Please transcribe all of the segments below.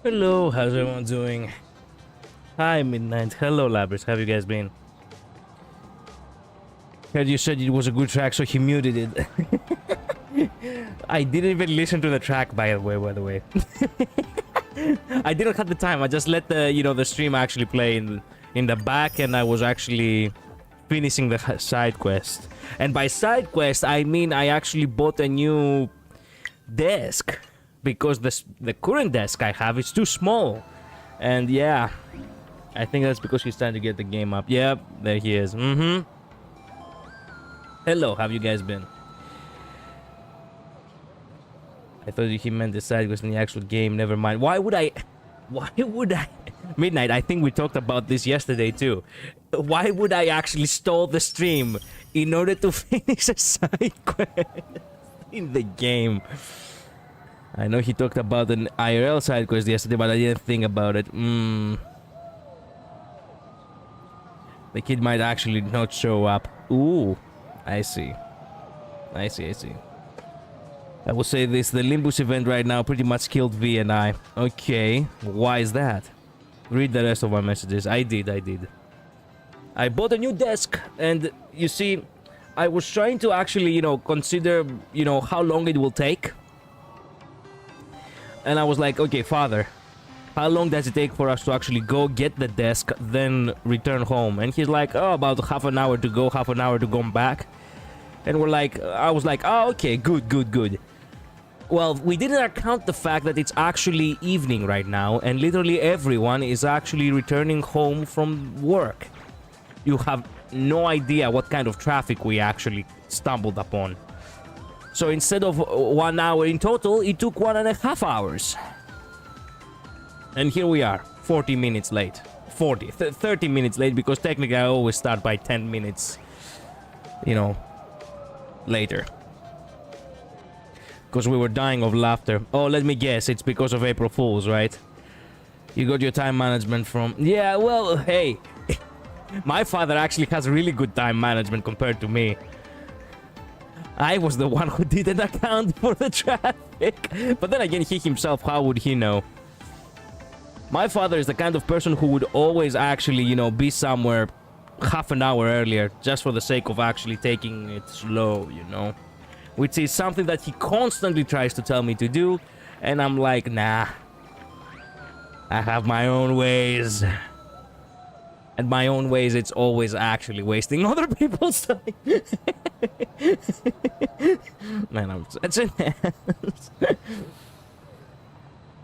Hello, how's everyone doing? Hi, Midnight. Hello, Labyrinth. How have you guys been? Heard you said it was a good track, so he muted it. I didn't even listen to the track, by the way. I didn't have the time. I just let the stream actually play in the back, and I was actually finishing the side quest. And by side quest, I mean I actually bought a new desk because the current desk I have is too small. And yeah, I think that's because he's trying to get the game up. Yep, there he is. Hello, how have you guys been? I thought he meant the side quest in the actual game. Never mind. Why would I? Midnight, I think we talked about this yesterday too. Why would I actually stall the stream in order to finish a side quest in the game? I know he talked about an IRL side quest yesterday, but I didn't think about it. The kid might actually not show up. Ooh, I see. I will say this, the Limbus event right now pretty much killed V and I. Okay, why is that? Read the rest of my messages. I did. I bought a new desk, and you see, I was trying to actually, consider, how long it will take. And I was like, okay, Father, how long does it take for us to actually go get the desk, then return home? And he's like, oh, about half an hour to go, half an hour to come back. And I was like, oh, okay, good. Well, we didn't account the fact that it's actually evening right now, and literally everyone is actually returning home from work. You have no idea what kind of traffic we actually stumbled upon. So instead of 1 hour in total, it took 1.5 hours. And here we are, 40 minutes late. 30 minutes late, because technically I always start by 10 minutes, later. Because we were dying of laughter. Oh, let me guess, it's because of April Fools, right? You got your time management from... Yeah, well, hey. My father actually has really good time management compared to me. I was the one who didn't account for the traffic. But then again, he himself, how would he know? My father is the kind of person who would always actually, be somewhere half an hour earlier, just for the sake of actually taking it slow, Which is something that he constantly tries to tell me to do, and I'm like, nah. I have my own ways. And my own ways, it's always actually wasting other people's time. Man, I'm such an ass.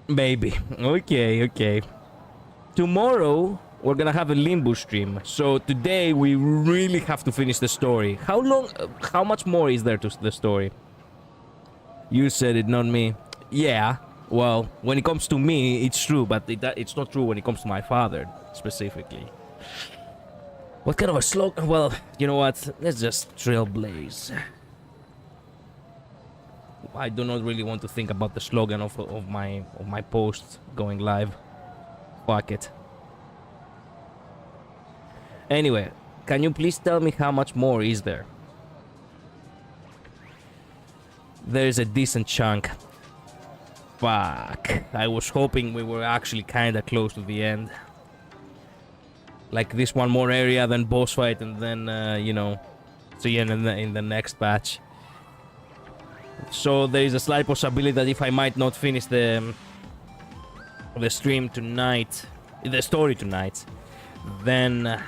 Baby. Okay. Tomorrow, we're gonna have a Limbo stream. So today, we really have to finish the story. How much more is there to the story? You said it, not me. Yeah, well, when it comes to me, it's true, but it's not true when it comes to my father, specifically. What kind of a slogan? Well, you know what? Let's just trailblaze. I do not really want to think about the slogan of my post going live. Fuck it. Anyway, can you please tell me how much more is there? There's a decent chunk. Fuck. I was hoping we were actually kinda close to the end. Like this one more area, then boss fight, and then, see you in the next batch. So there is a slight possibility that if I might not finish the stream tonight, the story tonight, then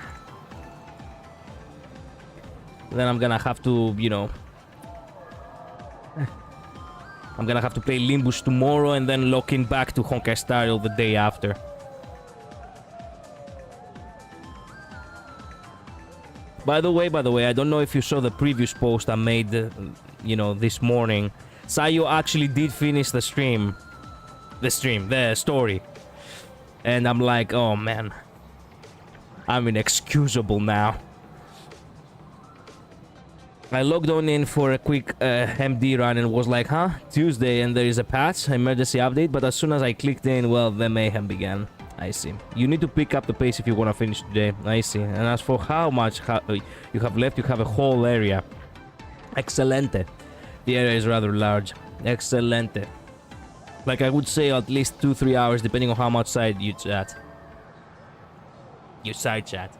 I'm gonna have to, I'm gonna have to play Limbus tomorrow and then lock in back to HonkaiStarRail the day after. By the way, I don't know if you saw the previous post I made, this morning. Sayo actually did finish the story. And I'm like, oh man, I'm inexcusable now. I logged on in for a quick MD run and was like, huh? Tuesday and there is a patch, emergency update, but as soon as I clicked in, well, the mayhem began. I see. You need to pick up the pace if you want to finish today. I see. And as for how much you have left, you have a whole area. Excelente. The area is rather large. Excelente. Like, I would say at least 2-3 hours, depending on how much side you chat. You side chat.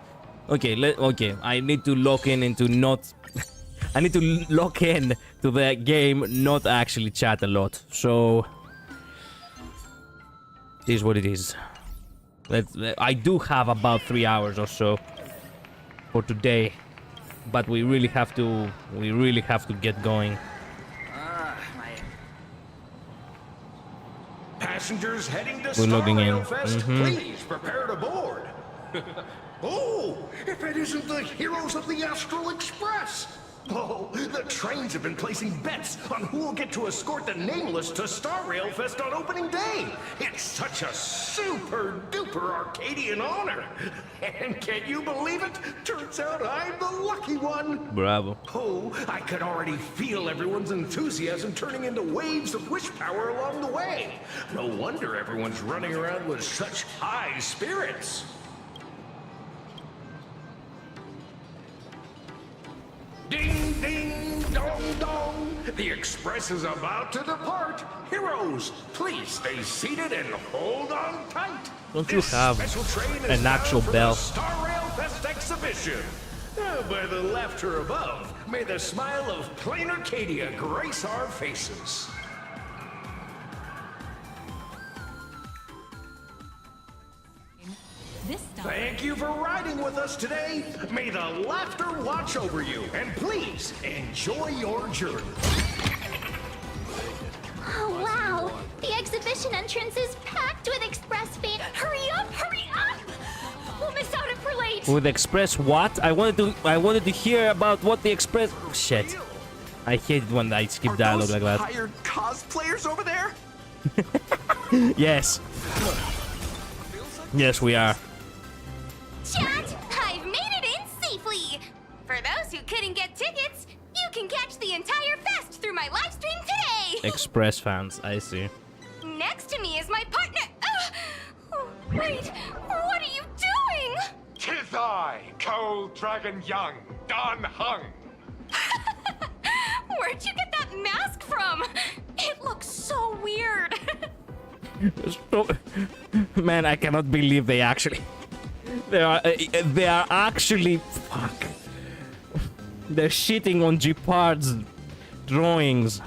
Okay, okay. I need to lock in into not... I need to lock in to the game, not actually chat a lot. So... it is what it is. I do have about 3 hours or so for today. But we really have to... we really have to get going. Passengers heading to We're logging in. StarRail Fest, please prepare to board. Oh, if it isn't the heroes of the Astral Express! Oh, the trains have been placing bets on who will get to escort the Nameless to StarRail Fest on opening day. It's such a super-duper Arcadian honor. And can you believe it? Turns out I'm the lucky one. Bravo. Oh, I could already feel everyone's enthusiasm turning into waves of wish power along the way. No wonder everyone's running around with such high spirits. Ding, ding, dong, dong. The express is about to depart. Heroes, please stay seated and hold on tight. Don't you have an actual bell? StarRail Fest exhibition. By the left or above, may the smile of plain Arcadia grace our faces. Thank you for riding with us today. May the laughter watch over you, and please enjoy your journey. Oh, wow. The exhibition entrance is packed with Express fans. Hurry up, hurry up! We'll miss out if we're late. With Express what? I wanted to hear about what the Express... oh, shit. I hate it when I skip dialogue like that. Hired cosplayers over there? Yes. Yes, we are. Chat, I've made it in safely. For those who couldn't get tickets, you can catch the entire fest through my live stream today. Express fans, I see. Next to me is my partner. Wait, what are you doing? 'Tis I, Cold Dragon Young, Don Hung. Where'd you get that mask from? It looks so weird. Man, I cannot believe they actually... They are actually... fuck. They're shitting on Jeopard's drawings.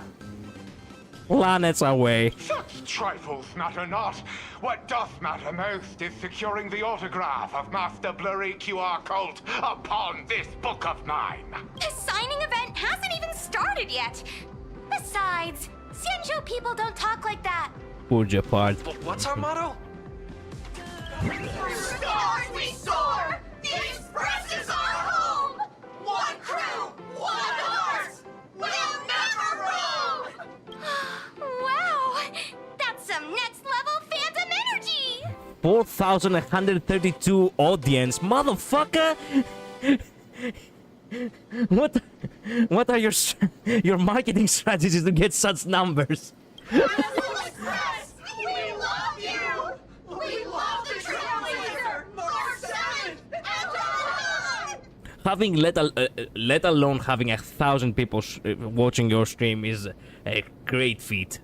Planets away. Such trifles matter not. What doth matter most is securing the autograph of Master Blurry QR Colt upon this book of mine. The signing event hasn't even started yet. Besides, Sanjo people don't talk like that. Poor Jeopard. But what's our motto? Stars we soar! The Express is our home! One crew, one heart! We'll never roam! Wow! That's some next level phantom energy! 4,132 audience. Motherfucker! What are your marketing strategies to get such numbers? Express! We love you! We love the Trailblazer! March 7th and on! Having let alone having 1,000 people watching your stream is a great feat.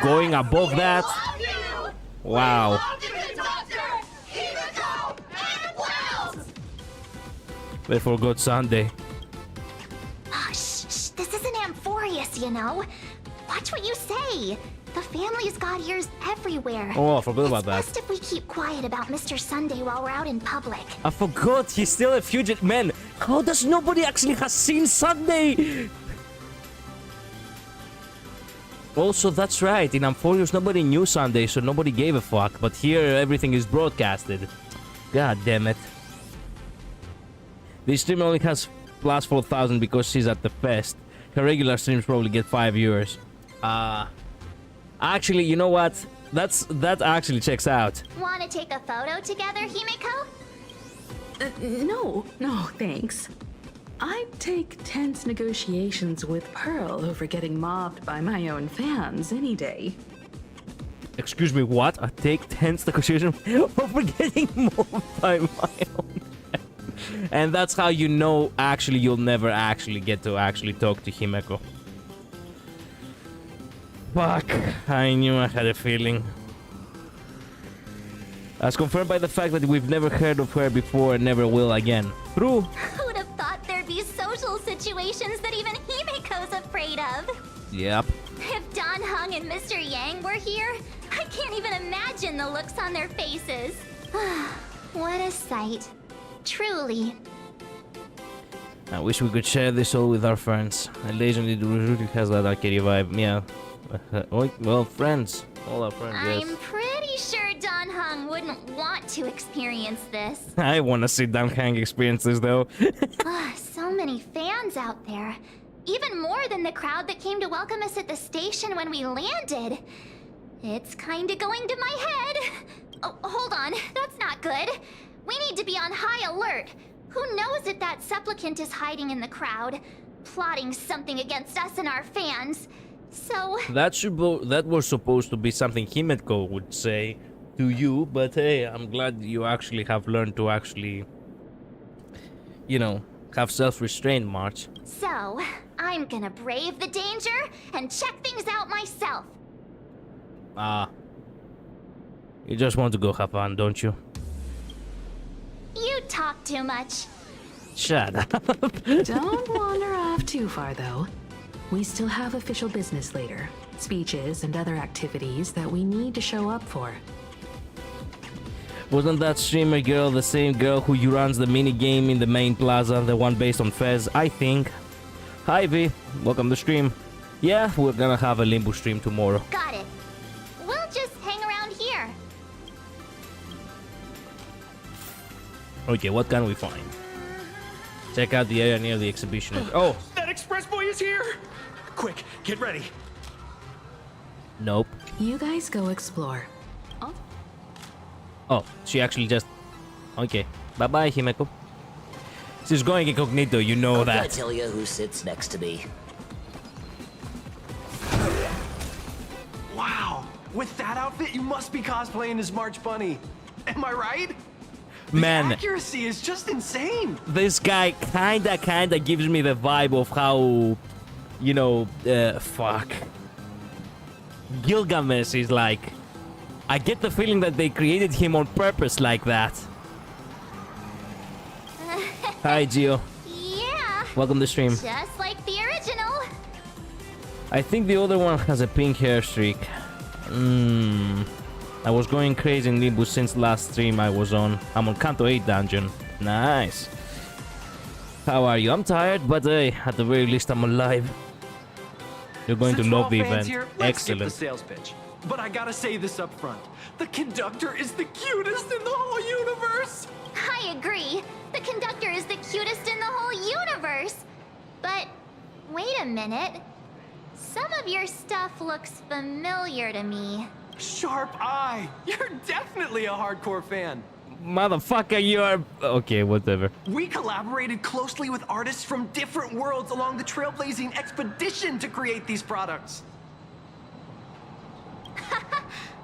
Going above that, wow. They forgot Sunday. Shh, this isn't Amphoreus, you know. Watch what you say. The family's got ears everywhere. Oh, I forgot about that. It's best if we keep quiet about Mr. Sunday while we're out in public. I forgot he's still a fugitive. Man, how does nobody actually has seen Sunday? Also, that's right. In Amphoreus, nobody knew Sunday, so nobody gave a fuck. But here, everything is broadcasted. God damn it. This stream only has plus 4,000 because she's at the fest. Her regular streams probably get 5 viewers. Actually, you know what? That actually checks out. Want to take a photo together, Himeko? No, thanks. I'd take tense negotiations with Pearl over getting mobbed by my own fans any day. Excuse me, what? I take tense negotiation over getting mobbed by my own. And that's how you know actually you'll never actually get to actually talk to Himeko. Fuck. I knew I had a feeling. As confirmed by the fact that we've never heard of her before and never will again. True. Who would have thought there'd be social situations that even Himiko's afraid of? Yep. If Don Heng and Mr. Yang were here, I can't even imagine the looks on their faces. What a sight. Truly. I wish we could share this all with our friends. A legend really has that arcade vibe. Yeah. Well, friends. All our friends, yes. I'm pretty sure Don Heng wouldn't want to experience this. I want to see Don Heng experience this, though. So many fans out there. Even more than the crowd that came to welcome us at the station when we landed. It's kinda going to my head. Oh, hold on. That's not good. We need to be on high alert. Who knows if that supplicant is hiding in the crowd, plotting something against us and our fans. So... That was supposed to be something Himeko would say to you, but hey, I'm glad you actually have learned to actually, you know, have self-restraint, March. So, I'm gonna brave the danger and check things out myself. You just want to go have fun, don't you? You talk too much. Shut up. Don't wander off too far, though. We still have official business later. Speeches and other activities that we need to show up for. Wasn't that streamer girl the same girl who runs the mini game in the main plaza, the one based on Fez? I think. Hi V, welcome to stream. Yeah, we're gonna have a Limbo stream tomorrow. Got it. We'll just hang around here. Okay, what can we find? Check out the area near the exhibition. Oh! That express boy is here! Quick, get ready. Nope. You guys go explore. Oh, she actually just... Okay. Bye-bye, Himeko. She's going incognito, you know I'm gonna that. tell you who sits next to me. Wow, with that outfit, you must be cosplaying as March Bunny. Am I right? Man, The accuracy is just insane. this guy kinda gives me the vibe of how... You know, fuck. Gilgamesh is like... I get the feeling that they created him on purpose like that. Hi, Gio. Yeah, Welcome to stream. just like the original. I think the other one has a pink hair streak. I was going crazy in Limbo since last stream I was on. I'm on Kanto 8 dungeon. Nice. How are you? I'm tired, but hey, at the very least I'm alive. You're going Since to we're love all the fans event. here, let's skip Excellent. the sales pitch. But I gotta say this up front. The conductor is the cutest in the whole universe! I agree. The conductor is the cutest in the whole universe. But wait a minute. Some of your stuff looks familiar to me. Sharp eye! You're definitely a hardcore fan. Motherfucker, you are... Okay, whatever. We collaborated closely with artists from different worlds along the trailblazing expedition to create these products.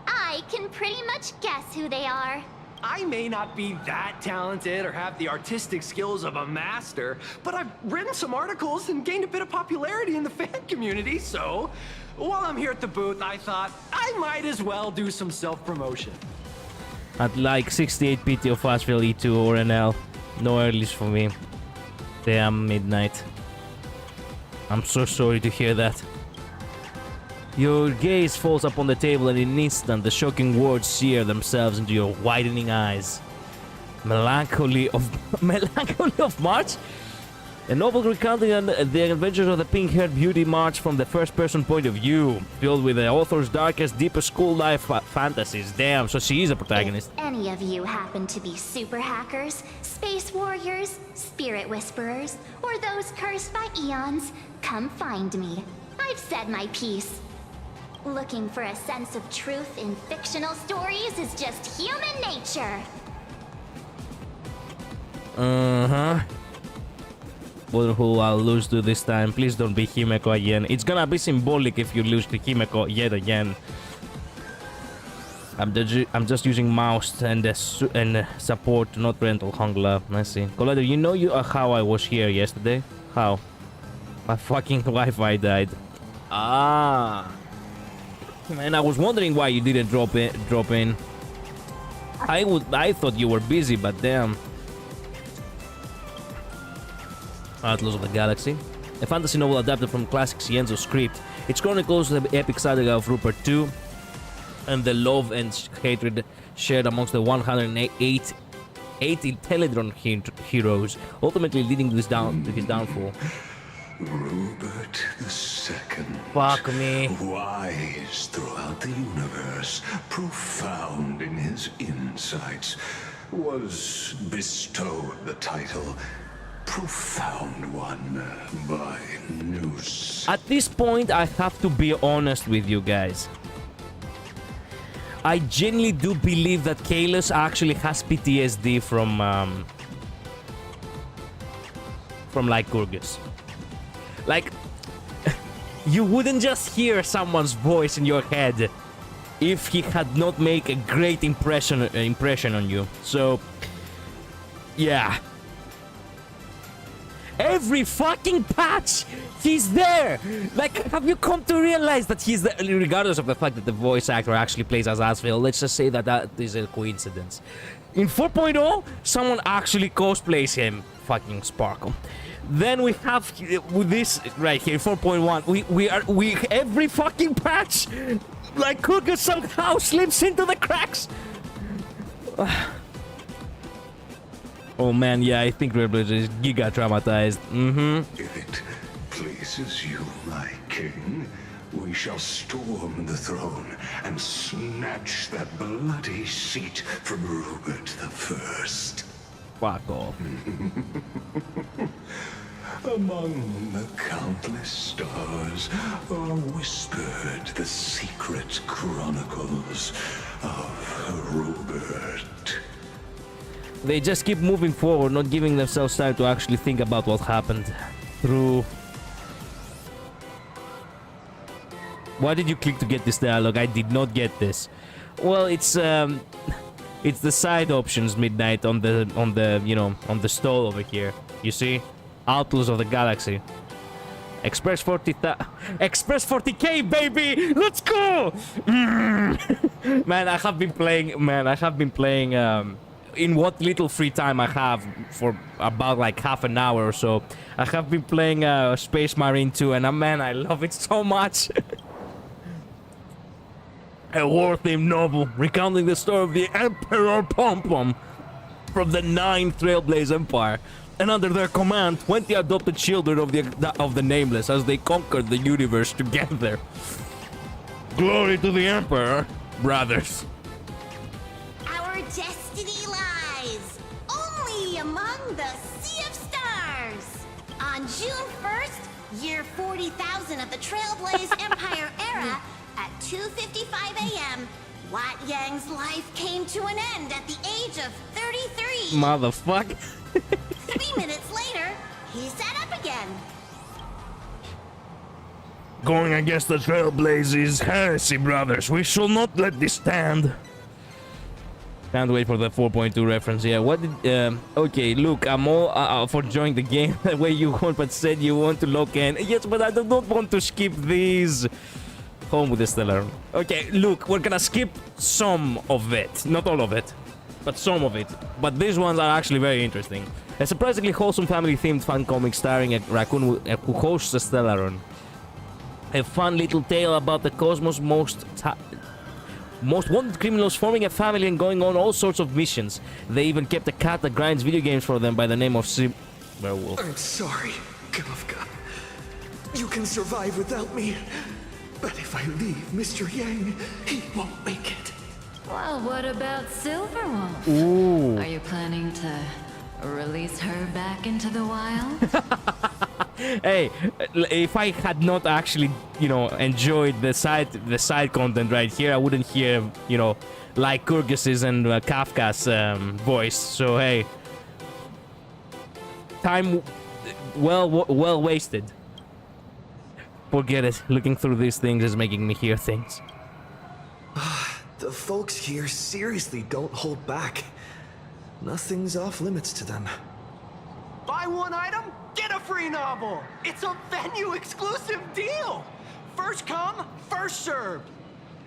I can pretty much guess who they are. I may not be that talented or have the artistic skills of a master, but I've written some articles and gained a bit of popularity in the fan community, so while I'm here at the booth, I thought I might as well do some self-promotion. I'd like 68 PT of Asheville E2 or NL. No earlys for me. Damn midnight. I'm so sorry to hear that. Your gaze falls upon the table and in an instant the shocking words sear themselves into your widening eyes. Melancholy of March? A novel recounting the adventures of the pink-haired beauty March from the first-person point of view, filled with the author's darkest, deepest school-life fantasies. Damn, so she is a protagonist. If any of you happen to be super hackers, space warriors, spirit whisperers, or those cursed by eons, come find me. I've said my piece. Looking for a sense of truth in fictional stories is just human nature. Uh-huh. Wonder who I'll lose to this time. Please don't be Himeko again. It's gonna be symbolic if you lose to Himeko yet again. I'm just using mouse and support, not rental Hongla. I see. Collider, you know how I was here yesterday? How? My fucking Wi-Fi died. Ah. And I was wondering why you didn't drop in. I thought you were busy, but damn. Atlas of the Galaxy. A fantasy novel adapted from classic Cienzo script. It chronicles the epic saga of Rupert II and the love and hatred shared amongst the 108 Teledron heroes, ultimately leading to his downfall. Rupert II. Fuck me. Wise throughout the universe, profound in his insights, was bestowed the title Profound One by Noose. At this point, I have to be honest with you guys. I genuinely do believe that Kalos actually has PTSD from Lycurgus. Like, you wouldn't just hear someone's voice in your head if he had not made a great impression on you. So, yeah. Every fucking patch, he's there! Like, have you come to realize that he's there? Regardless of the fact that the voice actor actually plays as Asriel, let's just say that that is a coincidence. In 4.0, someone actually cosplays him. Fucking Sparkle. Then we have with this right here, 4.1. We every fucking patch, like Kuga somehow slips into the cracks. Oh man, yeah, I think Rebel is giga traumatized. If it pleases you, my king, we shall storm the throne and snatch that bloody seat from Rupert I. Fuck off. Among the countless stars are whispered the secret chronicles of Rupert. They just keep moving forward, not giving themselves time to actually think about what happened. True. Why did you click to get this dialogue? I did not get this. Well, it's the side options, Midnight, on the you know, on the stall over here. You see? Outlaws of the Galaxy. Express 40k, baby! Let's go! Man, I have been playing in what little free time I have for about like half an hour or so. I have been playing Space Marine 2, and man, I love it so much. A war-themed novel recounting the story of the Emperor Pom-Pom from the 9th Trailblaze Empire, and under their command, 20 adopted children of the Nameless as they conquered the universe together. Glory to the Emperor, brothers. Our destiny lies only among the Sea of Stars. On June 1st, year 40,000 of the Trailblaze Empire era, at 2:55 a.m., Wat Yang's life came to an end at the age of 33. Motherfucker. 3 minutes later, he sat up again. Going against the Trailblaze is heresy, brothers. We shall not let this stand. Can't wait for the 4.2 reference. Yeah, what did... okay, look, I'm all for joining the game the way you want, but said you want to lock in. Yes, but I do not want to skip these. Home with the Stellar. Okay, look, we're gonna skip some of it. Not all of it, but some of it. But these ones are actually very interesting. A surprisingly wholesome family-themed fan comic starring a raccoon who hosts a Stellaron. A fun little tale about the cosmos' most wanted criminals forming a family and going on all sorts of missions. They even kept a cat that grinds video games for them by the name of Werewolf. I'm sorry, Kafka. You can survive without me. But if I leave Mr. Yang, he won't make it. Well, what about Silverwolf? Ooh. Are you planning to release her back into the wild? Hey, if I had not actually, you know, enjoyed the side content right here, I wouldn't hear, you know, like Lycurgus's and Kafka's voice. So hey, time well wasted. Forget it. Looking through these things is making me hear things. The folks here seriously don't hold back. Nothing's off limits to them. Buy one item, get a free novel. It's a venue exclusive deal. First come, first served.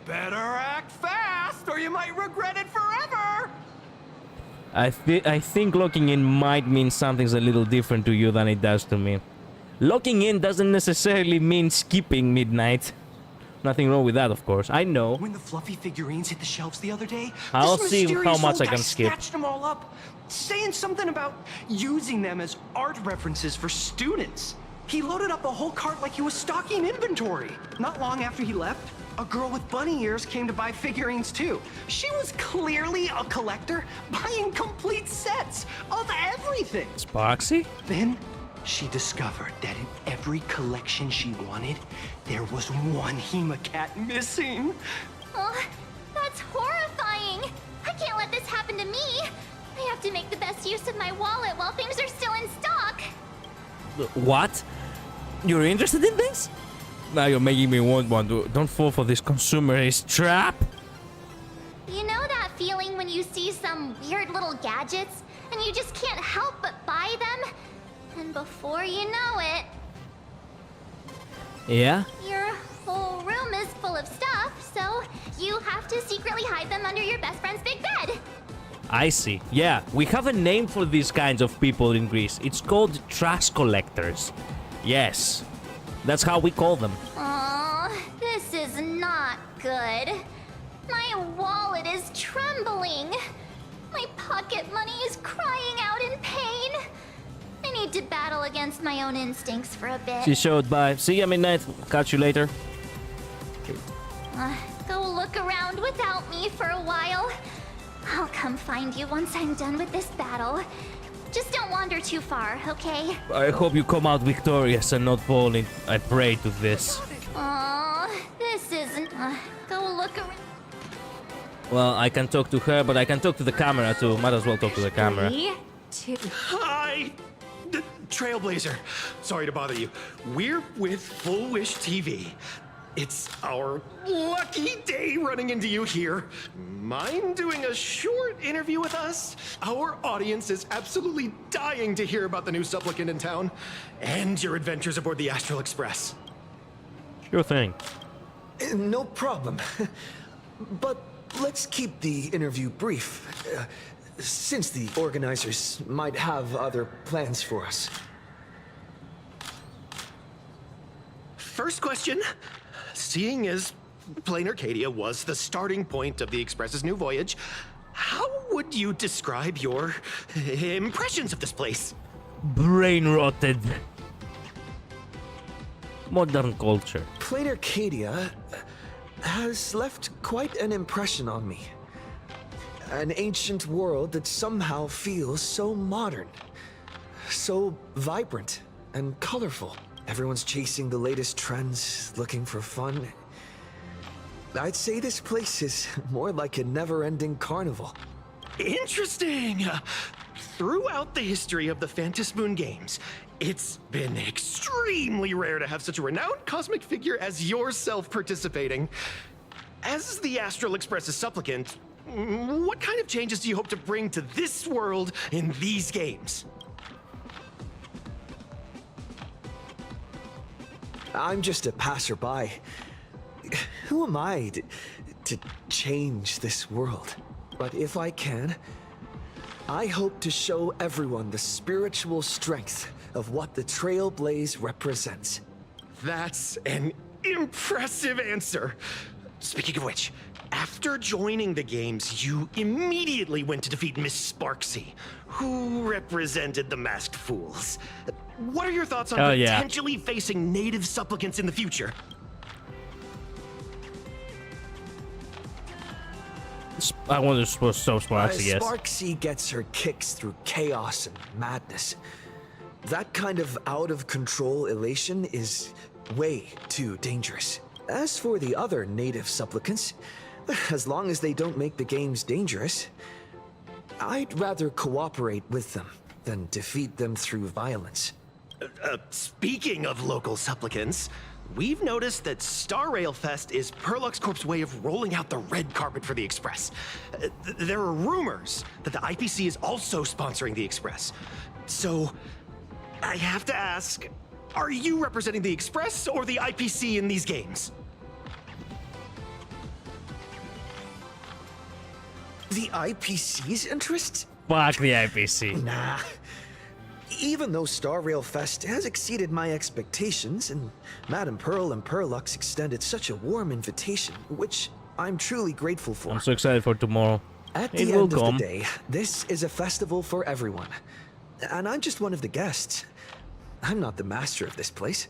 Better act fast, or you might regret it forever! I think locking in might mean something's a little different to you than it does to me. Locking in doesn't necessarily mean skipping midnight. Nothing wrong with that, of course. I know. When the fluffy figurines hit the shelves the other day, I'll this see mysterious how much old I guy can skip. snatched them all up, saying something about using them as art references for students. He loaded up a whole cart like he was stocking inventory. Not long after he left, a girl with bunny ears came to buy figurines too. She was clearly a collector, buying complete sets of everything. Sparksy? Then she discovered that in every collection she wanted, there was one Hemacat missing. Oh, that's horrifying. I can't let this happen to me. I have to make the best use of my wallet while things are still in stock. What? You're interested in this? Now you're making me want one. Don't fall for this consumerist trap. You know that feeling when you see some weird little gadgets and you just can't help but buy them? And before you know it, Yeah? your whole room is full of stuff, so you have to secretly hide them under your best friend's big bed. I see. Yeah, we have a name for these kinds of people in Greece. It's called trash collectors. Yes, that's how we call them. Aw, this is not good. My wallet is trembling. My pocket money is crying out in pain. I need to battle against my own instincts for a bit. She showed by. See you midnight. Catch you later. Go look around without me for a while. I'll come find you once I'm done with this battle. Just don't wander too far, okay? I hope you come out victorious and not fall in. I pray to this. Aw, this isn't... go look around. Well, I can talk to her, but I can talk to the camera too. Might as well talk to the camera. 3, 2. Hi! Trailblazer. Sorry to bother you. We're with Full Wish TV. It's our lucky day running into you here. Mind doing a short interview with us? Our audience is absolutely dying to hear about the new supplicant in town and your adventures aboard the Astral Express. Sure thing. No problem. But let's keep the interview brief, since the organizers might have other plans for us. First question. Seeing as Plain Arcadia was the starting point of the Express's new voyage, how would you describe your impressions of this place? Brain rotted. Modern culture. Plain Arcadia has left quite an impression on me. An ancient world that somehow feels so modern, so vibrant and colorful. Everyone's chasing the latest trends, looking for fun. I'd say this place is more like a never-ending carnival. Interesting! Throughout the history of the Phantasmoon games, it's been extremely rare to have such a renowned cosmic figure as yourself participating. As the Astral Express's supplicant, what kind of changes do you hope to bring to this world in these games? I'm just a passerby. Who am I to change this world? But if I can, I hope to show everyone the spiritual strength of what the Trailblaze represents. That's an impressive answer. Speaking of which, after joining the games, you immediately went to defeat Miss Sparksy, who represented the Masked Fools. What are your thoughts on potentially facing native supplicants in the future? I want to suppose so Sparksy, yes. Sparksy gets her kicks through chaos and madness. That kind of out-of-control elation is way too dangerous. As for the other native supplicants, as long as they don't make the games dangerous, I'd rather cooperate with them than defeat them through violence. Speaking of local supplicants, we've noticed that StarRail Fest is Perlux Corp's way of rolling out the red carpet for the Express. There are rumors that the IPC is also sponsoring the Express. So, I have to ask, are you representing the Express or the IPC in these games? The IPC's interests? Fuck the IPC. Nah. Even though StarRail Fest has exceeded my expectations, and Madame Pearl and Perlux extended such a warm invitation, which I'm truly grateful for. I'm so excited for tomorrow. At It the will end of come. the day, this is a festival for everyone. And I'm just one of the guests. I'm not the master of this place.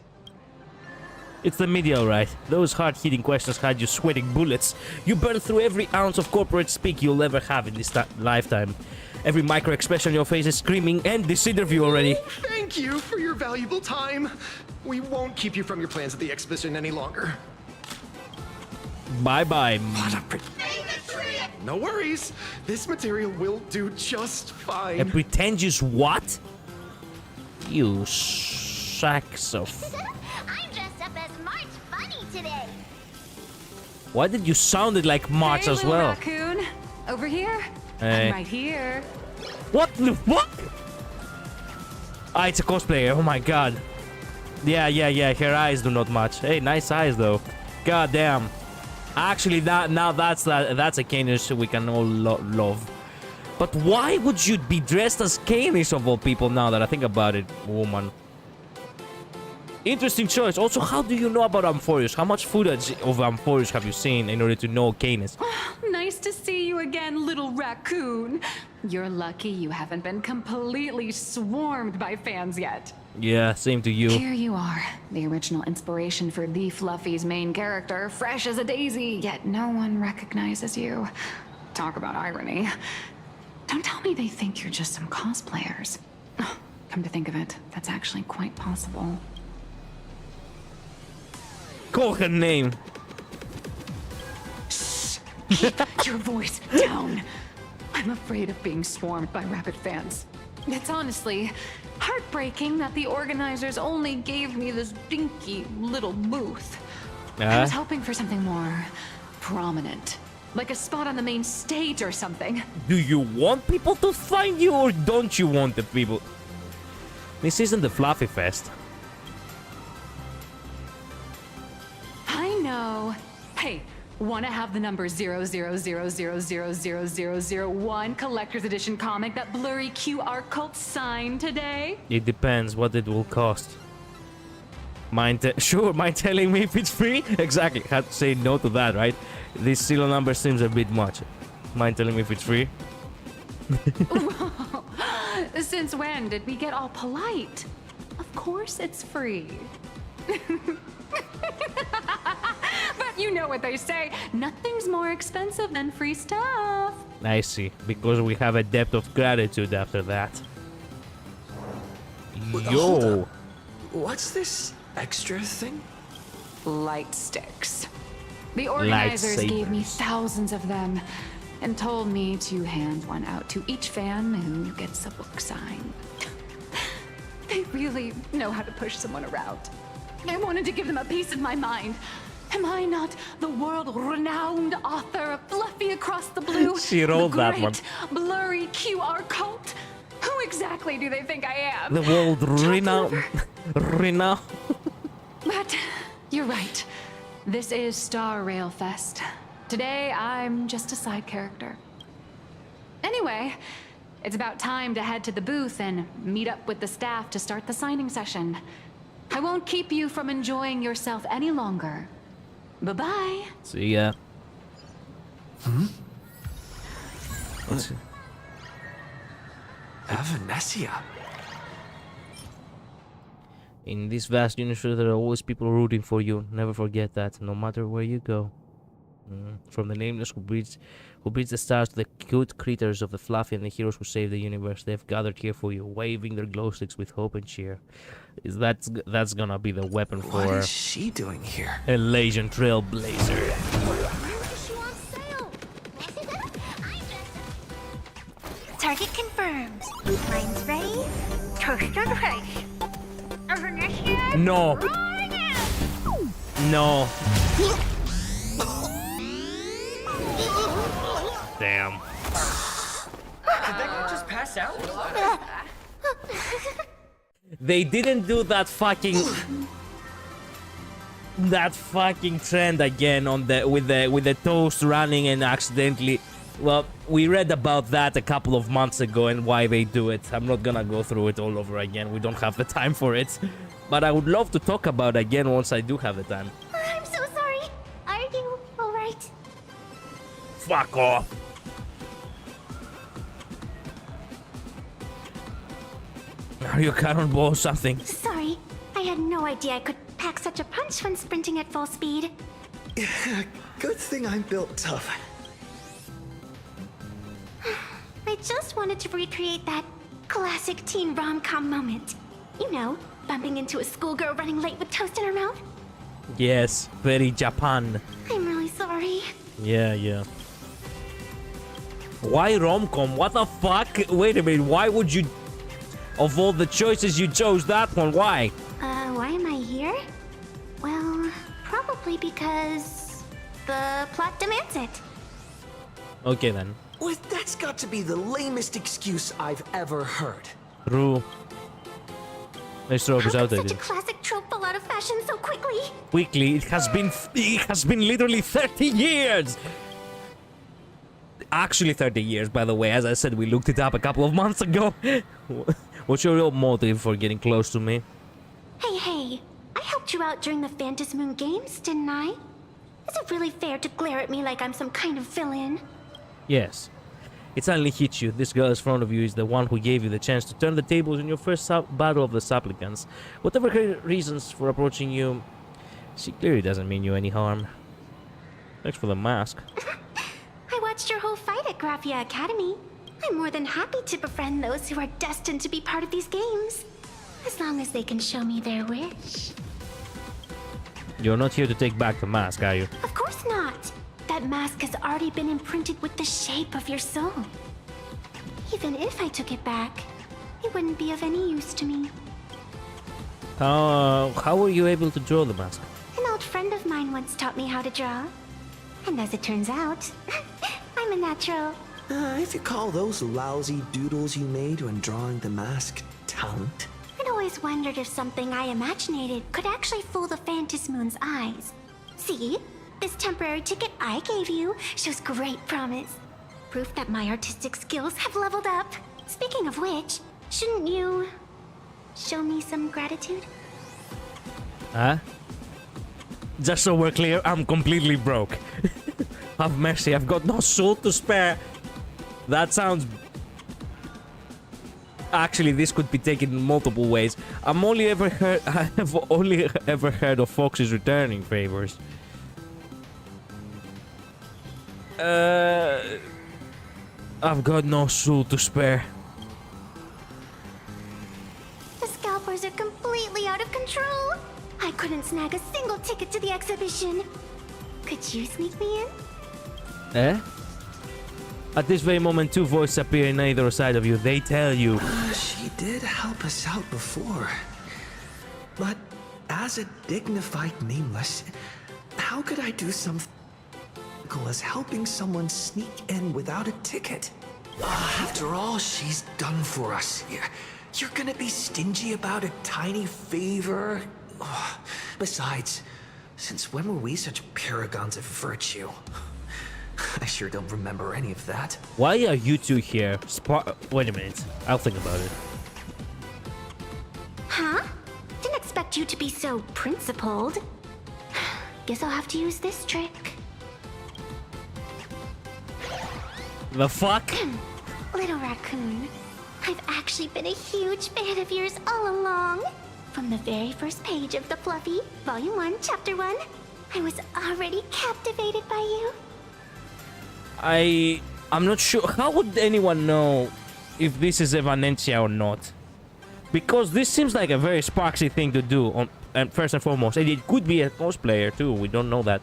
It's the media, alright. Those hard-hitting questions had you sweating bullets. You burned through every ounce of corporate speak you'll ever have in this lifetime. Every micro-expression on your face is screaming, end this interview already. Thank you for your valuable time. We won't keep you from your plans at the exhibition any longer. Bye-bye. No worries. This material will do just A fine. pretentious what? You sacks of... I'm dressed up as March Bunny today. Why did you sound it like March Hey, as little well? raccoon. Over here. Hey. I'm right here. What the fuck? Ah, it's a cosplayer. Oh my god. Yeah. Her eyes do not match. Hey, nice eyes though. God damn. Actually, that's a Canis we can all love. But why would you be dressed as Canis of all people now that I think about it, woman? Interesting choice. Also, how do you know about Amphorius? How much footage of Amphorius have you seen in order to know Canis? Nice to see you again, little raccoon. You're lucky you haven't been completely swarmed by fans yet. Yeah, same to you. Here you are, the original inspiration for the Fluffy's main character, fresh as a daisy, yet no one recognizes you. Talk about irony. Don't tell me they think you're just some cosplayers. Come to think of it, that's actually quite possible. Call her name. Keep your voice down. I'm afraid of being swarmed by rabid fans. It's honestly heartbreaking that the organizers only gave me this dinky little booth. I was hoping for something more prominent, like a spot on the main stage or something. Do you want people to find you or don't you want the people? This isn't the Fluffy Fest. I know. Hey, wanna have the number 000000001 collector's edition comic that blurry QR cult signed today? It depends what it will cost. Mind telling me if it's free? Exactly, had to say no to that, right? This serial number seems a bit much. Mind telling me if it's free? Since when did we get all polite? Of course it's free. But you know what they say, nothing's more expensive than free stuff. I see, because we have a debt of gratitude after that. Hold Yo! up. What's this extra thing? Light sticks. The organizers gave me thousands of them and told me to hand one out to each fan who gets a book signed. They really know how to push someone around. I wanted to give them a piece of my mind. Am I not the world-renowned author of Fluffy Across the Blue? She rolled the that great, one. blurry QR cult? Who exactly do they think I am? The world renowned. But you're right. This is StarRail Fest. Today, I'm just a side character. Anyway, it's about time to head to the booth and meet up with the staff to start the signing session. I won't keep you from enjoying yourself any longer. Bye-bye. See ya. What's Avanessia. In this vast universe, there are always people rooting for you. Never forget that, no matter where you go. From the nameless who breeds the stars to the cute critters of the Fluffy and the heroes who save the universe, they've gathered here for you, waving their glow sticks with hope and cheer. That's gonna be the weapon What for is she doing here? a Legion Trailblazer. Target confirmed. Mine's ready. Toaster price. No. No. Damn. Did that guy just pass out? They didn't do that fucking trend again on the with the toast running and accidentally Well, we read about that a couple of months ago and why they do it. I'm not gonna go through it all over again. We don't have the time for it. But I would love to talk about it again once I do have the time. I'm so sorry. Are you alright? Fuck off. Are you a cannonball or something? Sorry. I had no idea I could pack such a punch when sprinting at full speed. Good thing I'm built tough. I just wanted to recreate that classic teen rom-com moment. You know, bumping into a schoolgirl running late with toast in her mouth. Yes, very Japan. I'm really sorry. Yeah. Why rom-com? What the fuck? Wait a minute, why would you... Of all the choices you chose that one, why? Why am I here? Well, probably because the plot demands it. Okay then. Well, that's got to be the lamest excuse I've ever heard. True. This trope is How could outdated. such a classic trope fall out of fashion so quickly? Quickly, it has been literally 30 years! Actually 30 years, by the way. As I said, we looked it up a couple of months ago. What's your real motive for getting close to me? Hey, I helped you out during the Phantasm Moon Games, didn't I? Is it really fair to glare at me like I'm some kind of villain? Yes. It suddenly hits you. This girl in front of you is the one who gave you the chance to turn the tables in your first battle of the supplicants. Whatever her reasons for approaching you, she clearly doesn't mean you any harm. Thanks for the mask. I watched your whole fight at Graphia Academy. I'm more than happy to befriend those who are destined to be part of these games. As long as they can show me their wish. You're not here to take back the mask, are you? Of course not. That mask has already been imprinted with the shape of your soul. Even if I took it back, it wouldn't be of any use to me. How were you able to draw the mask? An old friend of mine once taught me how to draw. And as it turns out, I'm a natural. If you call those lousy doodles you made when drawing the mask talent. I'd always wondered if something I imaginated could actually fool the Phantasm Moon's eyes. See? This temporary ticket I gave you shows great promise. Proof that my artistic skills have leveled up. Speaking of which, shouldn't you show me some gratitude? Huh? Just so we're clear, I'm completely broke. Have mercy, I've got no soul to spare. That sounds... Actually, this could be taken in multiple ways. I have only ever heard of foxes returning favors. I've got no soul to spare. The scalpers are completely out of control. I couldn't snag a single ticket to the exhibition. Could you sneak me in? Eh? At this very moment, two voices appear in either side of you. They tell you... She did help us out before. But as a dignified nameless, how could I do something as helping someone sneak in without a ticket? After all she's done for us, you're gonna be stingy about a tiny favor? Besides, since when were we such paragons of virtue? I sure don't remember any of that. Why are you two here? Wait a minute. I'll think about it. Huh? Didn't expect you to be so principled. Guess I'll have to use this trick. The fuck? Little raccoon, I've actually been a huge fan of yours all along. From the very first page of The Fluffy, Volume 1, Chapter 1, I was already captivated by you. I'm not sure. How would anyone know if this is Evanencia or not? Because this seems like a very Sparksy thing to do, and first and foremost. And it could be a cosplayer too, we don't know that.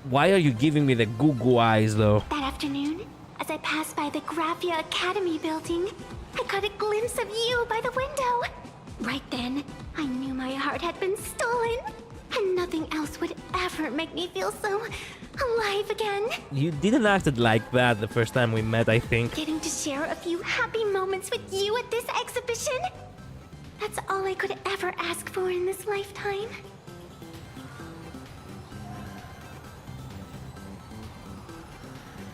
Why are you giving me the goo-goo eyes though? That afternoon, as I passed by the Graphia Academy building, I caught a glimpse of you by the window. Right then, I knew my heart had been stolen, and nothing else would ever make me feel so alive again. You didn't act like that the first time we met, I think. Getting to share a few happy moments with you at this exhibition, that's all I could ever ask for in this lifetime.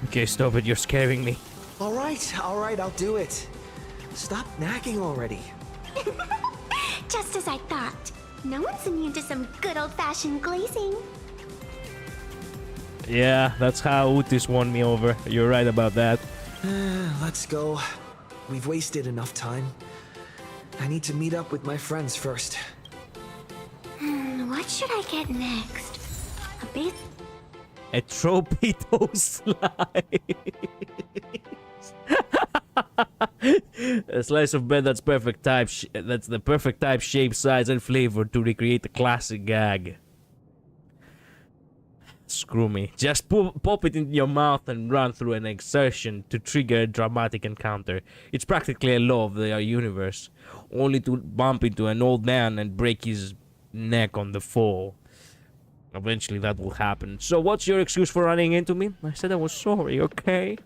Okay, stop it. You're scaring me. All right, I'll do it. Stop nagging already. Just as I thought. No one's immune to some good old-fashioned glazing. Yeah, that's how Utis won me over. You're right about that. Let's go. We've wasted enough time. I need to meet up with my friends first. What should I get next? A bit. A torpedo slice. A slice of bread that's perfect type. That's the perfect type, shape, size, and flavor to recreate the classic gag. Screw me. Just pop it in your mouth and run through an exertion to trigger a dramatic encounter. It's practically a law of the universe. Only to bump into an old man and break his neck on the fall. Eventually that will happen. So what's your excuse for running into me? I said I was sorry, okay?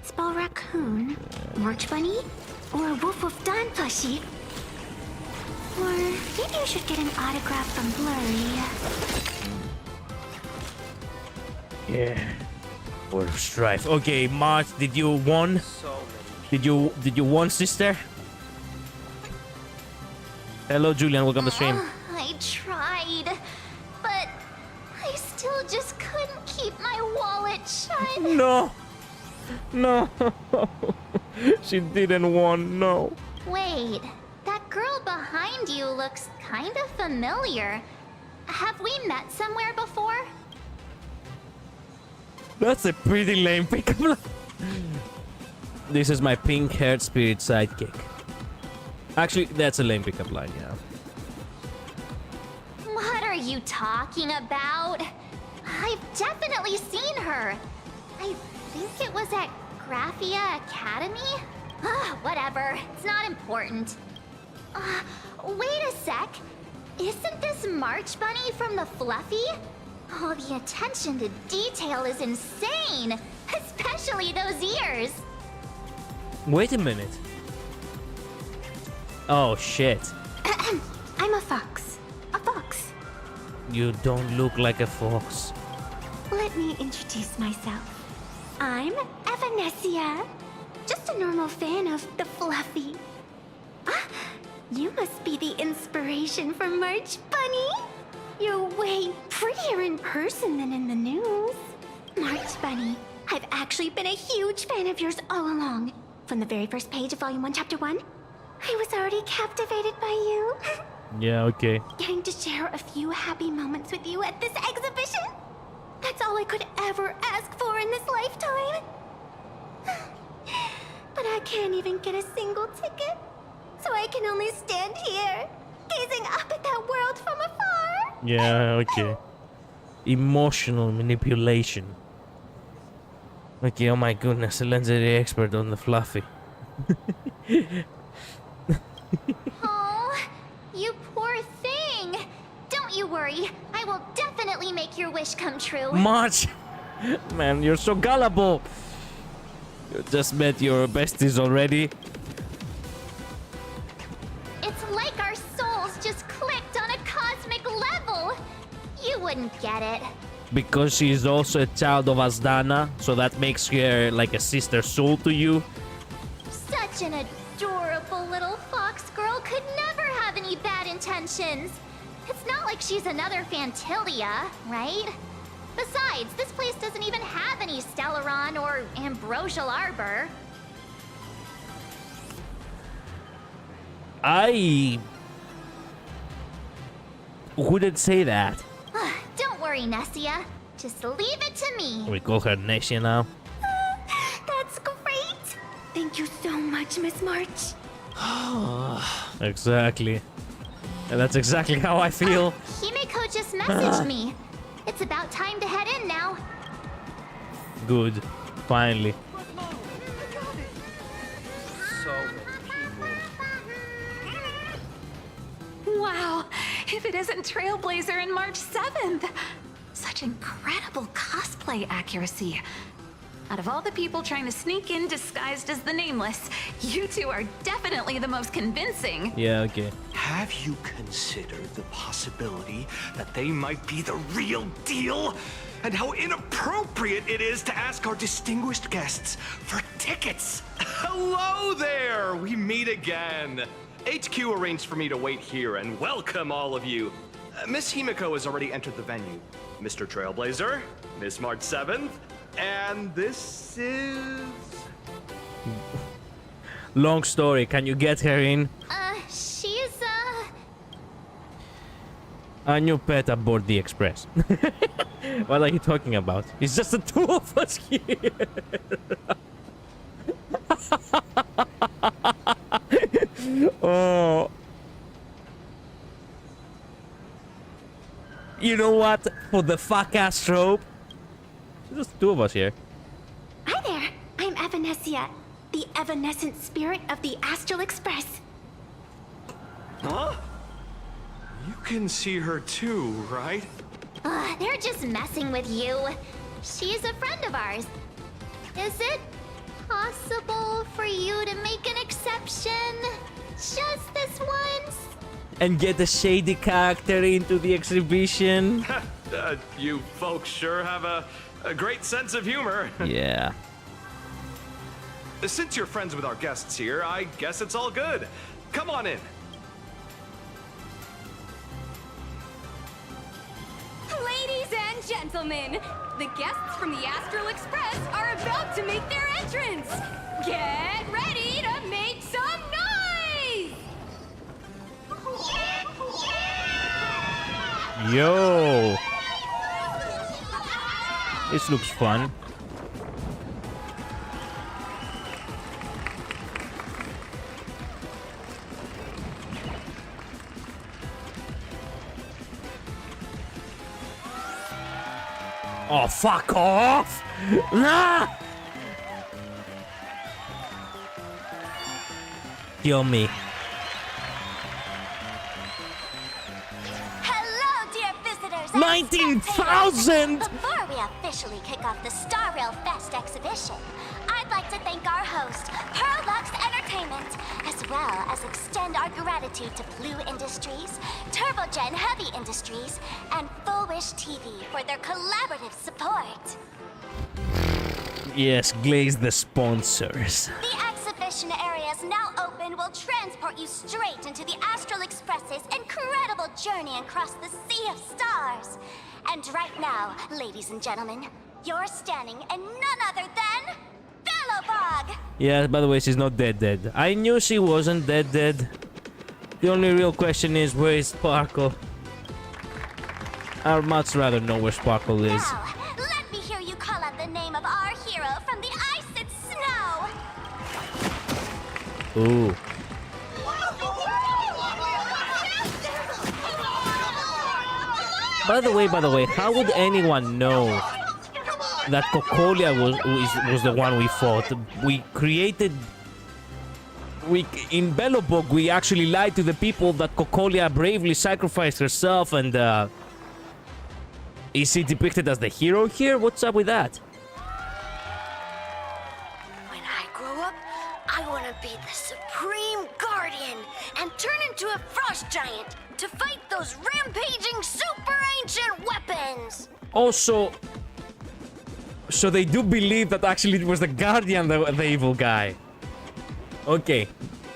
Spell raccoon, March bunny, or Woof Woof Dawn plushie. Or maybe you should get an autograph from Blurry. Yeah. Or strife. Okay, March, did you won? Did you won, sister? Hello, Julian. Welcome to the stream. I tried, but I still just couldn't keep my wallet shut. No. No. She didn't won. No. Wait, that girl behind you looks kind of familiar. Have we met somewhere before? That's a pretty lame pickup line. This is my pink-haired spirit sidekick. Actually, that's a lame pickup line, yeah. What are you talking about? I've definitely seen her. I think it was at Graphia Academy? Whatever, it's not important. Wait a sec. Isn't this March Bunny from the Fluffy? Oh, the attention to detail is insane! Especially those ears! Wait a minute. Oh, shit. I'm a fox. A fox. You don't look like a fox. Let me introduce myself. I'm Evanessia. Just a normal fan of the Fluffy. You must be the inspiration for March Bunny. You're way prettier in person than in the news. March Bunny, I've actually been a huge fan of yours all along. From the very first page of Volume 1, Chapter 1, I was already captivated by you. Yeah, okay. Getting to share a few happy moments with you at this exhibition, that's all I could ever ask for in this lifetime. But I can't even get a single ticket, so I can only stand here, gazing up at that world from afar. Yeah, okay. Emotional manipulation. Okay, oh my goodness, Ellen's the expert on the Fluffy. Oh, you poor thing. Don't you worry, I will definitely make your wish come true. March! Man, you're so gullible! You just met your besties already. It's like our souls just clicked on a cosmic level. You wouldn't get it. Because she's also a child of Asdana, so that makes her like a sister soul to you. Such an adorable little fox girl could never have any bad intentions. It's not like she's another Fantilia, right? Besides, this place doesn't even have any Stellaron or Ambrosial Arbor. I wouldn't say that. Don't worry, Nessia. Just leave it to me. We call her Nessia now. That's great. Thank you so much, Miss March. Exactly. And that's exactly how I feel. Himeko just messaged me. It's about time to head in now. Good. Finally. Wow, if it isn't Trailblazer and March 7th. Such incredible cosplay accuracy. Out of all the people trying to sneak in disguised as the Nameless, you two are definitely the most convincing. Yeah, okay. Have you considered the possibility that they might be the real deal? and how inappropriate it is to ask our distinguished guests for tickets. Hello there! We meet again. HQ arranged for me to wait here and welcome all of you. Miss Himiko has already entered the venue. Mr. Trailblazer, Miss March 7th, and this is... Long story. Can you get her in? She's, A new pet aboard the Express. What are you talking about? It's just the two of us here. Oh. You know what? For the fuck-ass trope. There's just two of us here. Hi there. I'm Evanescia, the evanescent spirit of the Astral Express. Huh? You can see her too, right? They're just messing with you. She's a friend of ours. Is it possible for you to make an exception? Just this once? And get a shady character into the exhibition. You folks sure have a great sense of humor. Yeah. Since you're friends with our guests here, I guess it's all good. Come on in. Ladies and gentlemen, the guests from the Astral Express are about to make their entrance. Get ready to make some noise! Yo. This looks fun. Oh, fuck off! Nah! Kill me. Hello, dear visitors. 19,000! Before we officially kick off the StarRail Fest exhibition, I'd like to thank our host, Pearlux Entertainment, as well as extend our gratitude to Blue Industries, Turbogen Heavy Industries, and Full Wish TV for their collaborative support. Yes, glaze the sponsors. The exhibition area is now open. Will transport you straight into the Astral Express's incredible journey across the sea of stars. And right now, ladies and gentlemen, you're standing in none other than Bellowbog! Yeah, by the way, she's not dead. I knew she wasn't dead. The only real question is, where is Sparkle? I'd much rather know where Sparkle is. Now, let me hear you call out the name of our hero from the ice and snow! Ooh. By the way, how would anyone know that Cocolia was the one we fought? In Bellowbog, we actually lied to the people that Cocolia bravely sacrificed herself, and is she depicted as the hero here? What's up with that? When I grow up, I want to be the Supreme Guardian and turn into a frost giant to fight those rampaging super ancient weapons! Also, so they do believe that actually it was the Guardian, the evil guy. Okay.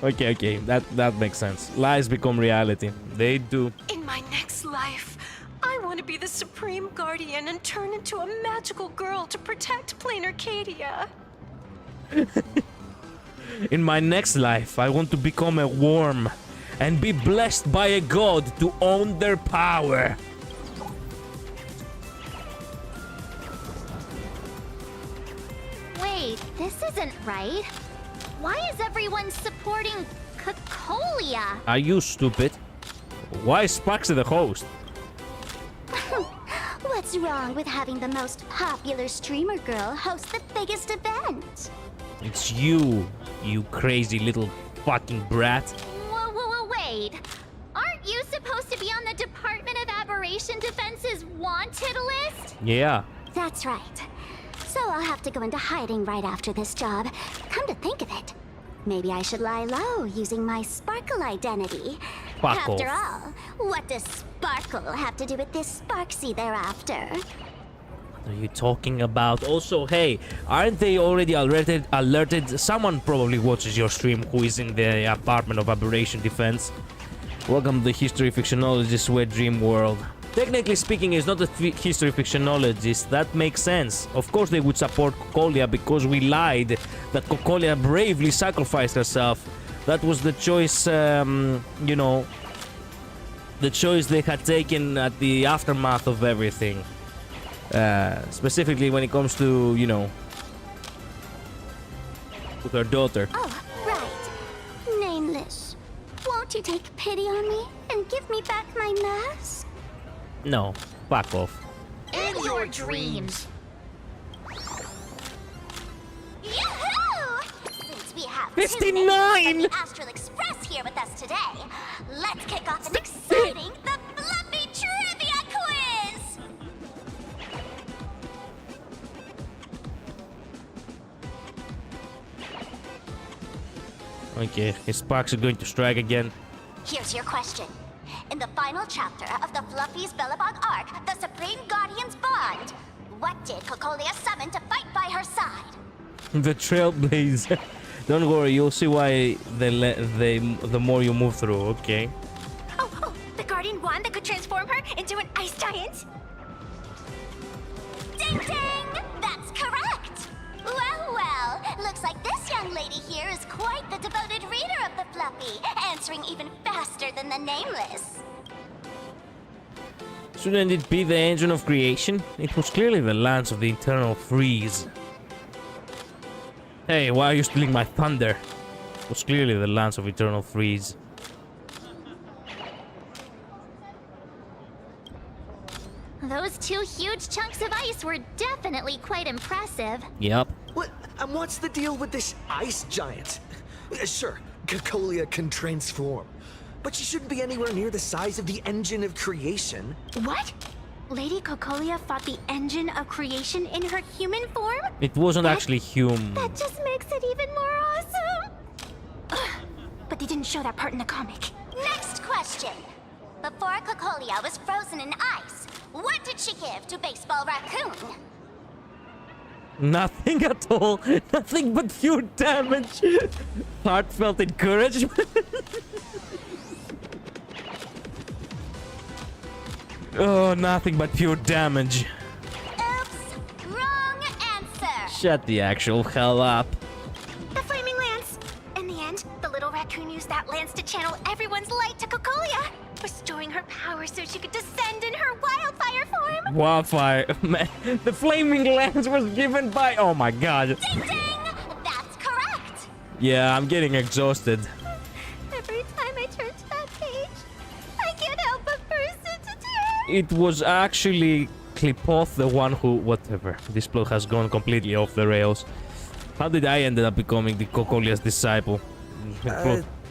That makes sense. Lies become reality. They do. In my next life, I want to be the Supreme Guardian and turn into a magical girl to protect Plain Arcadia. In my next life, I want to become a worm and be blessed by a god to own their power. Wait, this isn't right. Why is everyone supporting Cocolia? Are you stupid? Why is Sparksy the host? What's wrong with having the most popular streamer girl host the biggest event? It's you crazy little fucking brat. Wait. Aren't you supposed to be on the Department of Aberration Defense's wanted list? Yeah. That's right. So I'll have to go into hiding right after this job. Come to think of it, maybe I should lie low using my Sparkle identity. Sparkle. After all, what does Sparkle have to do with this Sparksy thereafter? are you talking about? Also, hey, aren't they already alerted? Someone probably watches your stream who is in the apartment of Aberration Defense. Welcome to the History Fictionologist's Wet Dream World. Technically speaking, it's not a history fictionologist. That makes sense. Of course they would support Cocolia because we lied that Cocolia bravely sacrificed herself. That was the choice, you know, the choice they had taken at the aftermath of everything. Specifically when it comes to, you know, with her daughter. Oh, right. Nameless. Won't you take pity on me and give me back my mask? No, fuck off. In your dreams. Yahoo! Since we have 59 the Astral Express here with us today, let's kick off an exciting The Fluffy Trivia Quiz! Okay, his sparks are going to strike again. Here's your question. In the final chapter of the Fluffy's Bellabog arc, the Supreme Guardians bond, what did Cocolia summon to fight by her side? The Trailblazer. Don't worry, you'll see why the more you move through, okay? Oh, the Guardian wand that could transform her into an ice giant? Ding ding! That's correct! Well, looks like this young lady here is quite the devoted reader of the Fluffy, answering even faster than the Nameless. Shouldn't it be the engine of creation? It was clearly the lance of the eternal freeze. Hey, why are you stealing my thunder? It was clearly the lance of eternal freeze. Those two huge chunks of ice were definitely quite impressive. Yep. And what's the deal with this ice giant? Sure, Cocolia can transform, but she shouldn't be anywhere near the size of the engine of creation. What? Lady Cocolia fought the engine of creation in her human form? It wasn't actually human. That just makes it even more awesome! Ugh, but they didn't show that part in the comic. Next question. Before Cocolia was frozen in ice, what did she give to Baseball Raccoon? Nothing at all. Nothing but pure damage. Heartfelt encouragement. Oh, nothing but pure damage. Oops, wrong answer. Shut the actual hell up. The flaming lance. In the end, the little raccoon used that lance to channel everyone's light to Cocolia, restoring her power so she could descend in her wildfire form. Wildfire. Man, the flaming lance was given by... Oh my god. Ding ding! That's correct. Yeah, I'm getting exhausted. Every time I turn to that page, I can't help but burst into tears. It was actually Clipoth, the one who... Whatever. This plot has gone completely off the rails. How did I end up becoming the Cocolia's disciple?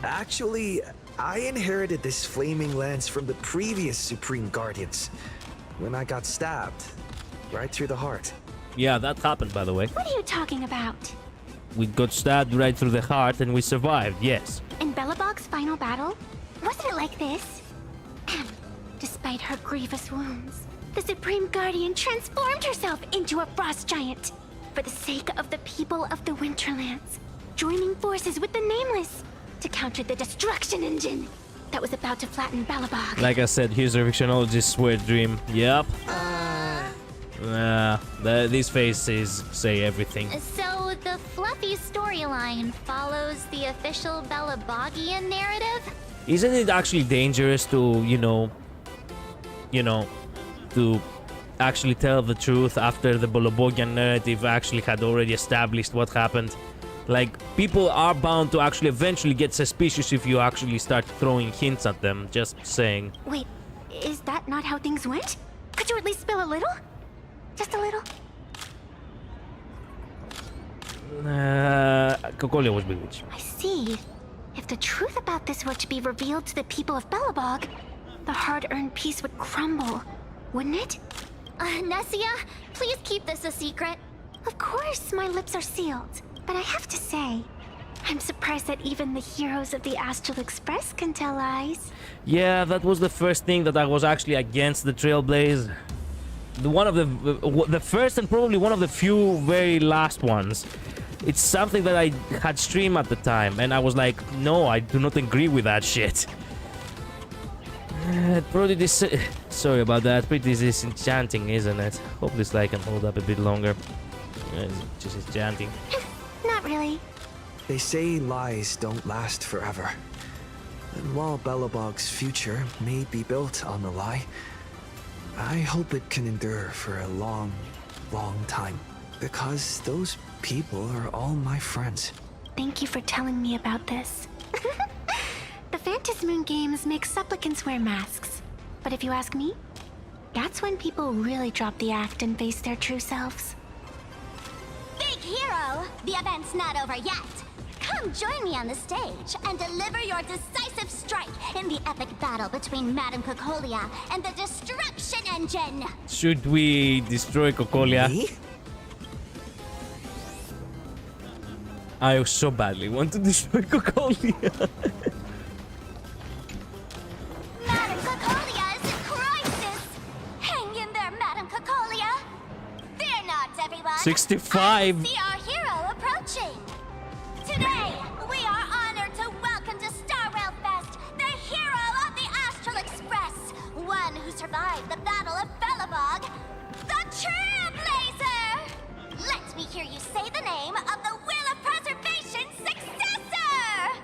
Actually, I inherited this flaming lance from the previous Supreme Guardians when I got stabbed right through the heart. Yeah, that happened, by the way. What are you talking about? We got stabbed right through the heart and we survived, yes. In Bellabog's final battle, wasn't it like this? Despite her grievous wounds, the Supreme Guardian transformed herself into a frost giant for the sake of the people of the Winterlands, joining forces with the Nameless to counter the destruction engine that was about to flatten Bellabog. Like I said, here's a fictionologist's weird dream. Yep. These faces say everything. So the Fluffy storyline follows the official Bellabogian narrative? Isn't it actually dangerous to, to actually tell the truth after the Bellabogian narrative actually had already established what happened? Like, people are bound to actually eventually get suspicious if you actually start throwing hints at them, just saying. Wait, is that not how things went? Could you at least spill a little? Just a little? Cocolia was bewitched. I see. If the truth about this were to be revealed to the people of Bellabog, the hard-earned peace would crumble, wouldn't it? Nessia, please keep this a secret. Of course, my lips are sealed. But I have to say, I'm surprised that even the heroes of the Astral Express can tell lies. Yeah, that was the first thing that I was actually against the Trailblaze. one of the first and probably one of the few very last ones. It's something that I had streamed at the time, and I was like, no, I do not agree with that shit. Probably sorry about that. Pretty disenchanting, isn't it? Hope this light can hold up a bit longer. It's just enchanting. Not really. They say lies don't last forever. And while Belobog's future may be built on the lie, I hope it can endure for a long, long time. Because those people are all my friends. Thank you for telling me about this. The Phantasmoon games make supplicants wear masks. But if you ask me, that's when people really drop the act and face their true selves. Big hero! The event's not over yet! Come join me on the stage and deliver your decisive strike in the epic battle between Madame Cocolia and the Destruction Engine! Should we destroy Cocolia? Me? I so badly want to destroy Cocolia. Madame Cocolia is in crisis! Hang in there, Madame Cocolia! Fear not, everyone! 65! I see our hero approaching! Today, we are honored to welcome to StarRail Fest the hero of the Astral Express, one who survived the Battle of Belobog, the Trailblazer! Let me hear you say the name of the Will of Preservation's successor!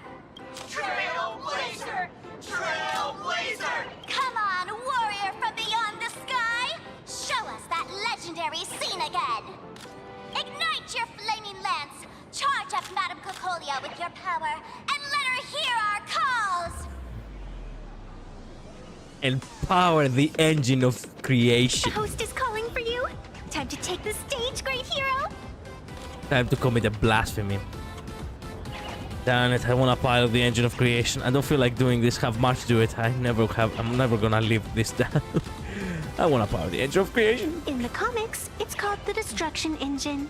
Trailblazer! Trailblazer! Come on, warrior from beyond the sky! Show us that legendary scene again! Ignite your flaming lance! Charge up Madame Cocolia with your power, and let her hear our calls! Empower the engine of creation. The host is calling for you. Time to take the stage, great hero. Time to commit a blasphemy. Damn it, I want to pilot the engine of creation. I don't feel like doing this, have much to it. I'm never gonna live this down. I want to power the engine of creation. In the comics, it's called the Destruction Engine.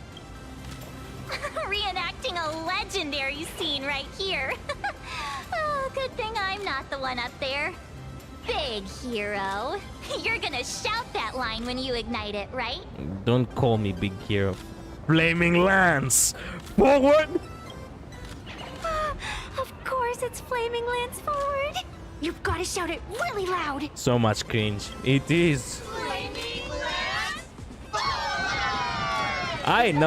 Reenacting a legendary scene right here. Oh, good thing I'm not the one up there. Big hero. You're gonna shout that line when you ignite it, right? Don't call me big hero. Flaming lance! Forward! Of course it's Flaming Lance forward. You've got to shout it really loud. So much cringe. It is. Flaming Lance I'm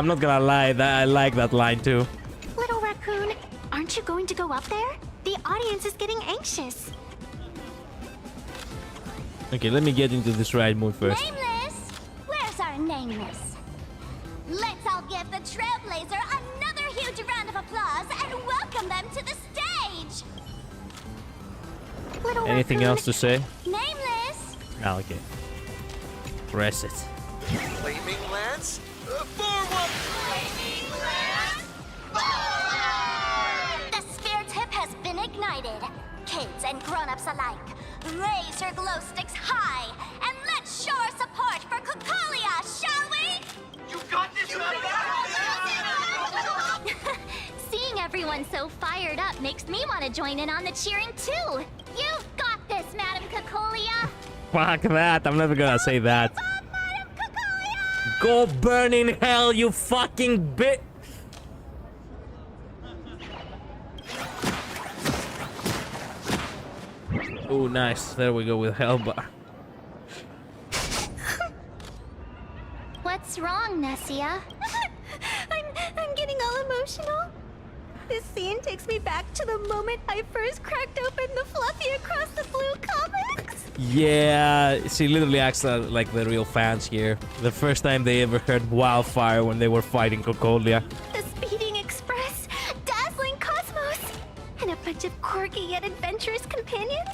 not gonna lie, that I like that line too. Little raccoon, aren't you going to go up there? The audience is getting anxious. Okay, let me get into this ride mood first. Nameless? Where's our nameless? Let's all give the Trailblazer another huge round of applause and welcome them to the stage! Little Anything raccoon, else to say? Nameless? Ah, okay. Press it. Flaming Lance? Forward! Flaming Lance The sphere tip has been ignited. Kids and grown-ups alike, raise your glow sticks high and let's show our support for Cocolia, shall we? You got this, Seeing everyone so fired up makes me want to join in on the cheering too. You've got this, Madame Cocolia. Fuck that, I'm never gonna say that. Madame Cocolia! Go burn in hell, you fucking bit. Oh, nice. There we go with Hellbar. What's wrong, Nessia? I'm getting all emotional. This scene takes me back to the moment I first cracked open the Fluffy Across the Blue comics. Yeah, she literally acts like the real fans here. The first time they ever heard Wildfire when they were fighting Cocolia. The Speeding Express, Dazzling Cosmos, and a bunch of quirky yet adventurous companions.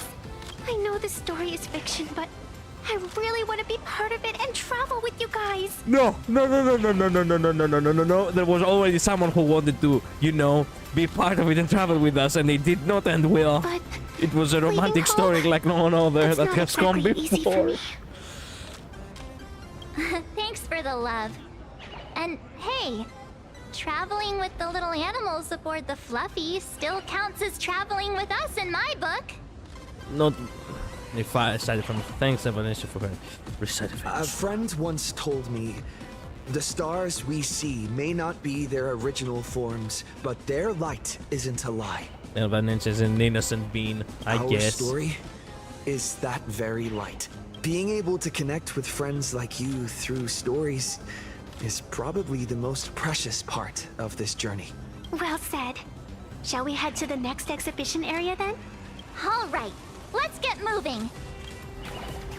I know the story is fiction, but I really want to be part of it and travel with you guys. No. There was already someone who wanted to, you know, be part of it and travel with us, and they did not and will. But it was a romantic story like no one other that has come before. Thanks for the love. And hey, traveling with the little animals aboard the Fluffy still counts as traveling with us in my book. Not If I decided from thanks, Evanescence, for her recited. A friend once told me, the stars we see may not be their original forms, but their light isn't a lie. Evanescence is an innocent being, I guess. Our story is that very light. Being able to connect with friends like you through stories is probably the most precious part of this journey. Well said. Shall we head to the next exhibition area then? All right, let's get moving.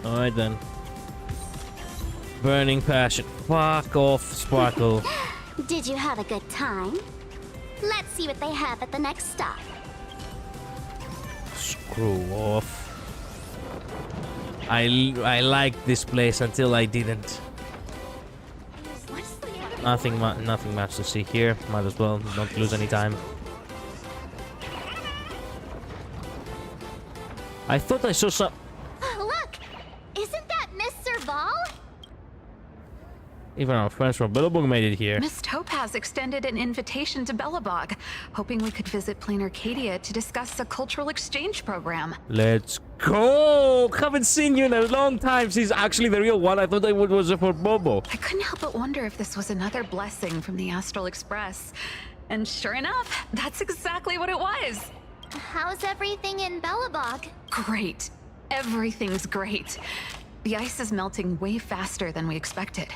Alright then. Burning passion. Fuck off, Sparkle. Did you have a good time? Let's see what they have at the next stop. Screw off. I liked this place until I didn't. Nothing much to see here. Might as well not lose any time. I thought I saw some. Look! Isn't that Miss Serval? Even our friends from Billabong made it here. Miss Topaz extended an invitation to Belobog, hoping we could visit Plain Arcadia to discuss a cultural exchange program. Let's go! Haven't seen you in a long time. She's actually the real one. I thought it was for Bobo. I couldn't help but wonder if this was another blessing from the Astral Express. And sure enough, that's exactly what it was. How's everything in Belobog? Great. Everything's great. The ice is melting way faster than we expected.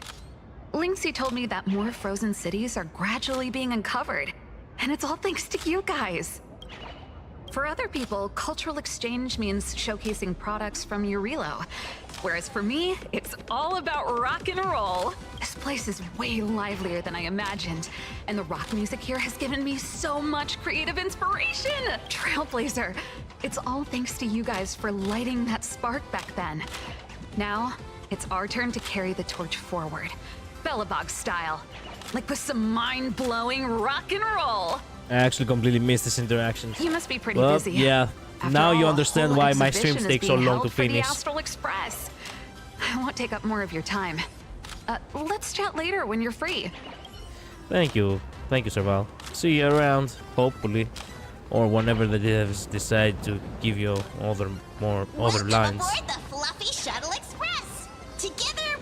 Lynxie told me that more frozen cities are gradually being uncovered, and it's all thanks to you guys. For other people, cultural exchange means showcasing products from Eurilo, whereas for me, it's all about rock and roll. This place is way livelier than I imagined, and the rock music here has given me so much creative inspiration! Trailblazer, it's all thanks to you guys for lighting that spark back then. Now, it's our turn to carry the torch forward. Belobog style. Like with some mind-blowing rock and roll. I actually completely missed this interaction. You must be pretty well, busy. Yeah. After now you all, understand whole why my exhibition streams is take so being long held to for the finish. Astral Express. I won't take up more of your time. Let's chat later when you're free. Thank you. Thank you, Serval. See you around, hopefully. Or whenever the devs decide to give you other lines. Welcome aboard the Fluffy Shuttle Express! Together,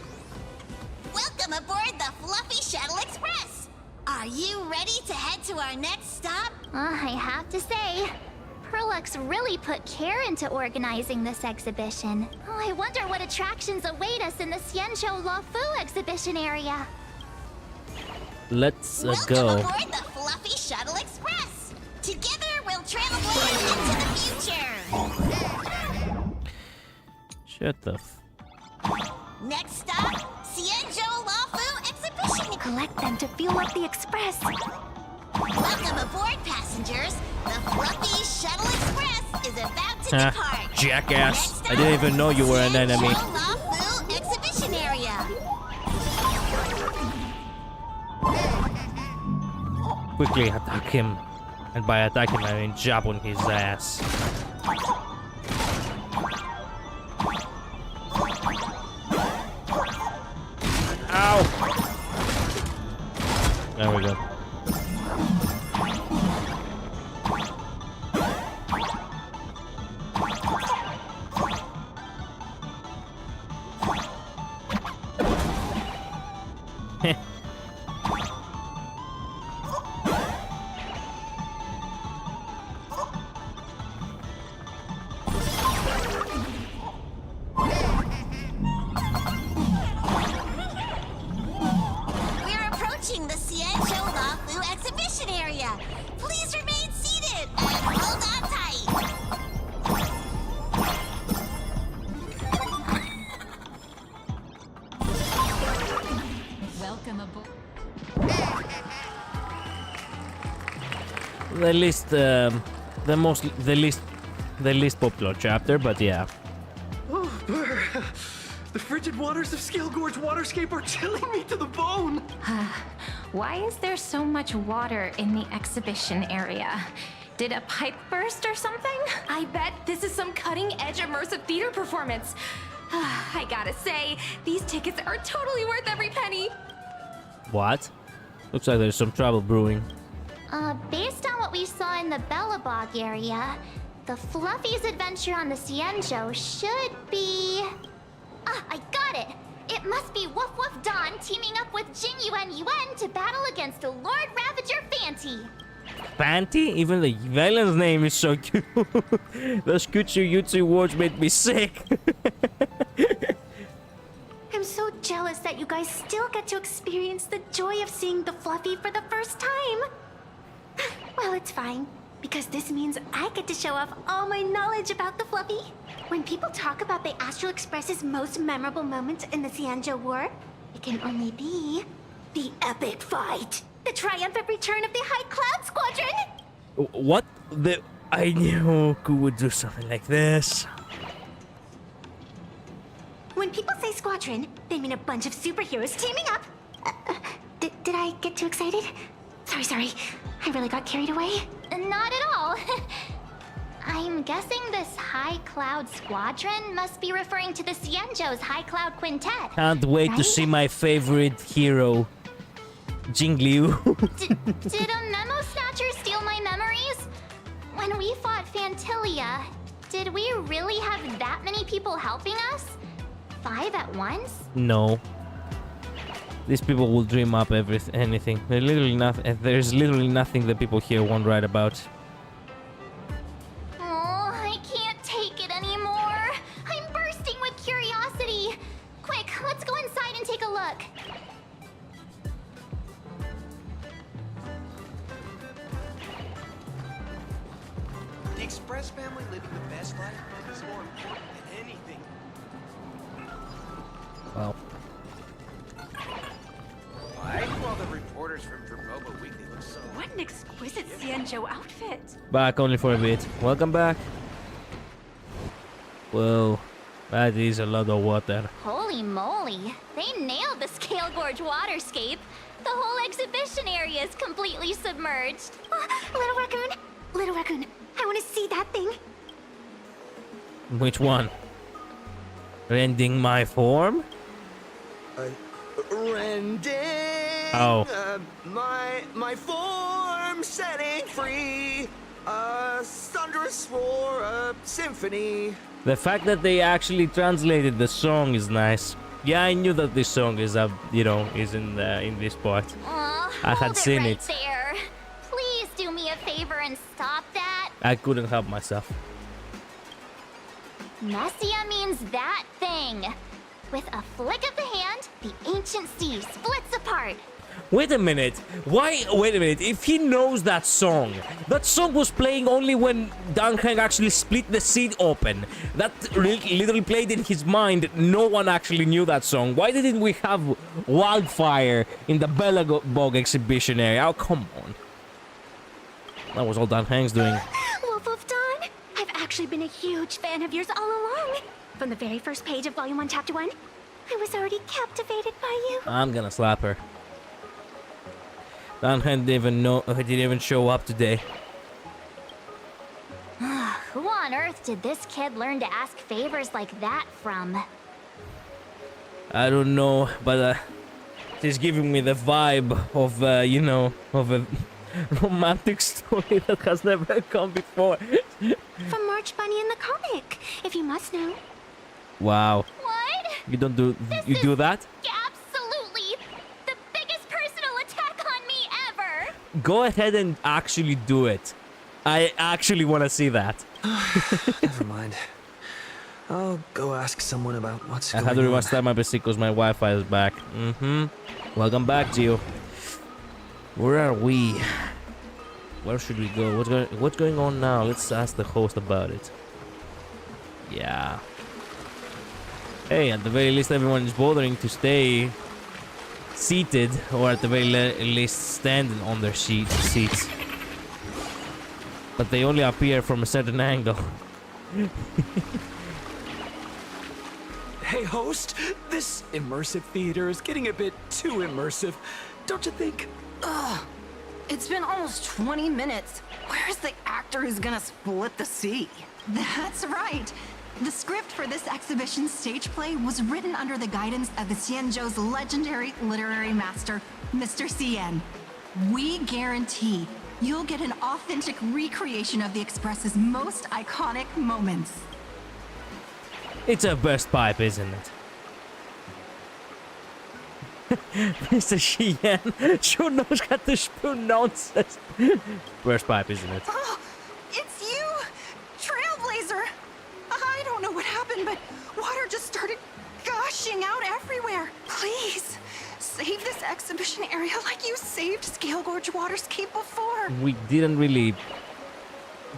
welcome aboard the Fluffy Shuttle Express! Are you ready to head to our next stop? I have to say, Perlux really put care into organizing this exhibition. Oh, I wonder what attractions await us in the Xianzhou Luofu exhibition area. Let's Welcome go. aboard the Fluffy Shuttle Express! Together, we'll trailblaze into the future! Shut the f... Next stop, Xianzhou Luofu exhibition! Collect them to fuel up the express! Welcome aboard, passengers! The Fluffy Shuttle Express is about to depart! Jackass! I didn't even know you were an enemy. Xianzhou Luofu exhibition area! Quickly attack him. And by attack him, I mean jab on his ass. Ow! There we go. We're approaching the Xianzhou Luofu exhibition area. Please remain seated and hold on tight. Welcome aboard. The least popular chapter, but yeah. Oh, brr. The frigid waters of Scale Gorge Waterscape are chilling me to the bone. Why is there so much water in the exhibition area? Did a pipe burst or something? I bet this is some cutting-edge immersive theater performance. I gotta say, these tickets are totally worth every penny. What? Looks like there's some trouble brewing. Based on what we saw in the Belobog area, The Fluffy's adventure on the Cienjo should be... Ah, I got it! It must be Woof Woof Dawn teaming up with Jing Yuan Yuan to battle against the Lord Ravager Fanty. Fanty? Even the villain's name is so cute. Those Kutsu Yutsu words made me sick. I'm so jealous that you guys still get to experience the joy of seeing the Fluffy for the first time. Well, it's fine, because this means I get to show off all my knowledge about the Fluffy. When people talk about the Astral Express's most memorable moment in the Cienjo War, it can only be the epic fight. The triumphant return of the High Cloud Squadron! What? I knew Ku would do something like this. When people say squadron, they mean a bunch of superheroes teaming up. Did I get too excited? Sorry. I really got carried away. Not at all. I'm guessing this High Cloud Squadron must be referring to the Cienjo's High Cloud Quintet. Can't wait to see my favorite hero, Jing Liu. Did a memo snatcher steal my memories? When we fought Fantilia, did we really have that many people helping us? 5 at once? No. These people will dream up anything. There's literally nothing that people here won't write about. Oh, I can't take it anymore. I'm bursting with curiosity. Quick, let's go inside and take a look. The Express family living the best life is more important than anything. Wow. Why do all the reporters from Verboba Weekly look so... What an exquisite Cienjo outfit. Back only for a bit. Welcome back. Whoa. That is a lot of water. Holy moly, they nailed the Scale Gorge waterscape. The whole exhibition area is completely submerged. Little Raccoon, I want to see that thing. Which one? Rending my form? Rending my form, setting free a thunderous roar, a symphony. The fact that they actually translated the song is nice. Yeah, I knew that this song is is in this part. I had seen it. There. Please do me a favor and stop that. I couldn't help myself. Messia means that thing. With a flick of the hand, the ancient sea splits apart. Wait a minute. Why? Wait a minute. If he knows that song was playing only when Heng actually split the seed open. That literally played in his mind. No one actually knew that song. Why didn't we have Wildfire in the Belagog exhibition area? Oh, come on. That was all Heng's doing. Wolf of Dawn, I've actually been a huge fan of yours all along. From the very first page of Volume 1, Chapter 1, I was already captivated by you. I'm gonna slap her. Heng didn't even show up today. Who on earth did this kid learn to ask favors like that from? I don't know, but she's giving me the vibe of, of a romantic story that has never come before. From March Bunny in the comic, if you must know. Wow. What? You don't do you do that? Absolutely the biggest personal attack on me ever. Go ahead and actually do it. I actually want to see that. Never mind. I'll go ask someone about what's going on. I had to restart my PC because my Wi-Fi is back. Welcome back, Gio. Where are we? Where should we go? What's going on now? Let's ask the host about it. Yeah. Hey, at the very least everyone is bothering to stay seated, or at the very least standing on their seats. But they only appear from a certain angle. Hey host, this immersive theater is getting a bit too immersive, don't you think? Ugh. It's been almost 20 minutes. Where's the actor who's gonna split the sea? That's right. The script for this exhibition stage play was written under the guidance of the Cienjo's legendary literary master, Mr. Cien. We guarantee you'll get an authentic recreation of the Express's most iconic moments. It's a burst pipe, isn't it? Mr. Sheehan sure knows how to spoon nonsense. Burst pipe, isn't it? Oh, it's you! Trailblazer! I don't know what happened, but water just started gushing out everywhere. Please, save this exhibition area like you saved Scale Gorge Waterscape before. We didn't really...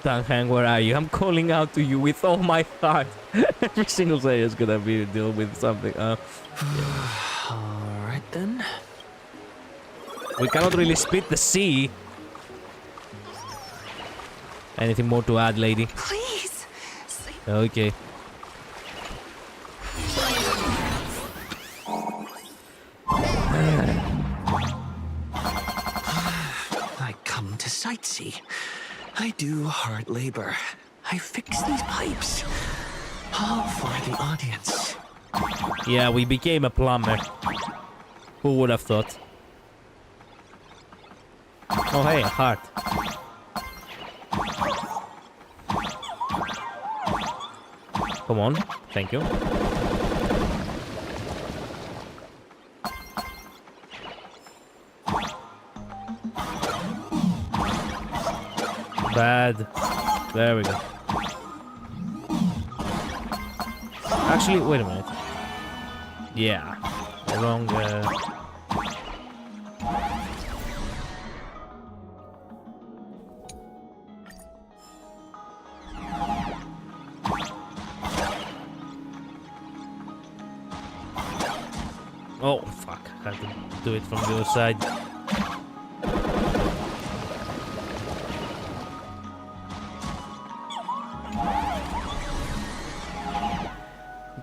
Heng, where are you? I'm calling out to you with all my heart. Every single day is gonna be deal with something. Alright then. We cannot really split the sea. Anything more to add, lady? Please. Okay. I come to sightsee. I do hard labor. I fix these pipes. All for the audience. Yeah, we became a plumber. Who would have thought? Oh, hey, a heart. Come on, thank you. Bad. There we go. Actually, wait a minute. Yeah. Wrong. Oh, fuck. I have to do it from the other side.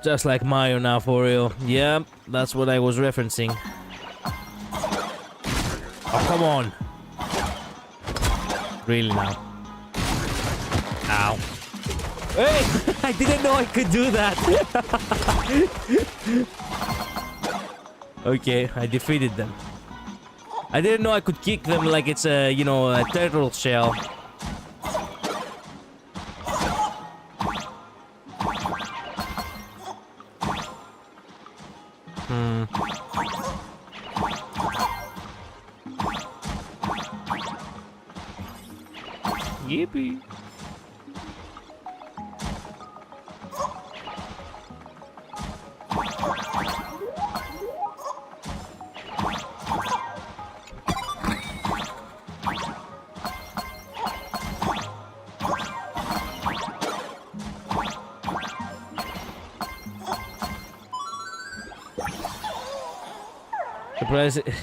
Just like Mario now, for real. Yeah, that's what I was referencing. Oh, come on. Really now. Ow. Hey! I didn't know I could do that. Okay, I defeated them. I didn't know I could kick them like it's a, you know, a turtle shell. Yippee.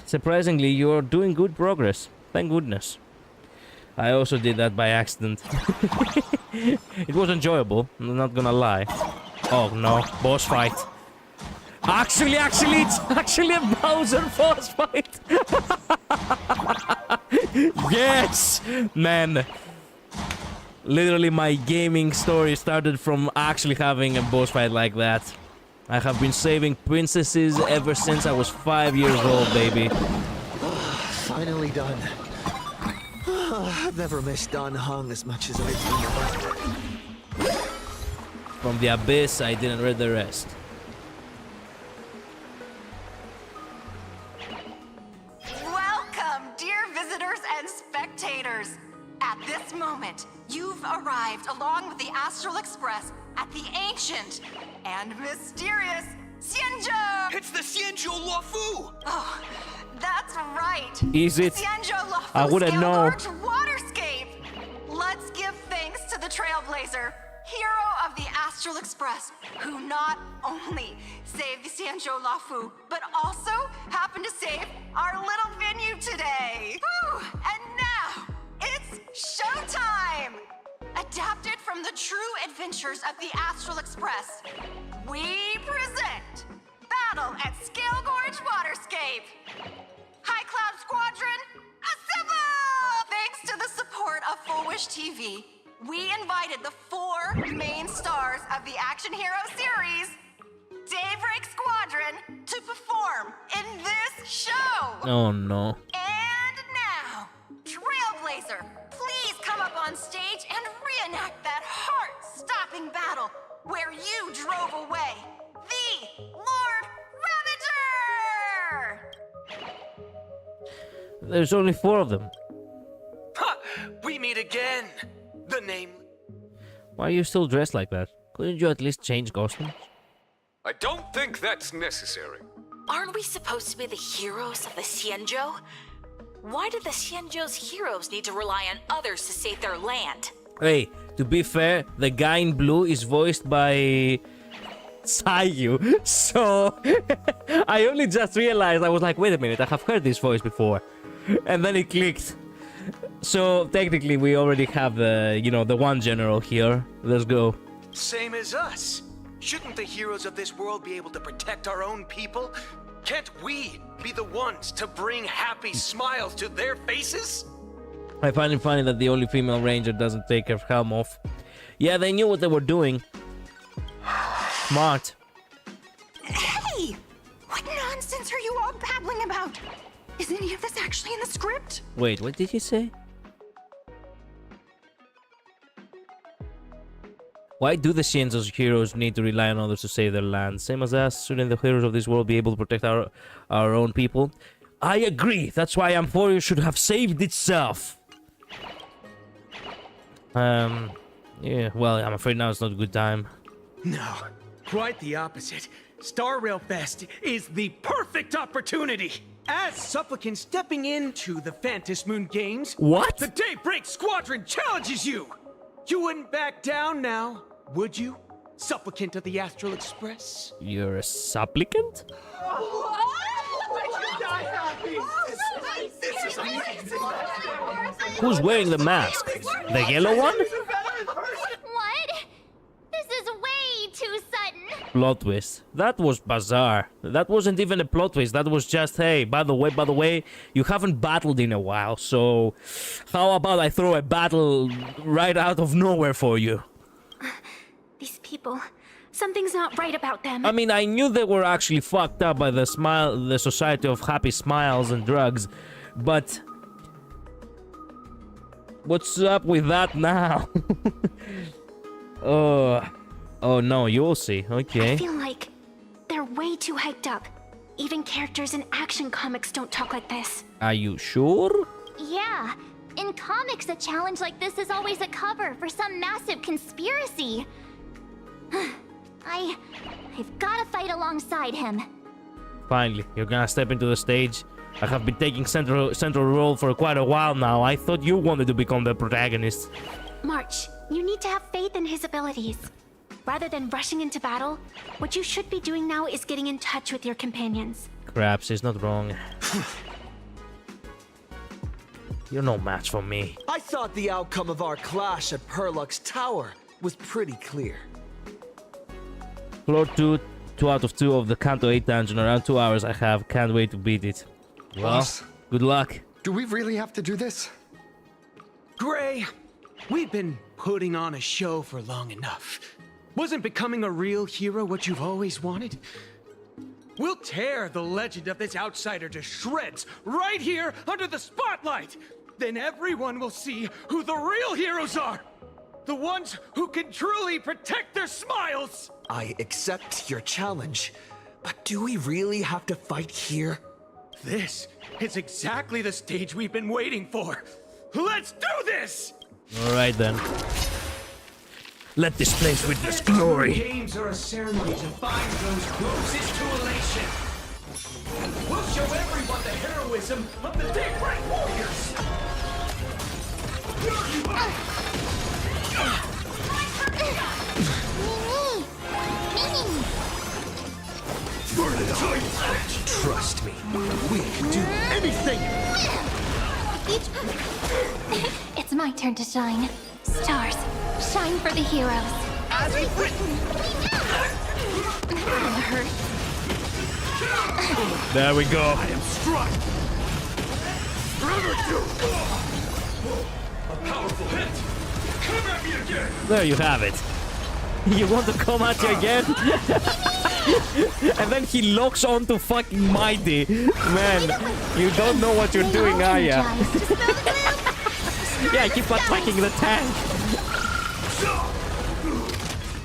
Surprisingly, you're doing good progress. Thank goodness. I also did that by accident. It was enjoyable, I'm not gonna lie. Oh no, boss fight. Actually, it's actually a Bowser boss fight. Yes! Man. Literally my gaming story started from actually having a boss fight like that. I have been saving princesses ever since I was 5 years old, baby. Finally done. I've never missed Don Hung as much as I do now. From the abyss, I didn't read the rest. Welcome, dear visitors and spectators. At this moment, you've arrived along with the Astral Express at the ancient and mysterious Xianzhou! It's the Xianzhou Luofu! Oh, that's right. Is it? Xianzhou Luofu I wouldn't know. Waterscape. Let's give thanks to the Trailblazer, hero of the Astral Express, who not only saved the Xianzhou Luofu, but also happened to save our little venue today. Woo! And now, it's showtime! Adapted from the true adventures of the Astral Express, we present Battle at Scale Gorge Waterscape. High Cloud Squadron, assemble! Thanks to the support of Full Wish TV, we invited the 4 main stars of the Action Hero series, Daybreak Squadron, to perform in this show. Oh no. And now, Trailblazer, bloodbathing battle where you drove away the Lord Ravager! There's only 4 of them. Ha! We meet again. The name. Why are you still dressed like that? Couldn't you at least change costumes? I don't think that's necessary. Aren't we supposed to be the heroes of the Xianzhou? Why do the Xianzhou's heroes need to rely on others to save their land? Hey, to be fair, the guy in blue is voiced by Sayu. So I only just realized, I was like, wait a minute, I have heard this voice before. And then it clicked. So technically we already have the, you know, the one general here. Let's go. Same as us. Shouldn't the heroes of this world be able to protect our own people? Can't we be the ones to bring happy smiles to their faces? I find it funny that the only female ranger doesn't take her helm off. Yeah, they knew what they were doing. Smart. Hey! What nonsense are you all babbling about? Is any of this actually in the script? Wait, what did you say? Why do the Xianzhou's heroes need to rely on others to save their land? Same as us, shouldn't the heroes of this world be able to protect our own people? I agree. That's why Amphoria should have saved itself. Yeah, well, I'm afraid now it's not a good time. No, quite the opposite. StarRail Fest is the perfect opportunity. As supplicant stepping into the Phantom Moon Games, what? The Daybreak Squadron challenges you. You wouldn't back down now, would you? Supplicant of the Astral Express. You're a supplicant? Who's wearing the mask? The yellow one? What? This is way too sudden. Plot twist. That was bizarre. That wasn't even a plot twist. That was just, hey, by the way, you haven't battled in a while, so how about I throw a battle right out of nowhere for you? These people, something's not right about them. I mean, I knew they were actually fucked up by the Society of Happy Smiles and Drugs, but what's up with that now? Oh no, you'll see. Okay. I feel like they're way too hyped up. Even characters in action comics don't talk like this. Are you sure? Yeah. In comics, a challenge like this is always a cover for some massive conspiracy. I've gotta fight alongside him. Finally, you're gonna step into the stage. I have been taking central role for quite a while now. I thought you wanted to become the protagonist. March, you need to have faith in his abilities. Rather than rushing into battle, what you should be doing now is getting in touch with your companions. Crap, she's not wrong. You're no match for me. I thought the outcome of our clash at Perlux Tower was pretty clear. Floor 2 out of 2 of the Kanto 8 dungeon. Around 2 hours I have. Can't wait to beat it. Well, Boss, good luck. Do we really have to do this? Gray, we've been putting on a show for long enough. Wasn't becoming a real hero what you've always wanted? We'll tear the legend of this outsider to shreds right here under the spotlight. Then everyone will see who the real heroes are. The ones who can truly protect their smiles. I accept your challenge, but do we really have to fight here? This is exactly the stage we've been waiting for. Let's do this! All right then. Let this place witness glory. Games are a ceremony to bind those closest to elation. We'll show everyone the heroism of the Daybreak Warriors. Trust me, we can do anything! It's my turn to shine. Stars, shine for the heroes. As we've written! That'll hurt. There we go. I am struck! A powerful hit! Come at me again! There you have it. You want to come at you again? And then he locks on to fucking Mighty. Man, you don't know what you're doing, are ya? Yeah, keep attacking the tank.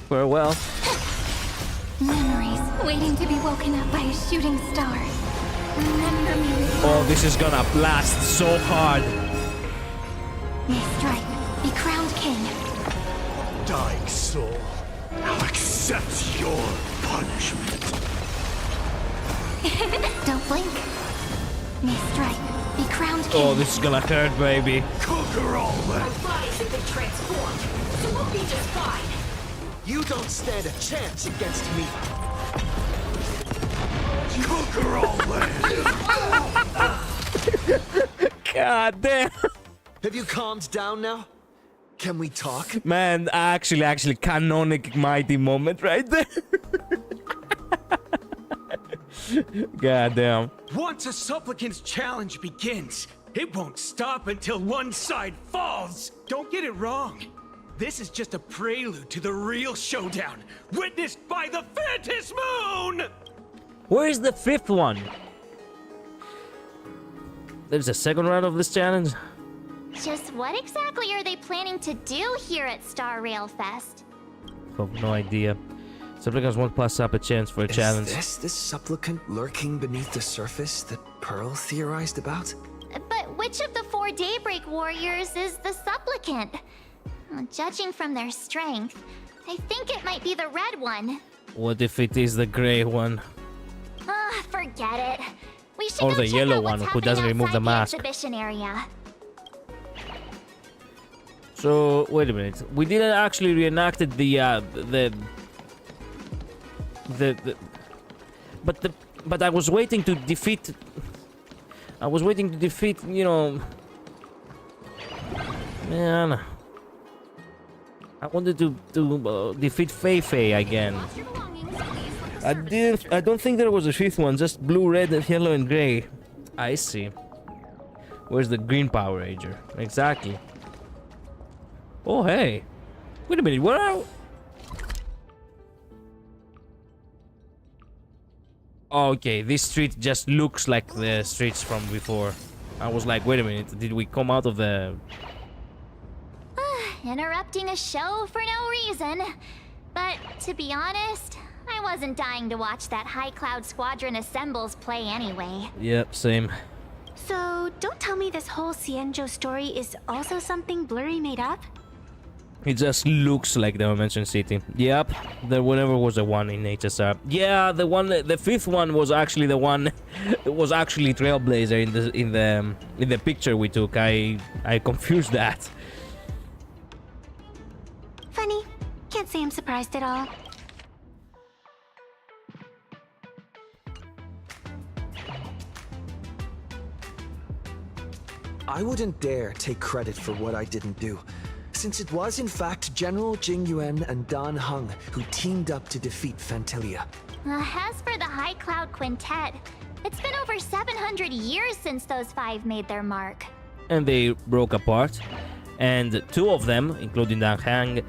Farewell. Memories waiting to be woken up by a shooting star. Remember me. Oh, this is gonna blast so hard. May strike, be crowned king. Dying soul, accept your punishment. Don't blink. May strike, be crowned king. Oh, this is gonna hurt, baby. Conquer all that. Our bodies have been transformed, so we'll be just fine. You don't stand a chance against me. Conquer all that. God damn. Have you calmed down now? Can we talk? Man, actually, canonic mighty moment right there. God damn. Once a supplicant's challenge begins, it won't stop until one side falls. Don't get it wrong. This is just a prelude to the real showdown, witnessed by the Phantom Moon! Where's the fifth one? There's a second round of this challenge? Just what exactly are they planning to do here at StarRail Fest? I have no idea. Supplicants won't pass up a chance for a challenge. Is this supplicant lurking beneath the surface that Pearl theorized about? But which of the 4 Daybreak Warriors is the supplicant? Well, judging from their strength, I think it might be the red one. What if it is the gray one? Forget it. We should Or go the check yellow out one what's who doesn't happening remove the outside mask. Exhibition area. So, wait a minute. We didn't actually reenacted but I was waiting to defeat, you know, man. I wanted to defeat Fei again. I don't think there was a fifth one, just blue, red, yellow, and gray. I see. Where's the green Power Ranger? Exactly. Oh, hey. Wait a minute, where are... Okay, this street just looks like the streets from before. I was like, wait a minute, did we come out of the... Interrupting a show for no reason. But to be honest, I wasn't dying to watch that High Cloud Squadron Assembles play anyway. Yep, same. So, don't tell me this whole Cienjo story is also something Blurry made up? It just looks like the Dimension City. Yep, there never was a one in HSR. Yeah, the fifth one was actually the one. It was actually Trailblazer in the picture we took. I confused that. Funny. Can't say I'm surprised at all. I wouldn't dare take credit for what I didn't do, since it was in fact General Jing Yuan and Dan Heng who teamed up to defeat Fantilia. As for the High Cloud Quintet, it's been over 700 years since those 5 made their mark. And they broke apart, and 2 of them, including Dan Heng,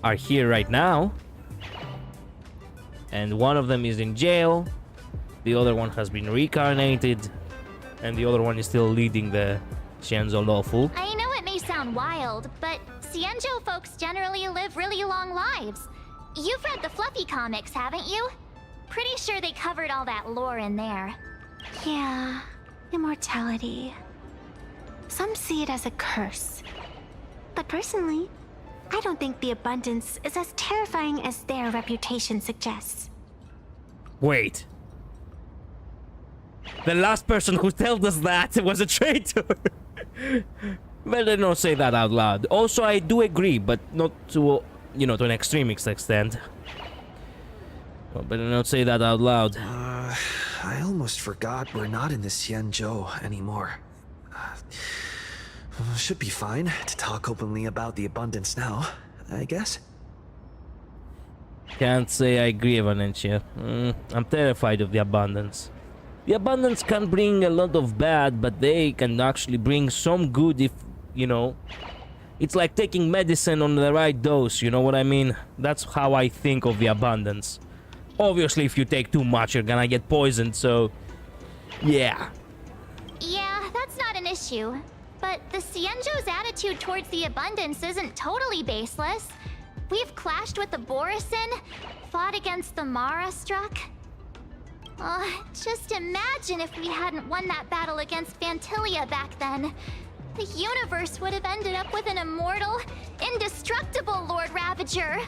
are here right now. And one of them is in jail, the other one has been reincarnated, and the other one is still leading the Xianzhou Lawful. I know it may sound wild, but Cienjo folks generally live really long lives. You've read the Fluffy comics, haven't you? Pretty sure they covered all that lore in there. Yeah, immortality. Some see it as a curse. But personally, I don't think the abundance is as terrifying as their reputation suggests. Wait. The last person who told us that was a traitor. Better not say that out loud. Also, I do agree, but not to, to an extreme extent. Well, better not say that out loud. I almost forgot we're not in the Xianzhou anymore. Should be fine to talk openly about the abundance now, I guess. Can't say I agree, Valentia. I'm terrified of the abundance. The abundance can bring a lot of bad, but they can actually bring some good if, it's like taking medicine on the right dose, you know what I mean? That's how I think of the abundance. Obviously, if you take too much, you're gonna get poisoned, so... yeah. Yeah, that's not an issue. But the Cienjo's attitude towards the abundance isn't totally baseless. We've clashed with the Borisin, fought against the Mara struck. Just imagine if we hadn't won that battle against Vantilia back then. The universe would have ended up with an immortal, indestructible Lord Ravager.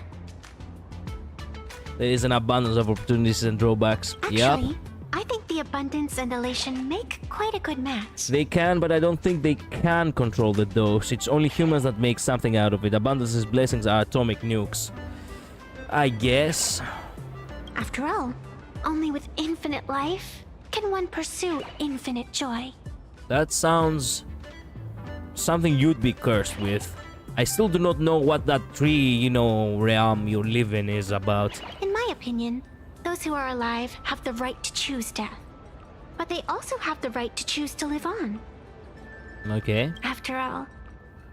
There is an abundance of opportunities and drawbacks. Actually, I think the abundance and elation make quite a good match. They can, but I don't think they can control the dose. It's only humans that make something out of it. Abundance's blessings are atomic nukes. I guess. After all, only with infinite life can one pursue infinite joy. That sounds something you'd be cursed with. I still do not know what that tree, realm you live in is about. In my opinion, those who are alive have the right to choose death. But they also have the right to choose to live on. Okay. After all,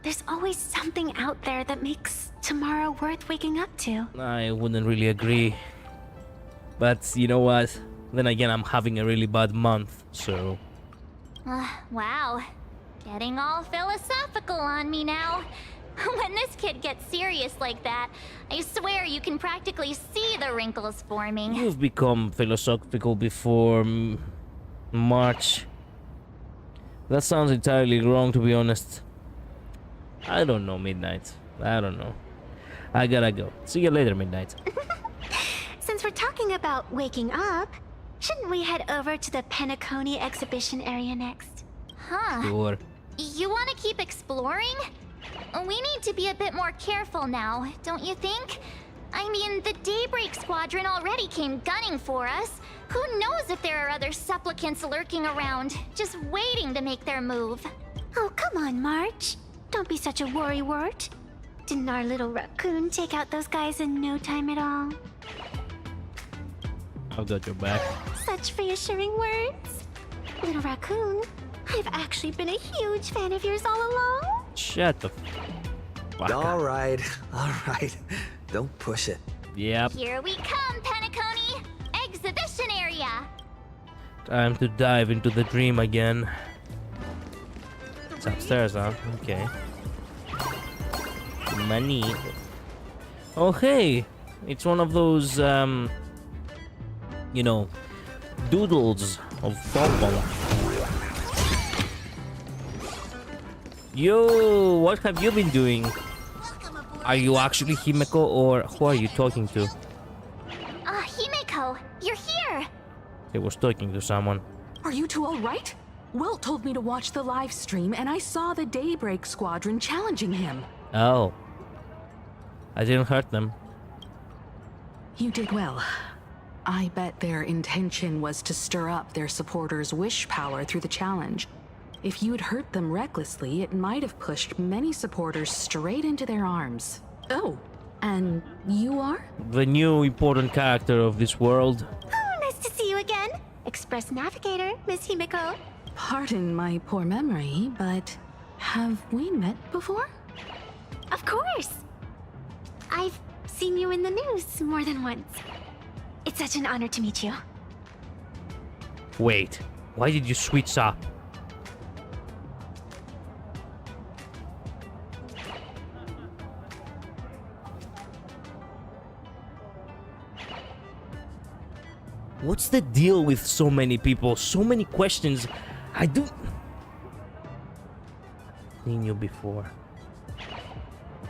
there's always something out there that makes tomorrow worth waking up to. I wouldn't really agree. But you know what? Then again, I'm having a really bad month, so... Wow. Getting all philosophical on me now. When this kid gets serious like that, I swear you can practically see the wrinkles forming. You've become philosophical before March. That sounds entirely wrong, to be honest. I don't know, Midnight. I don't know. I gotta go. See you later, Midnight. Since we're talking about waking up, shouldn't we head over to the Penacony exhibition area next? Huh. Sure. You want to keep exploring? We need to be a bit more careful now, don't you think? I mean, the Daybreak Squadron already came gunning for us. Who knows if there are other supplicants lurking around, just waiting to make their move. Oh, come on, March. Don't be such a worrywart. Didn't our little raccoon take out those guys in no time at all? I've got your back. Such reassuring words. Little raccoon, I've actually been a huge fan of yours all along. Shut the fuck up. All right. Don't push it. Yep. Here we come, Penacony! Exhibition area! Time to dive into the dream again. It's upstairs, huh? Okay. Money. Oh, hey! It's one of those, doodles of Pom-Pom. Yo, what have you been doing? Are you actually Himeko, or who are you talking to? Himeko, you're here! He was talking to someone. Are you two all right? Welt told me to watch the live stream, and I saw the Daybreak Squadron challenging him. Oh. I didn't hurt them. You did well. I bet their intention was to stir up their supporters' wish power through the challenge. If you'd hurt them recklessly, it might have pushed many supporters straight into their arms. Oh, and you are? The new important character of this world. Oh, nice to see you again. Express Navigator, Miss Himeko. Pardon my poor memory, but have we met before? Of course. I've seen you in the news more than once. It's such an honor to meet you. Wait, why did you switch up? What's the deal with so many people? So many questions. I do... Seen you before.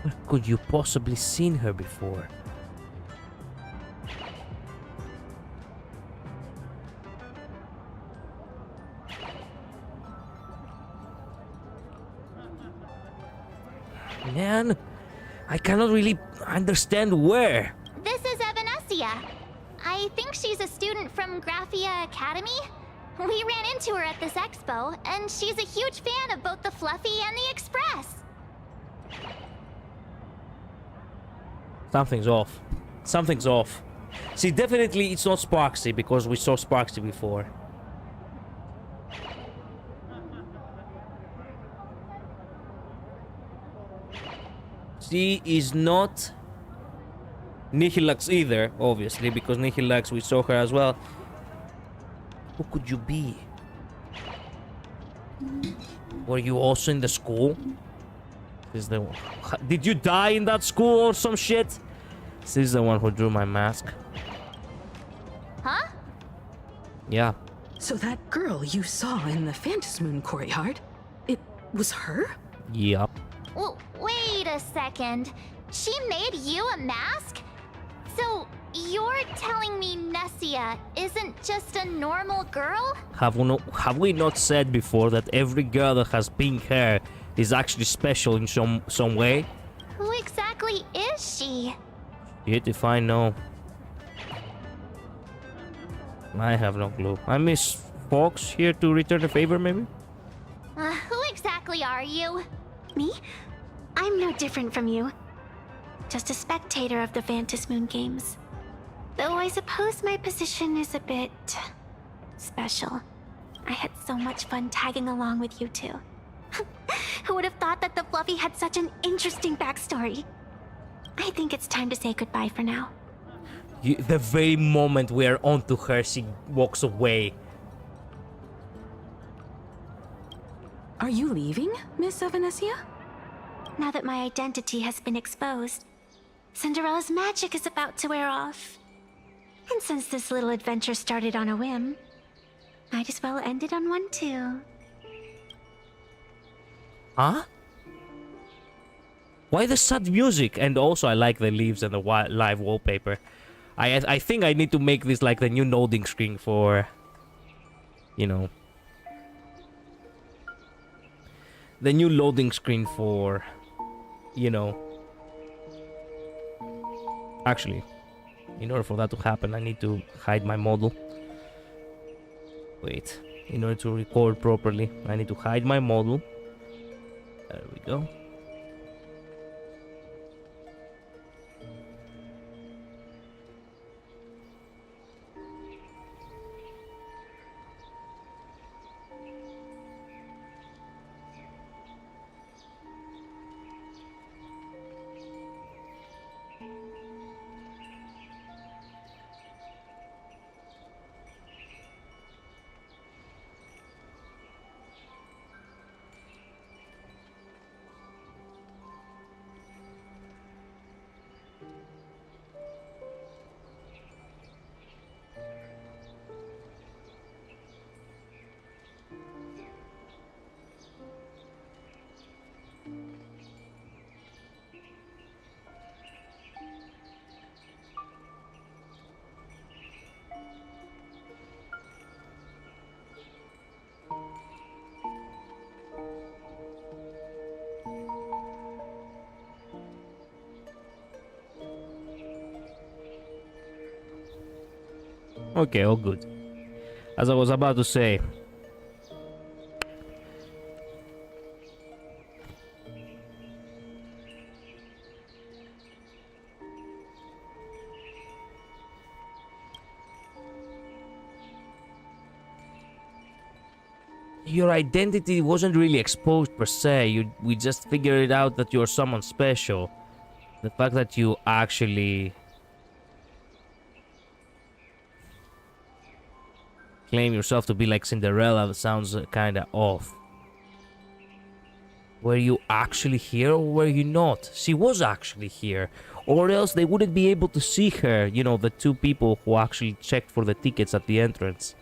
Where could you possibly seen her before? Man, I cannot really understand where. This is Evanescia. I think she's a student from Graphia Academy. We ran into her at this expo, and she's a huge fan of both the Fluffy and the Express. Something's off. Something's off. See, definitely it's not Sparksy, because we saw Sparksy before. She is not Nihilux either, obviously, because Nihilux, we saw her as well. Who could you be? Were you also in the school? Did you die in that school or some shit? This is the one who drew my mask. Huh? Yeah. So that girl you saw in the Phantasmoon courtyard, it was her? Yup. Well, wait a second. She made you a mask? So you're telling me Nessia isn't just a normal girl? Have we not said before that every girl that has pink hair is actually special in some way? Who exactly is she? Yet if I know. I have no clue. I miss Fox here to return a favor, maybe? Who exactly are you? Me? I'm no different from you. Just a spectator of the Phantasmoon games. Though I suppose my position is a bit special. I had so much fun tagging along with you two. Who would have thought that the Fluffy had such an interesting backstory? I think it's time to say goodbye for now. The very moment we are onto her, she walks away. Are you leaving, Miss Evanescia? Now that my identity has been exposed, Cinderella's magic is about to wear off. And since this little adventure started on a whim, might as well end it on one too. Huh? Why the sad music? And also I like the leaves and the live wallpaper. I think I need to make this like the new loading screen for, you know, the new loading screen for, you know, actually, in order for that to happen, I need to hide my model. Wait, in order to record properly, I need to hide my model. There we go. Okay, all good. As I was about to say, your identity wasn't really exposed per se. We just figured out that you're someone special. The fact that you actually claim yourself to be like Cinderella sounds kinda off. Were you actually here or were you not? She was actually here. Or else they wouldn't be able to see her, you know, the two people who actually checked for the tickets at the entrance.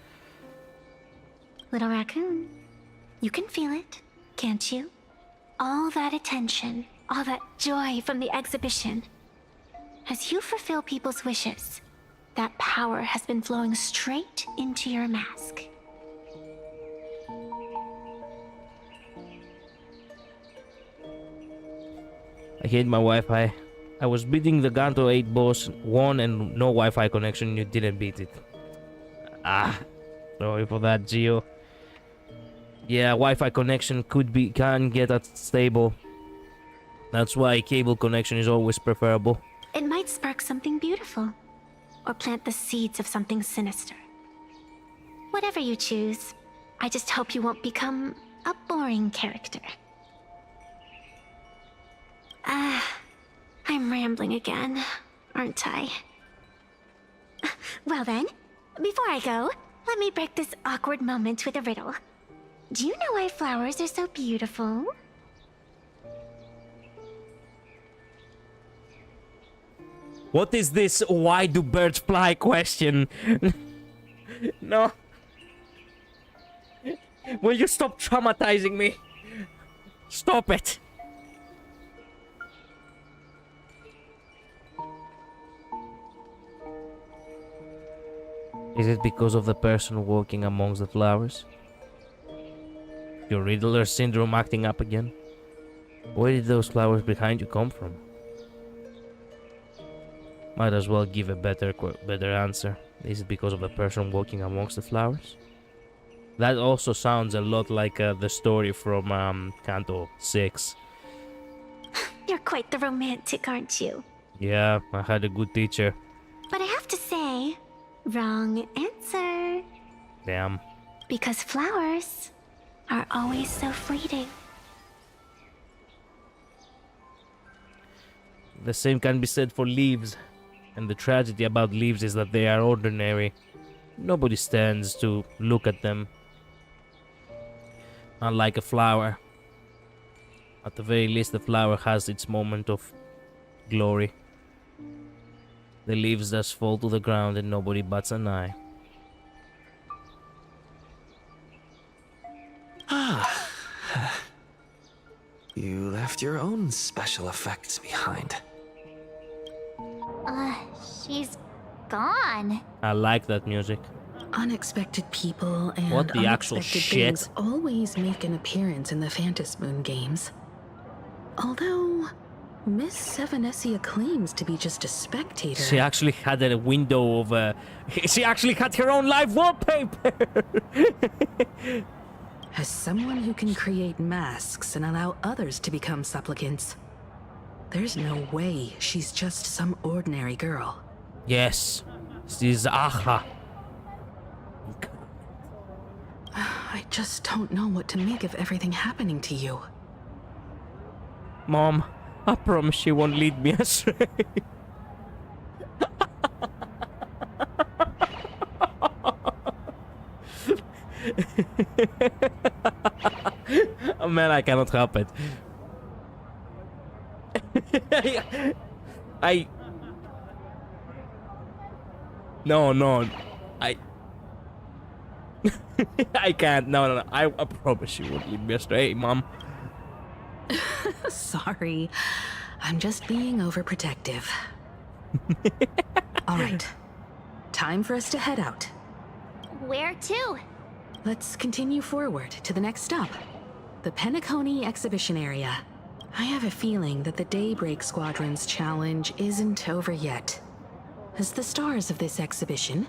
Little raccoon, you can feel it, can't you? All that attention, all that joy from the exhibition. As you fulfill people's wishes, that power has been flowing straight into your mask. I hate my Wi-Fi. I was beating the Ganto 8 boss, won and no Wi-Fi connection, you didn't beat it. Ah, sorry for that, Geo. Yeah, Wi-Fi connection can get unstable. That's why cable connection is always preferable. It might spark something beautiful, or plant the seeds of something sinister. Whatever you choose, I just hope you won't become a boring character. I'm rambling again, aren't I? Well then, before I go, let me break this awkward moment with a riddle. Do you know why flowers are so beautiful? What is this why do birds fly question? No. Will you stop traumatizing me? Stop it. Is it because of the person walking amongst the flowers? Your Riddler syndrome acting up again? Where did those flowers behind you come from? Might as well give a better answer. Is it because of the person walking amongst the flowers? That also sounds a lot like the story from Canto 6. You're quite the romantic, aren't you? Yeah, I had a good teacher. But I have to say, wrong answer. Damn. Because flowers are always so fleeting. The same can be said for leaves. And the tragedy about leaves is that they are ordinary. Nobody stands to look at them. Unlike a flower. At the very least, the flower has its moment of glory. The leaves just fall to the ground and nobody bats an eye. Ah. You left your own special effects behind. She's gone. I like that music. Unexpected people and what the actual unexpected shit? things always make an appearance in the Phantasm Moon games. Although, Miss Sevenesia claims to be just a spectator. She actually had a window of she actually had her own live wallpaper! As someone who can create masks and allow others to become supplicants, there's no way she's just some ordinary girl. Yes, she's Aha. I just don't know what to make of everything happening to you. Mom, I promise she won't lead me astray. Oh man, I cannot help it. No, I can't. No. I promise you won't lead me astray, Mom. Sorry, I'm just being overprotective. All right, time for us to head out. Where to? Let's continue forward to the next stop, the Penacony exhibition area. I have a feeling that the Daybreak Squadron's challenge isn't over yet. As the stars of this exhibition,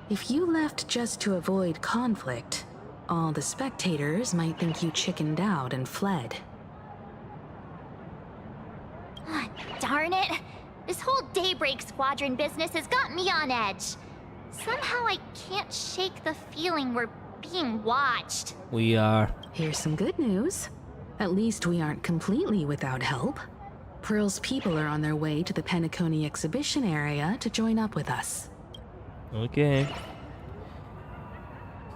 if you left just to avoid conflict, all the spectators might think you chickened out and fled. Darn it! This whole Daybreak Squadron business has got me on edge. Somehow I can't shake the feeling we're being watched. We are. Here's some good news. At least we aren't completely without help. Pearl's people are on their way to the Penacony exhibition area to join up with us. Okay.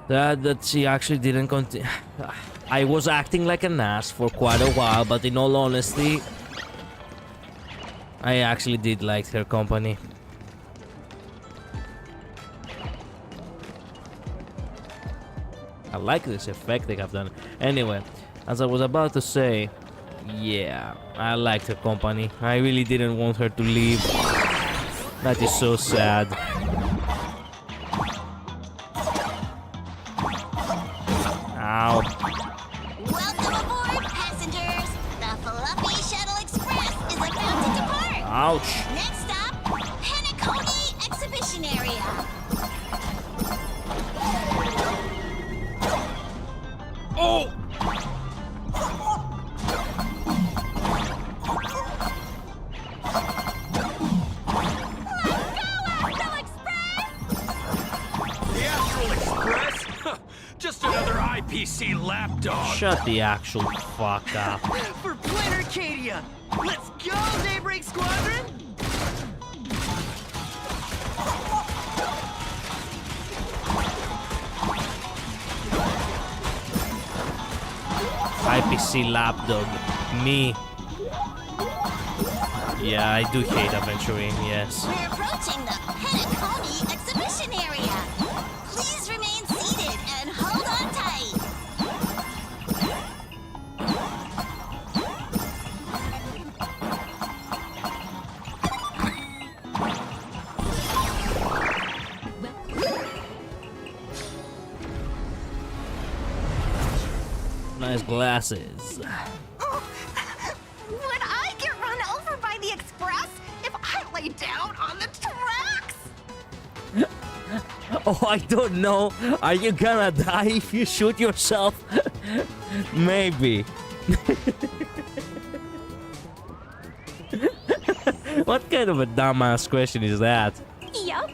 That she actually didn't continue. I was acting like an ass for quite a while, but in all honesty, I actually did like her company. I like this effect they have done. Anyway, as I was about to say, yeah, I liked her company. I really didn't want her to leave. That is so sad. Ow. Welcome aboard, passengers. The Fluffy Shuttle Express is about to depart. Ouch. Next stop, Penacony Exhibition Area. Oh! The Astral Express? Just another IPC lapdog. Shut the actual fuck up. For Planet Arcadia! Let's go, Daybreak Squadron! IPC lapdog. Me. Yeah, I do hate adventuring, yes. We're approaching the Henekami exhibition area. Please remain seated and hold on tight. Nice glasses. Would I get run over by the express if I lay down on the tracks? Oh, I don't know. Are you gonna die if you shoot yourself? Maybe. What kind of a dumbass question is that? Yup,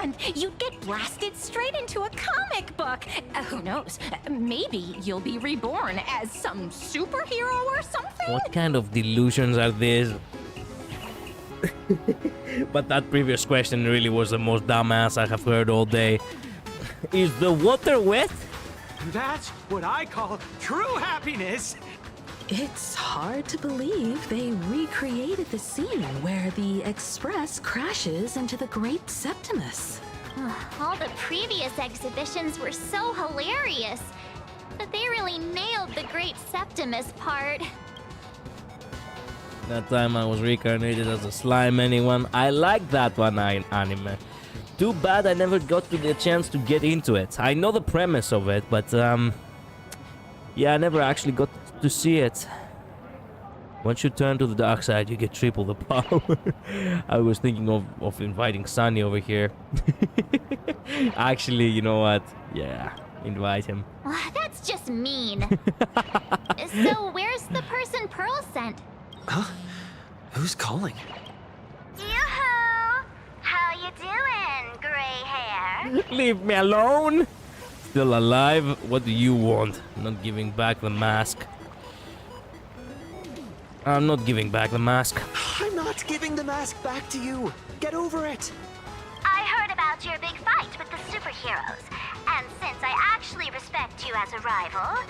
and you'd get blasted straight into a comic book. Who knows? Maybe you'll be reborn as some superhero or something. What kind of delusions are these? But that previous question really was the most dumbass I have heard all day. Is the water wet? That's what I call true happiness. It's hard to believe they recreated the scene where the Express crashes into the Great Septimus. All the previous exhibitions were so hilarious, but they really nailed the Great Septimus part. That time I was reincarnated as a slime anyone. I like that one anime. Too bad I never got the chance to get into it. I know the premise of it, but yeah, I never actually got to see it. Once you turn to the dark side, you get triple the power. I was thinking of inviting Sunny over here. Actually, you know what? Yeah, invite him. That's just mean. So where's the person Pearl sent? Huh? Who's calling? Yoo-hoo! How you doing, gray hair? Leave me alone! Still alive? What do you want? Not giving back the mask. I'm not giving back the mask. I'm not giving the mask back to you. Get over it. I heard about your big fight with the superheroes, and since I actually respect you as a rival,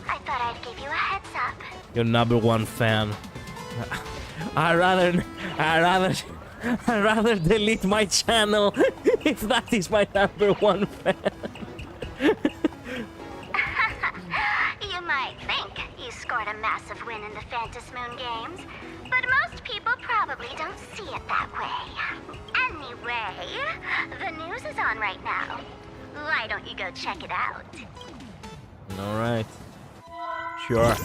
I thought I'd give you a heads up. Your #1 fan. I'd rather delete my channel if that is my #1 fan. You might think you scored a massive win in the Phantom Moon games, but most people probably don't see it that way. Anyway, the news is on right now. Why don't you go check it out? Alright. Sure.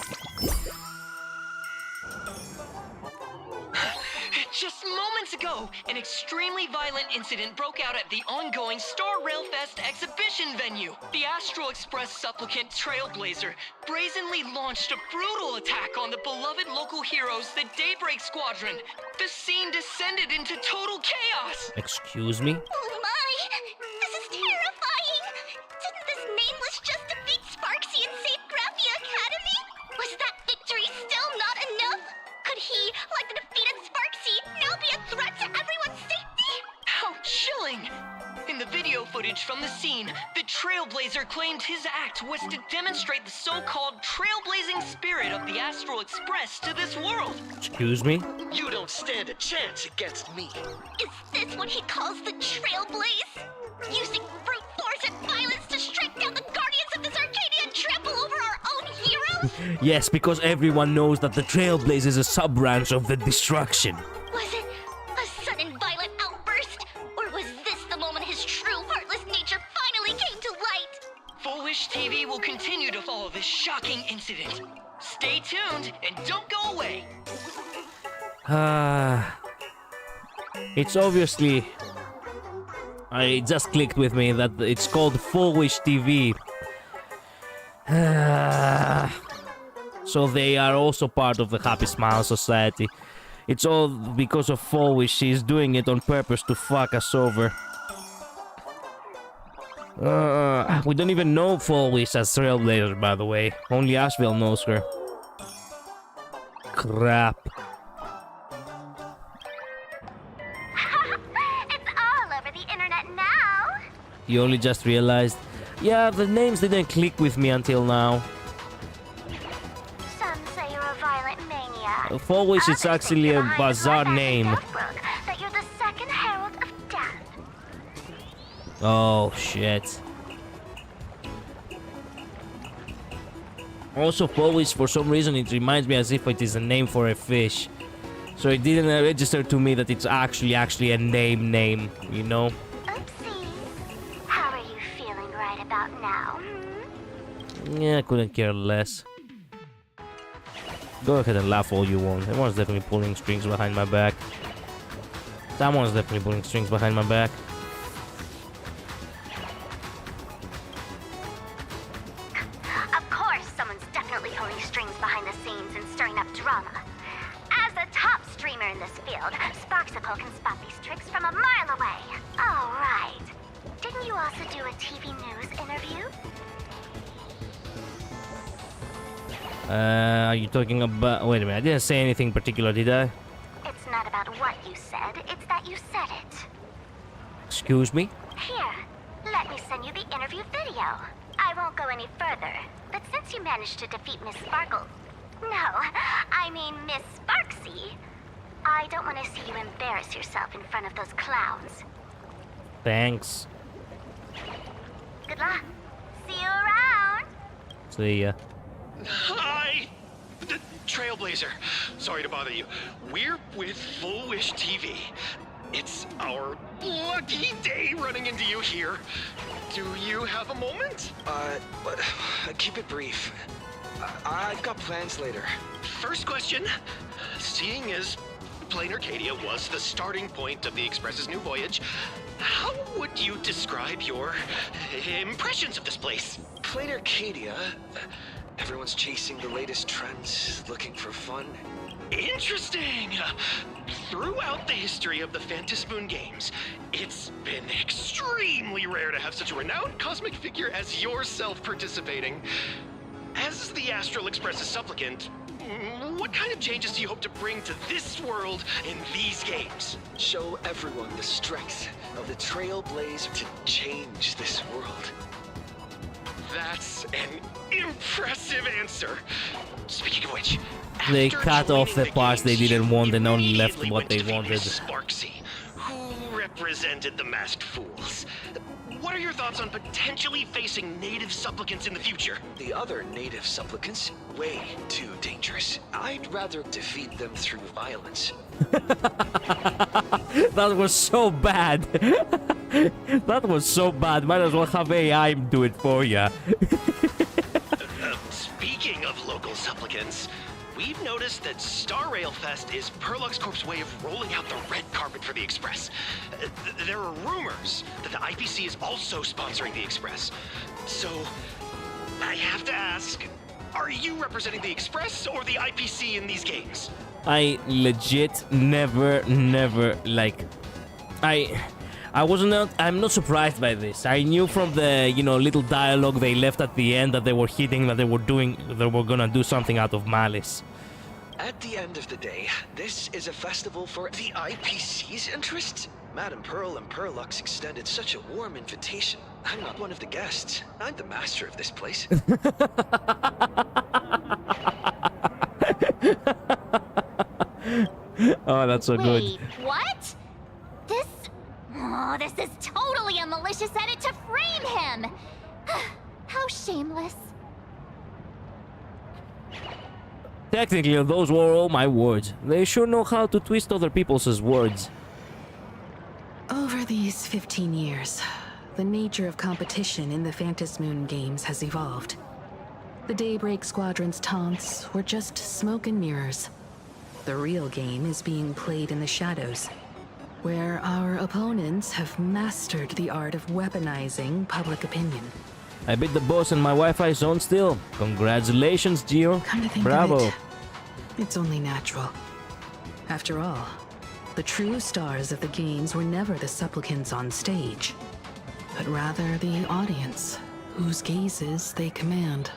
Just moments ago, an extremely violent incident broke out at the ongoing StarRail Fest exhibition venue. The Astral Express supplicant Trailblazer brazenly launched a brutal attack on the beloved local heroes, the Daybreak Squadron. The scene descended into total chaos. Excuse me? Oh my! This is terrifying! Didn't this nameless just defeat Sparksy and save Graphia Academy? Was that victory still not enough? Could he, like the defeated Sparksy, now be a threat to everyone's safety? How chilling! In the video footage from the scene, the Trailblazer claimed his act was to demonstrate the so-called trailblazing spirit of the Astral Express to this world. Excuse me? You don't stand a chance against me. Is this what he calls the Trailblaze? Using brute force and violence to strike down the guardians of this Arcadia and trample over our own heroes? Yes, because everyone knows that the Trailblaze is a sub-branch of the Destruction. Was it a sudden violent outburst? Or was this the moment his true heartless nature finally came to light? Foolish TV will continue to follow this shocking incident. Stay tuned and don't go away. It's obviously... It just clicked with me that it's called Foolish TV. So they are also part of the Happy Smile Society. It's all because of Foolish. She's doing it on purpose to fuck us over. We don't even know Foolish as Trailblazer, by the way. Only Asheville knows her. Crap. It's all over the internet now. You only just realized? Yeah, the names didn't click with me until now. Some say you're a violent maniac. Always it's actually a bizarre name. That you're the second herald of death. Oh shit. Also, always for some reason it reminds me as if it is a name for a fish. So it didn't register to me that it's actually a name, you know? Oopsies. How are you feeling right about now? Yeah, I couldn't care less. Go ahead and laugh all you want. Everyone's definitely pulling strings behind my back. Someone's definitely pulling strings behind my back. Of course, someone's definitely pulling strings behind the scenes and stirring up drama. As a top streamer in this field, Sparksicle can spot these tricks from a mile away. All right. Didn't you also do a TV news interview? Are you talking about... Wait a minute, I didn't say anything particular, did I? It's not about what you said, it's that you said it. Excuse me? Here, let me send you the interview video. I won't go any further, but since you managed to defeat Miss Sparkle... No, I mean Miss Sparksy. I don't want to see you embarrass yourself in front of those clowns. Thanks. Good luck. See you around. See ya. Hi! Trailblazer. Sorry to bother you. We're with Full Wish TV. It's our lucky day running into you here. Do you have a moment? But keep it brief. I've got plans later. First question. Seeing as Plain Arcadia was the starting point of the Express's new voyage, how would you describe your impressions of this place? Plain Arcadia? Everyone's chasing the latest trends, looking for fun. Interesting! Throughout the history of the Phantasmoon games, it's been extremely rare to have such a renowned cosmic figure as yourself participating. As the Astral Express's supplicant, what kind of changes do you hope to bring to this world in these games? Show everyone the strength of the Trailblazer to change this world. That's an impressive answer. Speaking of which, they cut off the parts they didn't want and only left what they wanted. Sparksy, who represented the masked fools. What are your thoughts on potentially facing native supplicants in the future? The other native supplicants? Way too dangerous. I'd rather defeat them through violence. That was so bad. That was so bad. Might as well have AI do it for ya. Speaking of local supplicants, we've noticed that StarRail Fest is Perlux Corp's way of rolling out the red carpet for the Express. There are rumors that the IPC is also sponsoring the Express. So, I have to ask, are you representing the Express or the IPC in these games? I legit never, like... I'm not surprised by this. I knew from the, little dialogue they left at the end that they were hinting that they were gonna do something out of malice. At the end of the day, this is a festival for the IPC's interests. Madame Pearl and Perlux extended such a warm invitation. I'm not one of the guests. I'm the master of this place. Oh, that's so good. Wait, what? This is totally a malicious edit to frame him! How shameless. Technically, those were all my words. They sure know how to twist other people's words. Over these 15 years, the nature of competition in the Phantasmoon games has evolved. The Daybreak Squadron's taunts were just smoke and mirrors. The real game is being played in the shadows, where our opponents have mastered the art of weaponizing public opinion. I beat the boss in my Wi-Fi zone still. Congratulations, Gio. Come to think Bravo. of it, it's only natural. After all, the true stars of the games were never the supplicants on stage, but rather the audience, whose gazes they command.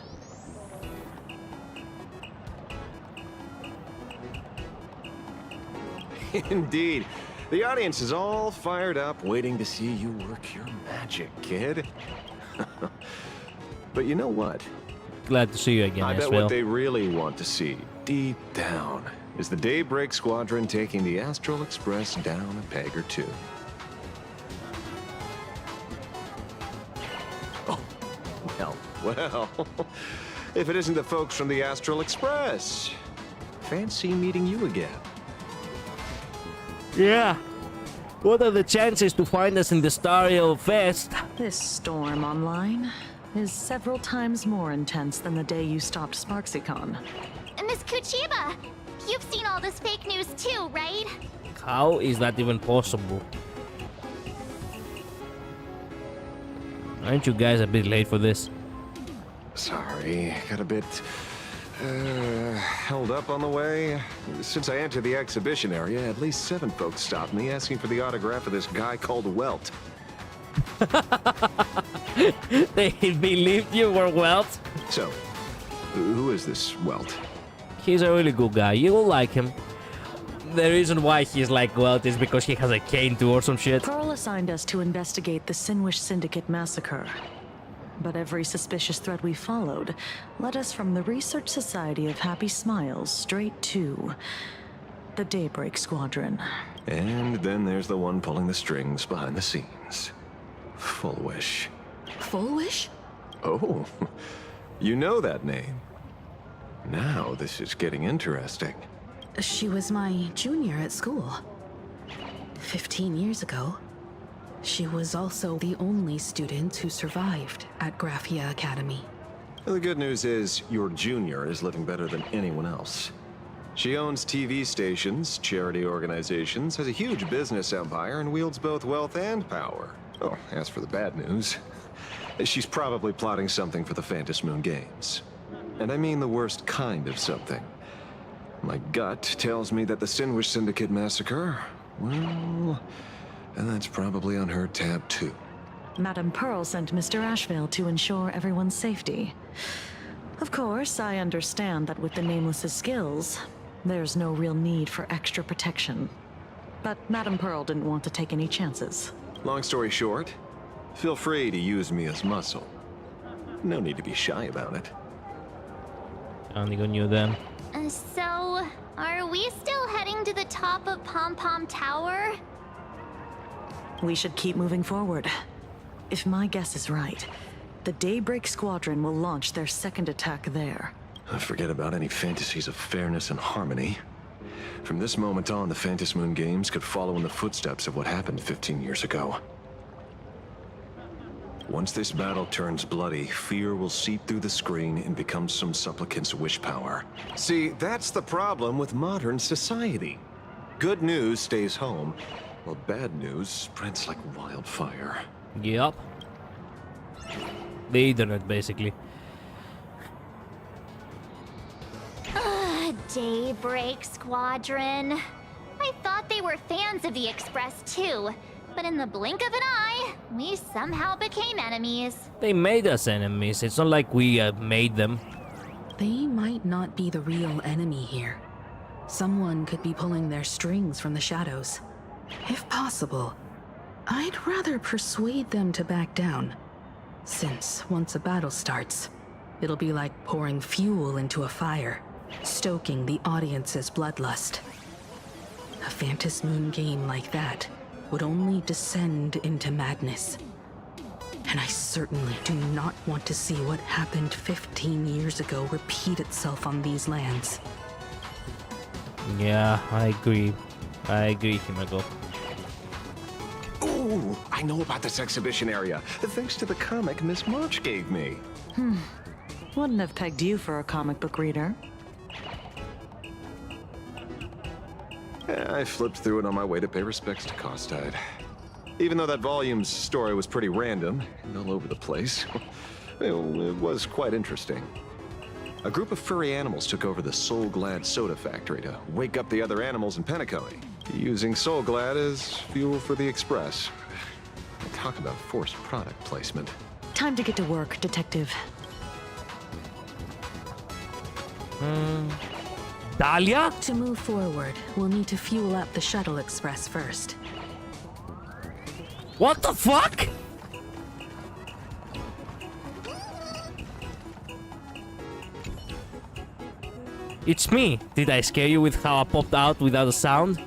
Indeed. The audience is all fired up, waiting to see you work your magic, kid. But you know what? Glad to see you again, I bet Israel. what they really want to see, deep down, Is the Daybreak Squadron taking the Astral Express down a peg or two? Oh, well. If it isn't the folks from the Astral Express. Fancy meeting you again. Yeah. What are the chances to find us in the StarRail Fest? This storm online is several times more intense than the day you stopped SparksyCon. Miss Kuchiba, you've seen all this fake news too, right? How is that even possible? Aren't you guys a bit late for this? Sorry, got a bit held up on the way. Since I entered the exhibition area, at least 7 folks stopped me asking for the autograph of this guy called Welt. They believed you were Welt? So, who is this Welt? He's a really good guy. You will like him. The reason why he's like Welt is because he has a cane too or some shit. Pearl assigned us to investigate the Sinwish Syndicate massacre. But every suspicious thread we followed led us from the Research Society of Happy Smiles straight to the Daybreak Squadron. And then there's the one pulling the strings behind the scenes. Full Wish. Full Wish? Oh, you know that name. Now this is getting interesting. She was my junior at school. 15 years ago. She was also the only student who survived at Graphia Academy. The good news is, your junior is living better than anyone else. She owns TV stations, charity organizations, has a huge business empire, and wields both wealth and power. Oh, as for the bad news, she's probably plotting something for the Phantom Moon Games. And I mean the worst kind of something. My gut tells me that the Sinwish Syndicate massacre, well, and that's probably on her tab too. Madame Pearl sent Mr. Ashvale to ensure everyone's safety. Of course, I understand that with the Nameless's skills, there's no real need for extra protection. But Madame Pearl didn't want to take any chances. Long story short, feel free to use me as muscle. No need to be shy about it. Only on you then. So, are we still heading to the top of Pom Pom Tower? We should keep moving forward. If my guess is right, the Daybreak Squadron will launch their second attack there. Forget about any fantasies of fairness and harmony. From this moment on, the Phantom Moon Games could follow in the footsteps of what happened 15 years ago. Once this battle turns bloody, fear will seep through the screen and become some supplicant's wish power. See, that's the problem with modern society. Good news stays home, while bad news spreads like wildfire. Yup. The internet, basically. Daybreak Squadron. I thought they were fans of the Express too, but in the blink of an eye, we somehow became enemies. They made us enemies. It's not like we made them. They might not be the real enemy here. Someone could be pulling their strings from the shadows. If possible, I'd rather persuade them to back down. Since once a battle starts, it'll be like pouring fuel into a fire, stoking the audience's bloodlust. A Phantom Moon game like that would only descend into madness. And I certainly do not want to see what happened 15 years ago repeat itself on these lands. Yeah, I agree. I agree, Himeko. Ooh, I know about this exhibition area, thanks to the comic Miss March gave me. Wouldn't have pegged you for a comic book reader. I flipped through it on my way to pay respects to Costide. Even though that volume's story was pretty random and all over the place, it was quite interesting. A group of furry animals took over the Soul Glad soda factory to wake up the other animals in Penacony, using Soul Glad as fuel for the Express. Talk about forced product placement. Time to get to work, Detective. Dahlia? To move forward, we'll need to fuel up the Shuttle Express first. What the fuck? It's me. Did I scare you with how I popped out without a sound?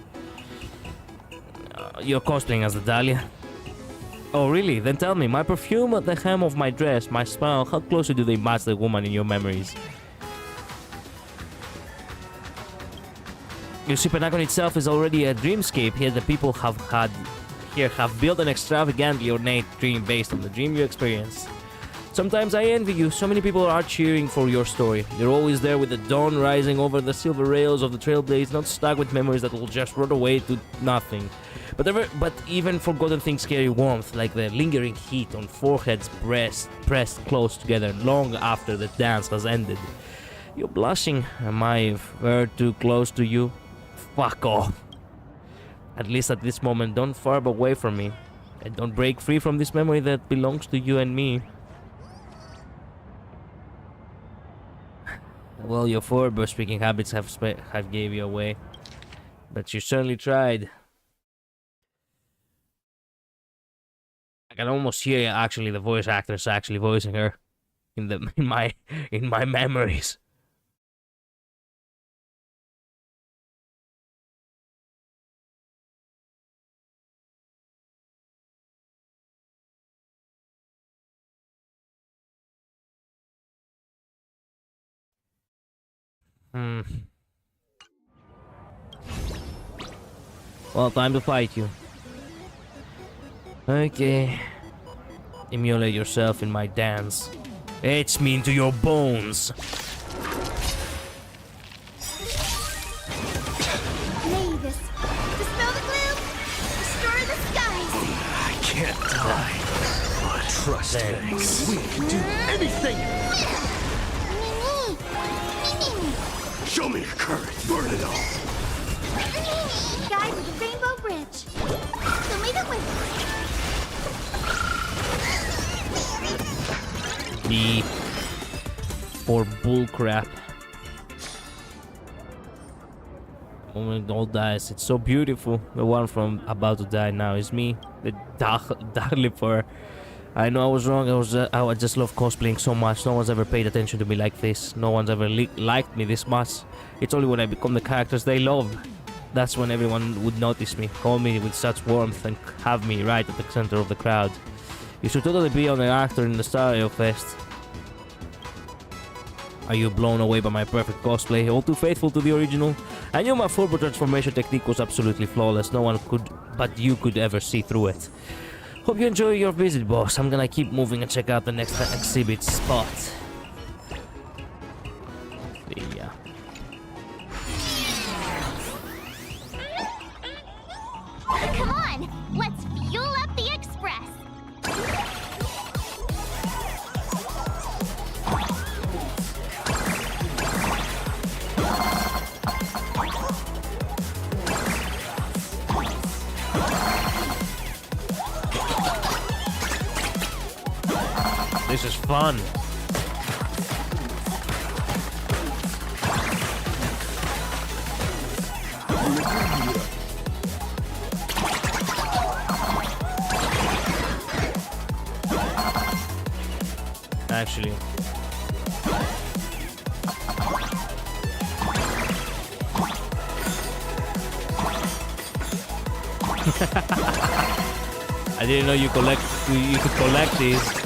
You're cosplaying as the Dahlia. Oh, really? Then tell me, my perfume, the hem of my dress, my smile, how closely do they match the woman in your memories? You see, Pentagon itself is already a dreamscape. Here the people have built an extravagantly ornate dream based on the dream you experienced. Sometimes I envy you. So many people are cheering for your story. You're always there with the dawn rising over the silver rails of the trailblaze, not stuck with memories that will just rot away to nothing. But even forgotten things carry warmth, like the lingering heat on foreheads pressed close together long after the dance has ended. You're blushing. Am I ever too close to you? Fuck off. At least at this moment, don't far away from me. And don't break free from this memory that belongs to you and me. Well, your forward speaking habits have gave you away. But you certainly tried. I can almost hear actually the voice actors actually voicing her in my memories. Well, time to fight you. Okay. Emulate yourself in my dance. Etch me into your bones. Mavis, dispel the gloom, restore the skies. I can't die, but trust me, we can do anything. Show me your courage, burn it all. Guide with the rainbow bridge. Show me the way. Me. For bullcrap. Moment it all dies. It's so beautiful. The one from about to die now is me. The Dahlipper. I know I was wrong. I just love cosplaying so much. No one's ever paid attention to me like this. No one's ever liked me this much. It's only when I become the characters they love. That's when everyone would notice me, call me with such warmth, and have me right at the center of the crowd. You should totally be on an actor in the StarRail Fest. Are you blown away by my perfect cosplay? All too faithful to the original? I knew my forward transformation technique was absolutely flawless. No one but you could ever see through it. Hope you enjoy your visit, boss. I'm gonna keep moving and check out the next exhibit spot. Yeah. Come on, let's fuel up the express. This is fun. Actually. I didn't know you could collect these.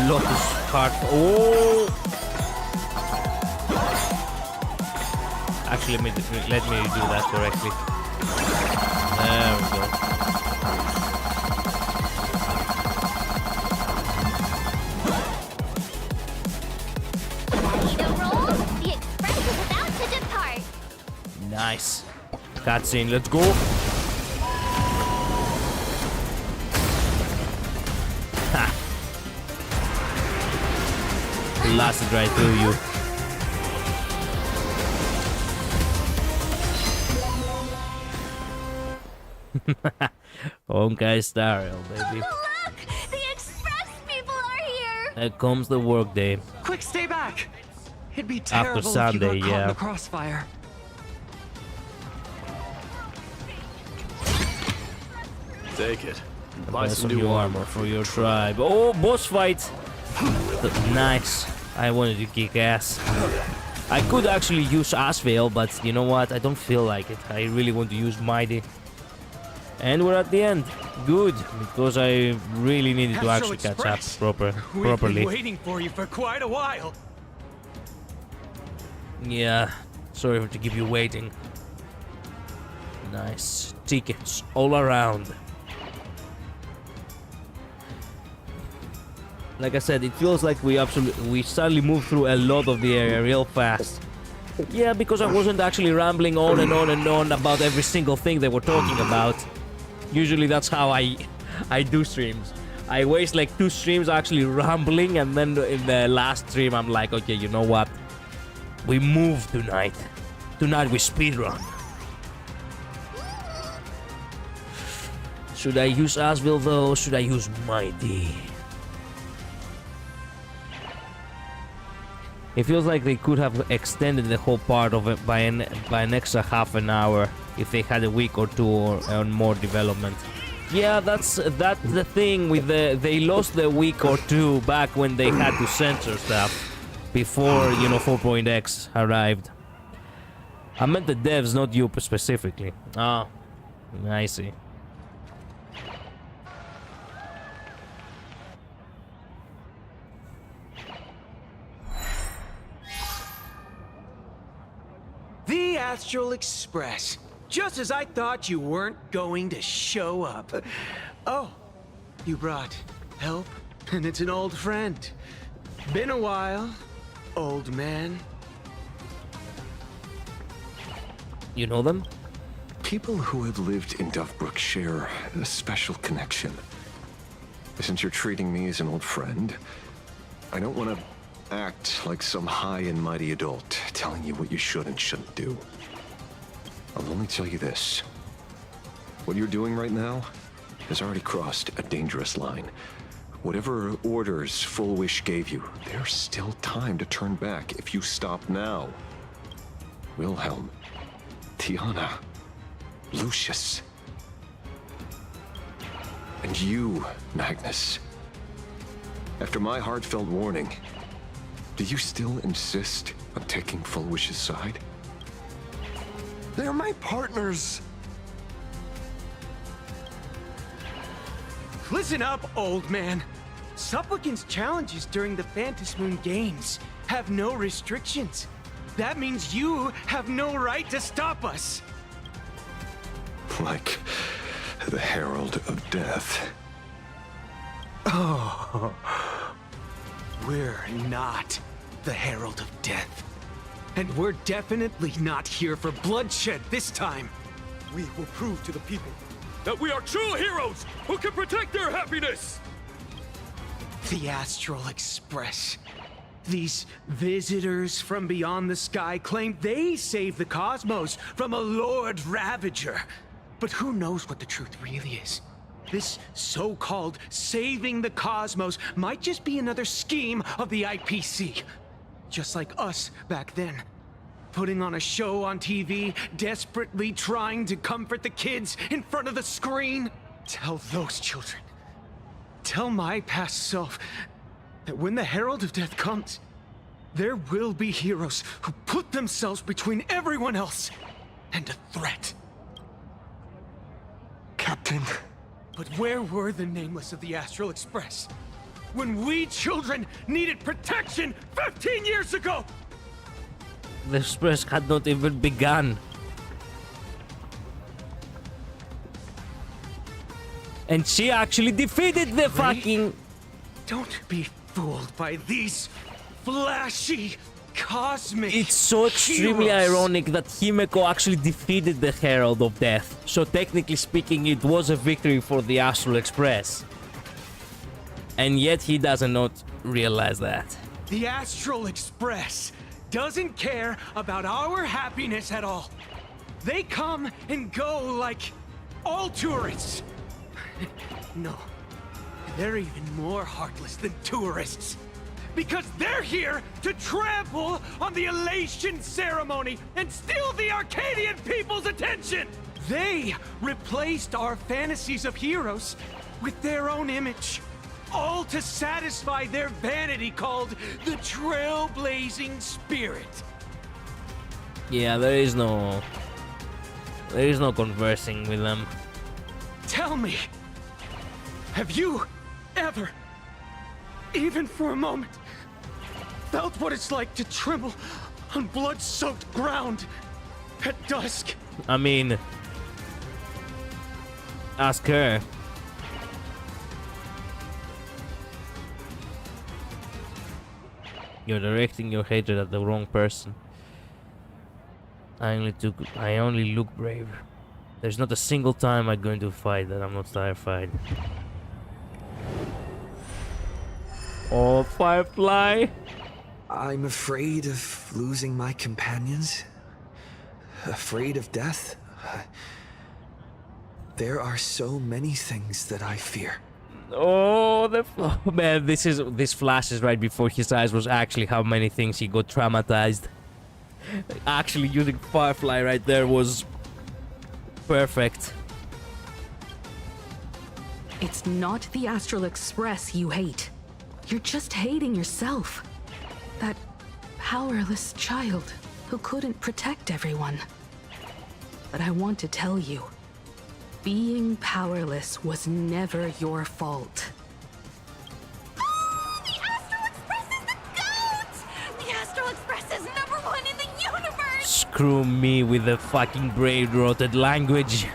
Lotus heart. Oh! Actually, let me do that correctly. There we go. Ready to roll? The express is about to depart. Nice. Cutscene, let's go. Blasted right through you. HonkaiStarRail, baby. Look! The express people are here! There comes the workday. Quick, stay back! It'd be After terrible if you Sunday, got caught in yeah. the crossfire. Take it. Buy some new armor for your tribe. Oh, boss fight! Nice. I wanted to kick ass. I could actually use Asveil, but you know what? I don't feel like it. I really want to use Mighty. And we're at the end. Good, because I really needed to actually catch up We've properly. been waiting for you for quite a while. Yeah, sorry to keep you waiting. Nice tickets all around. Like I said, it feels like we suddenly moved through a lot of the area real fast. Yeah, because I wasn't actually rambling on and on and on about every single thing they were talking about. Usually that's how I do streams. I waste like 2 streams actually rambling, and then in the last stream I'm like, okay, you know what? We move tonight. Tonight we speedrun. Should I use Asville though, or should I use Mighty? It feels like they could have extended the whole part of it by an extra half an hour if they had a week or 2 or more development. Yeah, that's the thing with they lost the week or 2 back when they had to censor stuff before, you know, 4.x arrived. I meant the devs, not you specifically. Ah, I see. The Astral Express. Just as I thought you weren't going to show up. Oh, you brought help? And it's an old friend. Been a while, old man. You know them? People who have lived in Duffbrook share a special connection. Since you're treating me as an old friend, I don't want to act like some high and mighty adult telling you what you should and shouldn't do. I'll only tell you this. What you're doing right now has already crossed a dangerous line. Whatever orders Full Wish gave you, there's still time to turn back if you stop now. Wilhelm, Tiana, Lucius, and you, Magnus. After my heartfelt warning, do you still insist on taking Full Wish's side? They're my partners. Listen up, old man. Supplicants' challenges during the Phantasmoon Games have no restrictions. That means you have no right to stop us. Like the Herald of Death. Oh, we're not the Herald of Death. And we're definitely not here for bloodshed this time. We will prove to the people that we are true heroes who can protect their happiness! The Astral Express. These visitors from beyond the sky claim they saved the cosmos from a Lord Ravager. But who knows what the truth really is? This so-called saving the cosmos might just be another scheme of the IPC. Just like us back then. Putting on a show on TV, desperately trying to comfort the kids in front of the screen. Tell those children. Tell my past self that when the Herald of Death comes, there will be heroes who put themselves between everyone else and a threat. Captain. But where were the nameless of the Astral Express? When we children needed protection 15 years ago! The Express had not even begun. And she actually defeated the fucking... Don't be fooled by these flashy, cosmic It's so extremely heroes. ironic that Himeko actually defeated the Herald of Death. So technically speaking, it was a victory for the Astral Express. And yet he does not realize that. The Astral Express doesn't care about our happiness at all. They come and go like all tourists. No, they're even more heartless than tourists. because they're here to trample on the elation ceremony and steal the Arcadian people's attention! They replaced our fantasies of heroes with their own image, all to satisfy their vanity called the trailblazing spirit. Yeah, there is no conversing with them. Tell me, have you ever, even for a moment, felt what it's like to tremble on blood-soaked ground at dusk? I mean, ask her. You're directing your hatred at the wrong person. I only look brave. There's not a single time I go into a fight that I'm not terrified. Oh, Firefly! I'm afraid of losing my companions. Afraid of death. There are so many things that I fear. Oh, man, this flashes right before his eyes was actually how many things he got traumatized. Actually, using Firefly right there was perfect. It's not the Astral Express you hate. You're just hating yourself. That powerless child who couldn't protect everyone. But I want to tell you, being powerless was never your fault. Oh, the Astral Express is the GOAT! The Astral Express is #1 in the universe! Screw me with the fucking brain-rotted language.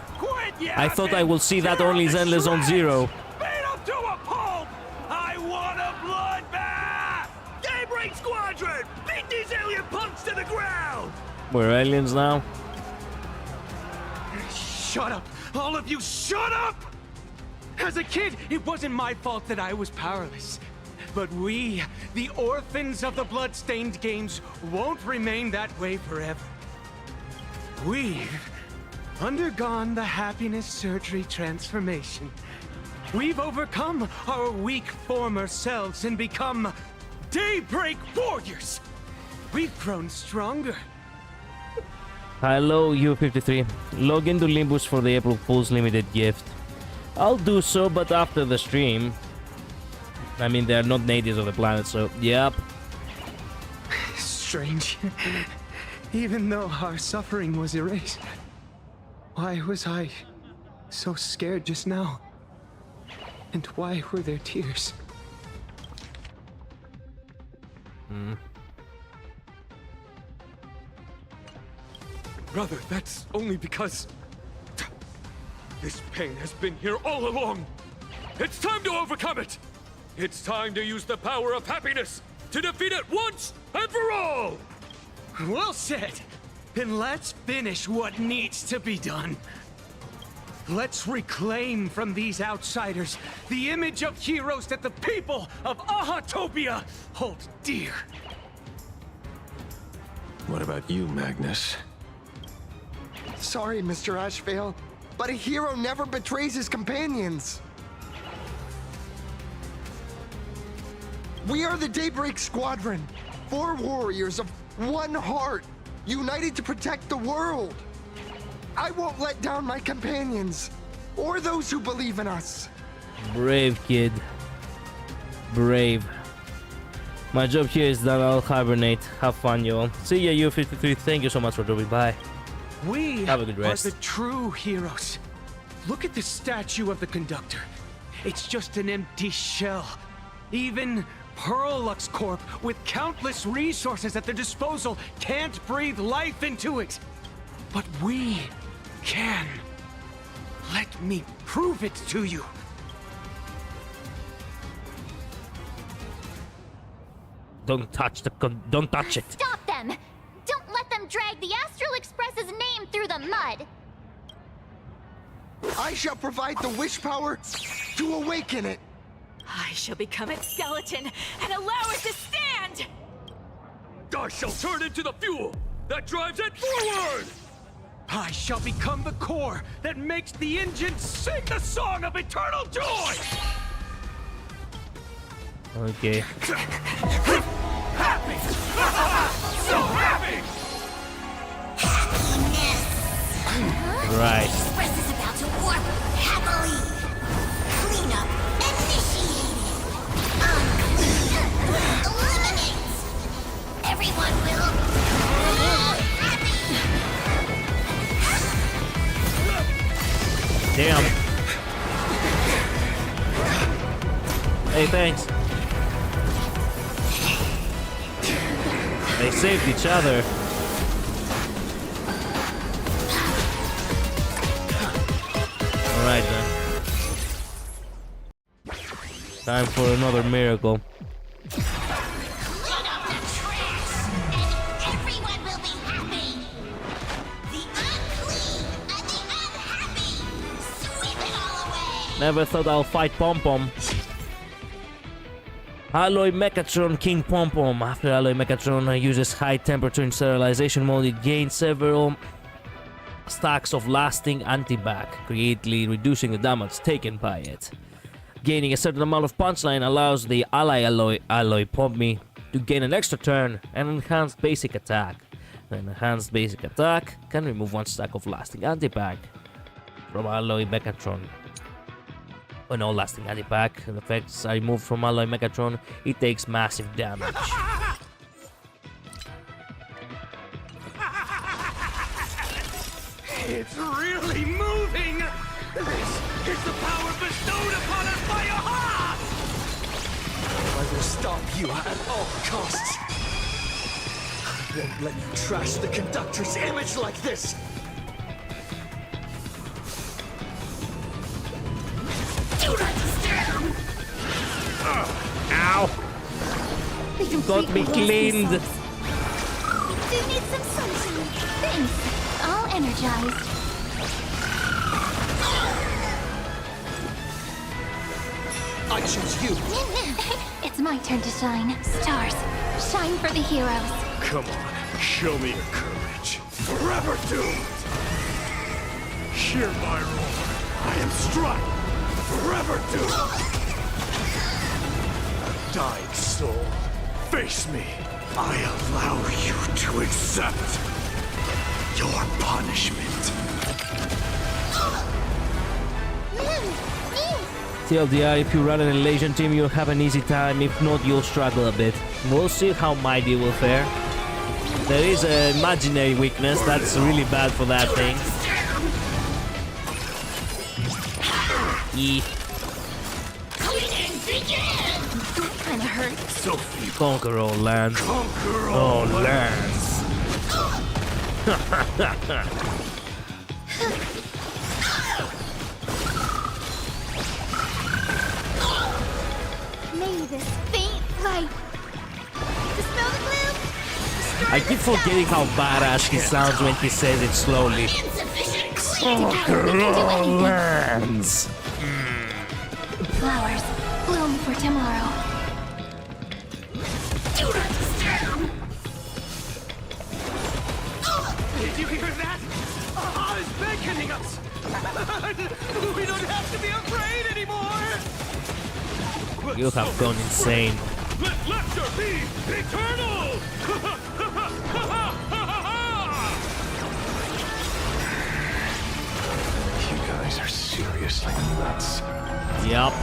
I thought I will see that only in Endless Zone Zero. Beat up to a pulp! I want a bloodbath! Daybreak Squadron! Beat these alien punks to the ground! We're aliens now? Shut up! All of you, shut up! As a kid, it wasn't my fault that I was powerless. But we, the orphans of the Bloodstained Games, won't remain that way forever. We've undergone the happiness surgery transformation. We've overcome our weak former selves and become Daybreak Warriors. We've grown stronger. Hello, U53. Log into Limbus for the April Fool's limited gift. I'll do so, but after the stream. I mean, they're not natives of the planet, so yep. Strange. Even though our suffering was erased, why was I so scared just now? And why were there tears? Brother, that's only because this pain has been here all along. It's time to overcome it. It's time to use the power of happiness to defeat it once and for all. Well said. Then let's finish what needs to be done. Let's reclaim from these outsiders the image of heroes that the people of Ahatopia hold dear. What about you, Magnus? Sorry, Mr. Ashvale, but a hero never betrays his companions. We are the Daybreak Squadron, 4 warriors of one heart, united to protect the world. I won't let down my companions, or those who believe in us. Brave kid. Brave. My job here is done. I'll hibernate. Have fun, y'all. See ya, U53. Thank you so much for dropping by. We Have a good rest. are the true heroes. Look at the statue of the conductor. It's just an empty shell. Even Perlux Corp, with countless resources at their disposal, can't breathe life into it. But we can. Let me prove it to you. Don't touch don't touch it. Stop them! Don't let them drag the Astral Express's name through the mud! I shall provide the wish power to awaken it. I shall become its skeleton and allow it to stand! I shall turn into the fuel that drives it forward! I shall become the core that makes the engine sing the song of eternal joy! Okay. Happy! So happy! Right. Express is about to warp happily. Cleanup initiated. Eliminate. Everyone will happy. Damn. Hey, thanks. They saved each other. Alright then. Time for another miracle. Clean up the trash, and everyone will be happy. The unclean and the unhappy. Sweep it all away. Never thought I'll fight Pom Pom. Alloy Mechatron King Pom Pom. After Alloy Mechatron uses high temperature in sterilization mode, it gains several stacks of lasting anti-bac, greatly reducing the damage taken by it. Gaining a certain amount of punchline allows the ally Alloy Pommy to gain an extra turn and enhanced basic attack. An enhanced basic attack can remove 1 stack of lasting anti-bac from Alloy Mechatron. When all lasting anti-bac effects are removed from Alloy Mechatron, it takes massive damage. It's really moving! This is the power bestowed upon us by Aha! I will stop you at all costs. I won't let you trash the conductor's image like this. Do not disturb! Ow! You got me cleaned! Do need some sunshine. Thanks. All energized. I choose you. It's my turn to shine. Stars, shine for the heroes. Come on, show me your courage. Forever doomed! Hear my roar. I am struck. Forever doomed! Dying soul, face me. I allow you to accept your punishment. TLDR, if you run an Elation team, you'll have an easy time. If not, you'll struggle a bit. We'll see how Mighty will fare. There is an imaginary weakness that's really bad for that thing. That kind of hurts. Sophie, Conquer all lands. conquer all lands. May this faint light dispel the gloom. I keep forgetting how badass he sounds when he says it slowly. Insufficient Conquer all lands. Flowers bloom for tomorrow. Do not disturb. Did you hear that? Aha is beckoning us! We don't have to be afraid anymore! You have gone insane. Let laughter be eternal! You guys are seriously nuts. Yup.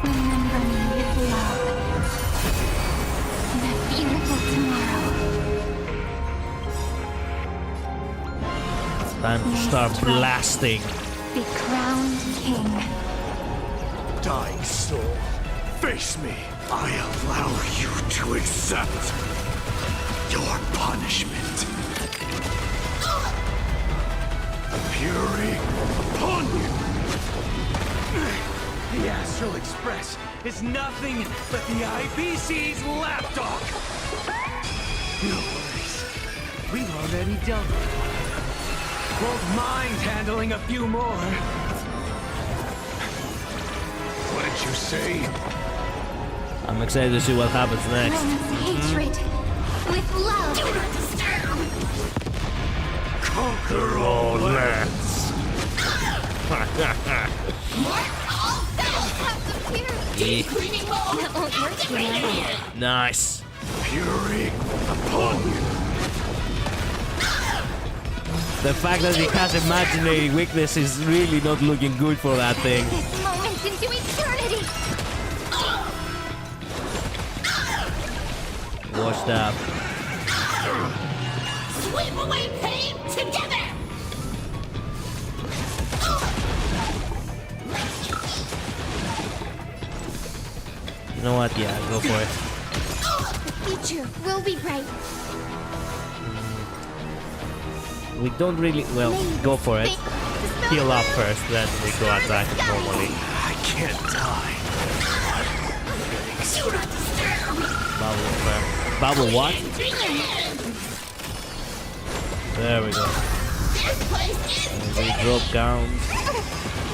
Remember me with love. That beautiful tomorrow. Time to start blasting. Be crowned king. Dying soul, face me. I allow you to accept your punishment. Fury upon you! The Astral Express is nothing but the IBC's lapdog! No worries. We've already dealt with it. Won't mind handling a few more. What did you say? I'm excited to see what happens next. Hatred with love. Do not disturb. Conquer all lands. Nice. Fury upon you. The fact that he has imaginary weakness is really not looking good for that thing. This moment into eternity. Washed up. Sweep away pain together. You know what? Yeah, go for it. The future will be bright. We don't really... Well, go for it. Heal up first, then we go attack normally. I can't die. Bubble fair. Bubble what? There we go. And we drop down.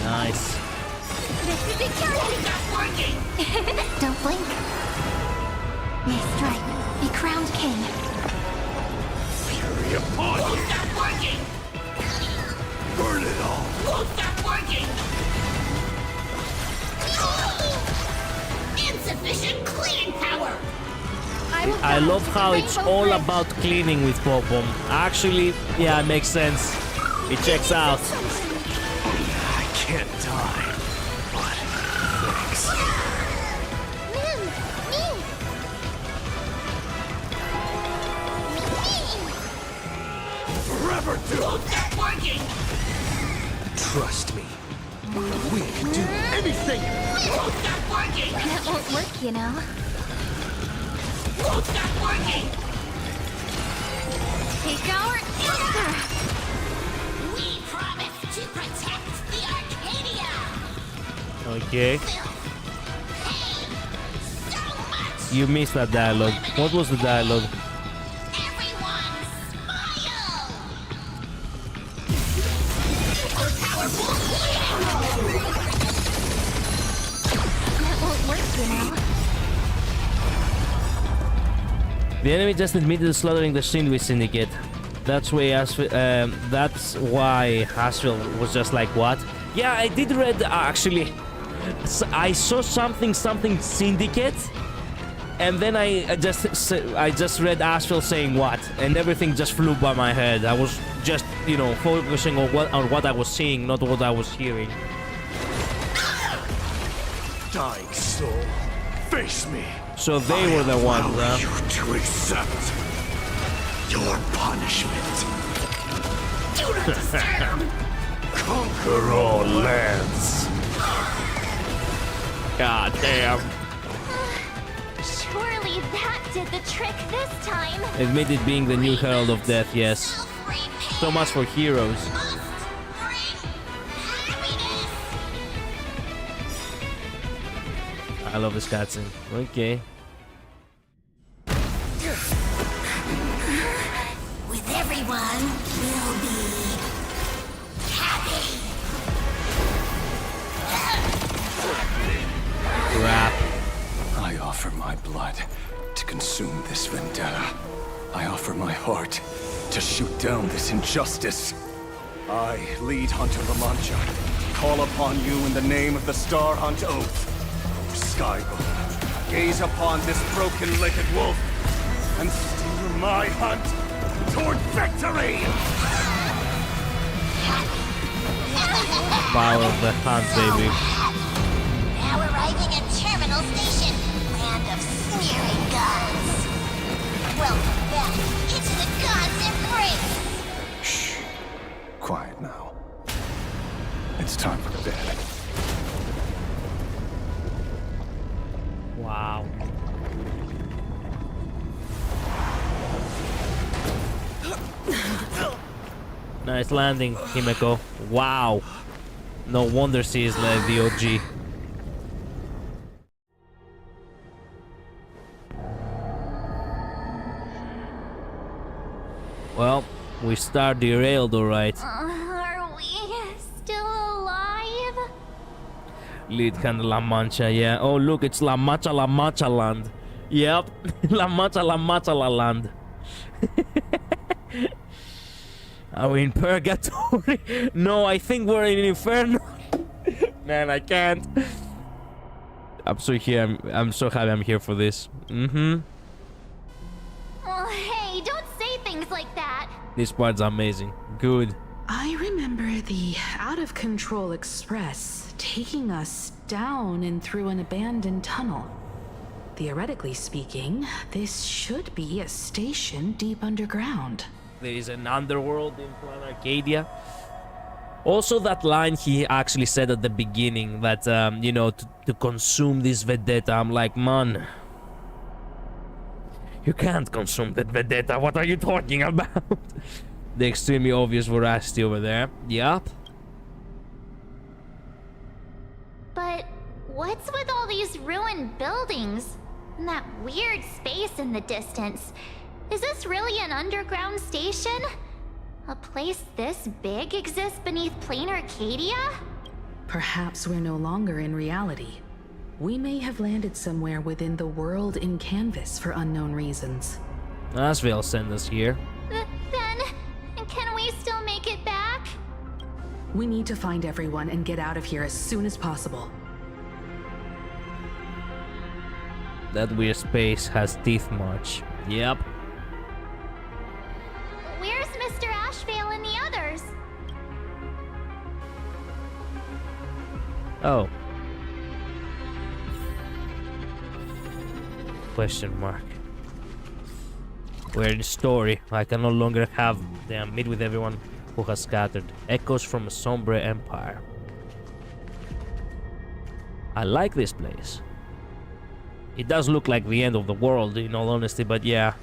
Nice. This is eternity. Don't blink. May strike. Be crowned king. Fury upon you. Stop working. Burn it all. Won't stop working. Insufficient cleaning power. I love how it's all about cleaning with Pop-Bomb. Actually, yeah, it makes sense. It checks out. I can't die. But thanks. Forever do. Won't stop working. Trust me. We can do anything. Won't stop working. That won't work, you know. Won't stop working. Take our answer. We promise to protect the Arcadia. Okay. You missed that dialogue. What was the dialogue? That won't work, you know. The enemy just admitted to slaughtering the Shinwi Syndicate. That's why Hasriel was just like, what? Yeah, I did read actually. I saw something Syndicate, and then I just read Asriel saying what, and everything just flew by my head. I was just, you know, focusing on what I was seeing, not what I was hearing. Dying soul, face me. So they were the ones, huh? You to accept your punishment. Do not disturb. Conquer all lands. God damn. Surely that did the trick this time. Admitted being the new Herald of Death, yes. So much for heroes. I love this cutscene. Okay. With everyone, we'll be happy. Crap. I offer my blood to consume this vendetta. I offer my heart to shoot down this injustice. I, lead Hunter La Mancha, call upon you in the name of the Star Hunt Oath. Skybound, gaze upon this broken-legged wolf and steer my hunt toward victory! Power of the hunt, baby. Now arriving at Terminal Station, land of sneering gods. Welcome back into the gods' embrace. Shh. Quiet now. It's time for bed. Wow. Nice landing, Himeko. Wow. No wonder she is like the OG. Well, we start derailed, alright. Are we still alive? Lead hand La Mancha, yeah. Oh, look, it's La Mancha land. Yep. La Mancha land. Are we in Purgatory? No, I think we're in Inferno. Man, I can't. I'm so here. I'm so happy I'm here for this. Oh, hey, don't say things like that. This part's amazing. Good. I remember the out-of-control express taking us down and through an abandoned tunnel. Theoretically speaking, this should be a station deep underground. There is an underworld in Plan Arcadia. Also, that line he actually said at the beginning that, you know, to consume this vendetta. I'm like, man, you can't consume that vendetta. What are you talking about? The extremely obvious veracity over there. Yup. But what's with all these ruined buildings? And that weird space in the distance? Is this really an underground station? A place this big exists beneath Plain Arcadia? Perhaps we're no longer in reality. We may have landed somewhere within the world in canvas for unknown reasons. Ashvale sent us here. Then, can we still make it back? We need to find everyone and get out of here as soon as possible. That weird space has teeth march. Yep. Where's Mr. Ashvale and the others? Oh. Question mark. We're in story. I can no longer have them meet with everyone who has scattered. Echoes from a sombre empire. I like this place. It does look like the end of the world, in all honesty, but yeah.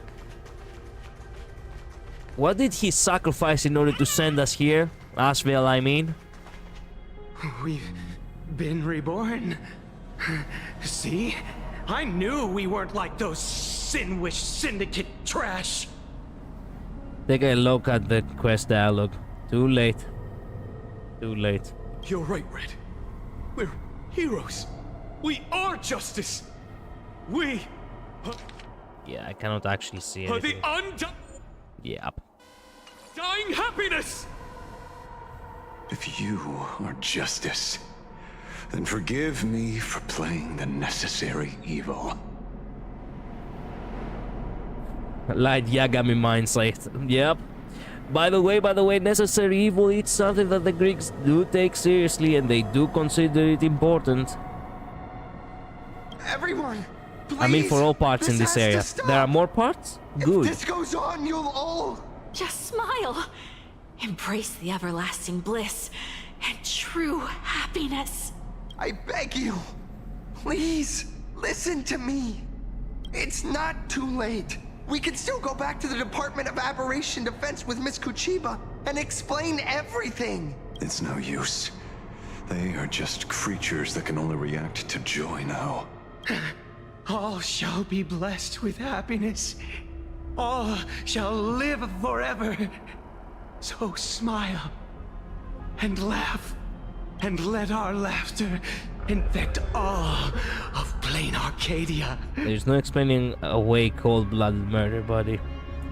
What did he sacrifice in order to send us here? Ashvale, I mean. We've been reborn. See? I knew we weren't like those Sin-Wish Syndicate trash. Take a look at the quest dialogue. Too late. Too late. You're right, Red. We're heroes. We are justice. We... Yeah, I cannot actually see are anything. the undying Yep. happiness! If you are justice, then forgive me for playing the necessary evil. Light Yagami mindset. Yep. By the way, necessary evil is something that the Greeks do take seriously and they do consider it important. Everyone, please, I mean, for all parts in this area. There are more parts? Good. If this goes on, you'll all... Just smile. Embrace the everlasting bliss and true happiness. I beg you, please, listen to me. It's not too late. We can still go back to the Department of Aberration Defense with Miss Kuchiba and explain everything. It's no use. They are just creatures that can only react to joy now. All shall be blessed with happiness. All shall live forever. So smile and laugh and let our laughter infect all of Plain Arcadia. There's no explaining away cold-blooded murder, buddy.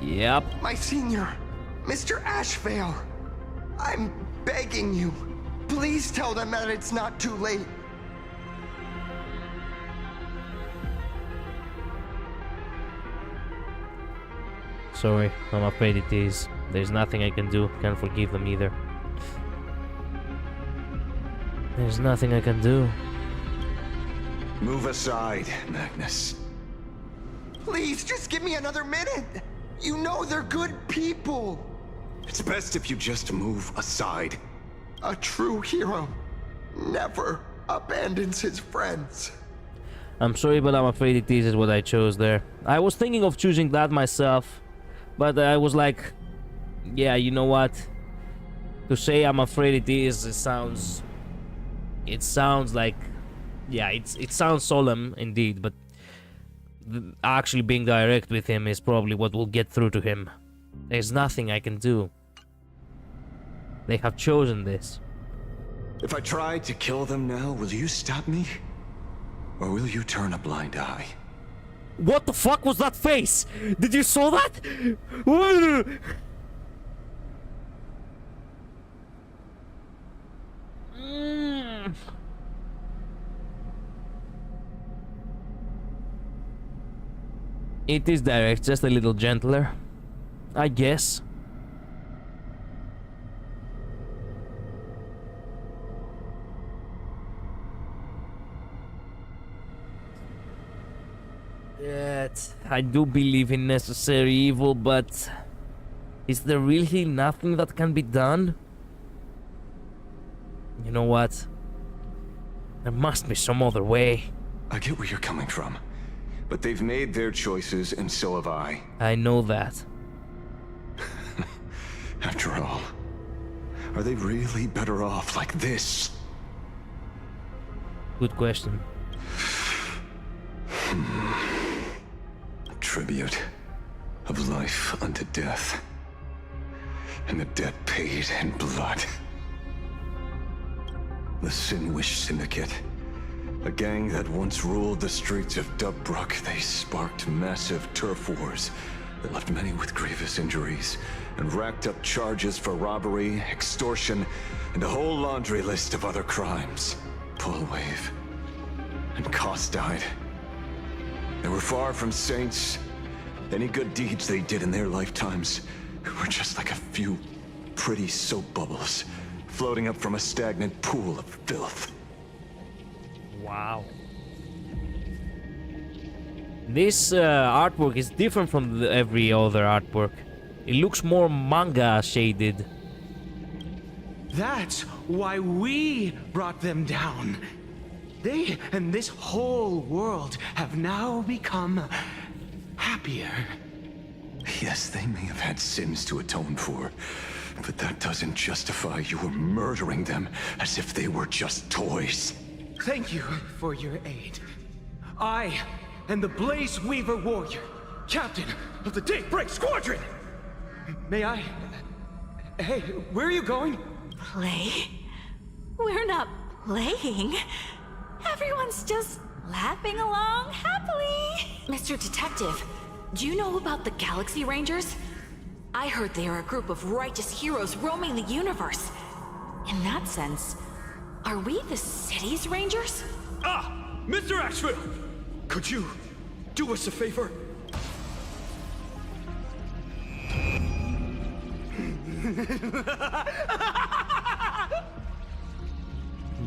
Yep. My senior, Mr. Ashvale, I'm begging you, please tell them that it's not too late. Sorry, I'm afraid it is. There's nothing I can do. Can't forgive them either. There's nothing I can do. Move aside, Magnus. Please, just give me another minute. You know they're good people. It's best if you just move aside. A true hero never abandons his friends. I'm sorry, but I'm afraid it is what I chose there. I was thinking of choosing that myself, but I was like, yeah, you know what? To say I'm afraid it is, it sounds like, yeah, it sounds solemn indeed, but actually being direct with him is probably what will get through to him. There's nothing I can do. They have chosen this. If I try to kill them now, will you stop me? Or will you turn a blind eye? What the fuck was that face? Did you saw that? It is direct, just a little gentler, I guess. Yet, I do believe in necessary evil, but is there really nothing that can be done? You know what? There must be some other way. I get where you're coming from, but they've made their choices, and so have I. I know that. After all, are they really better off like this? Good question. A tribute of life unto death, and the debt paid in blood. The Sinwish Syndicate, a gang that once ruled the streets of Dubbrook. They sparked massive turf wars that left many with grievous injuries, and racked up charges for robbery, extortion, and a whole laundry list of other crimes. Pull wave. And Koss died. They were far from saints. Any good deeds they did in their lifetimes were just like a few pretty soap bubbles floating up from a stagnant pool of filth. Wow. This artwork is different from every other artwork. It looks more manga shaded. That's why we brought them down. They and this whole world have now become happier. Yes, they may have had sins to atone for, but that doesn't justify you murdering them as if they were just toys. Thank you for your aid. I am the Blaze Weaver Warrior, captain of the Daybreak Squadron! May I... Hey, where are you going? Play? We're not playing. Everyone's just laughing along happily. Mr. Detective, do you know about the Galaxy Rangers? I heard they are a group of righteous heroes roaming the universe. In that sense, are we the city's rangers? Ah! Mr. Asheville! Could you do us a favor?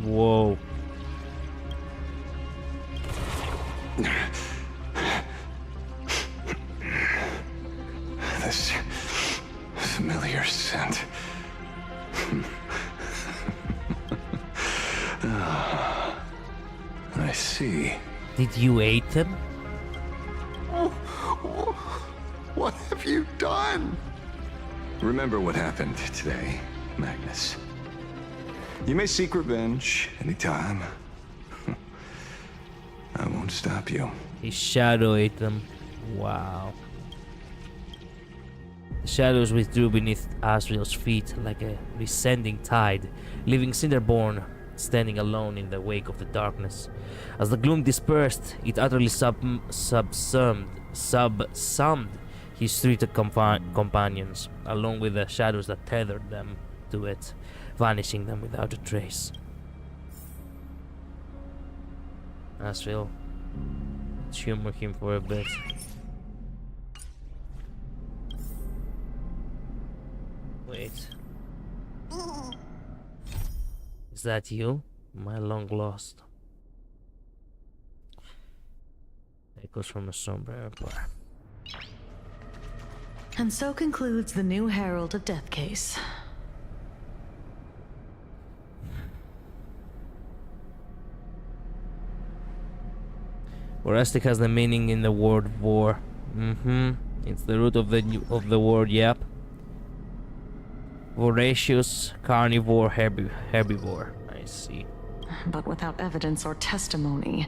Whoa. This familiar scent. I see. Did you eat them? What have you done? Remember what happened today, Magnus. You may seek revenge anytime. I won't stop you. His shadow ate them. Wow. The shadows withdrew beneath Asriel's feet like a descending tide, leaving Cinderborn standing alone in the wake of the darkness. As the gloom dispersed, it utterly subsumed his three companions, along with the shadows that tethered them to it, vanishing them without a trace. Asriel, let's humor him for a bit. Wait. Is that you? My long lost. Echoes from a somber empire. And so concludes the new Herald of Death case. Orestic has the meaning in the word war. It's the root of the word, yep. Voracious, carnivore, herbivore. I see. But without evidence or testimony,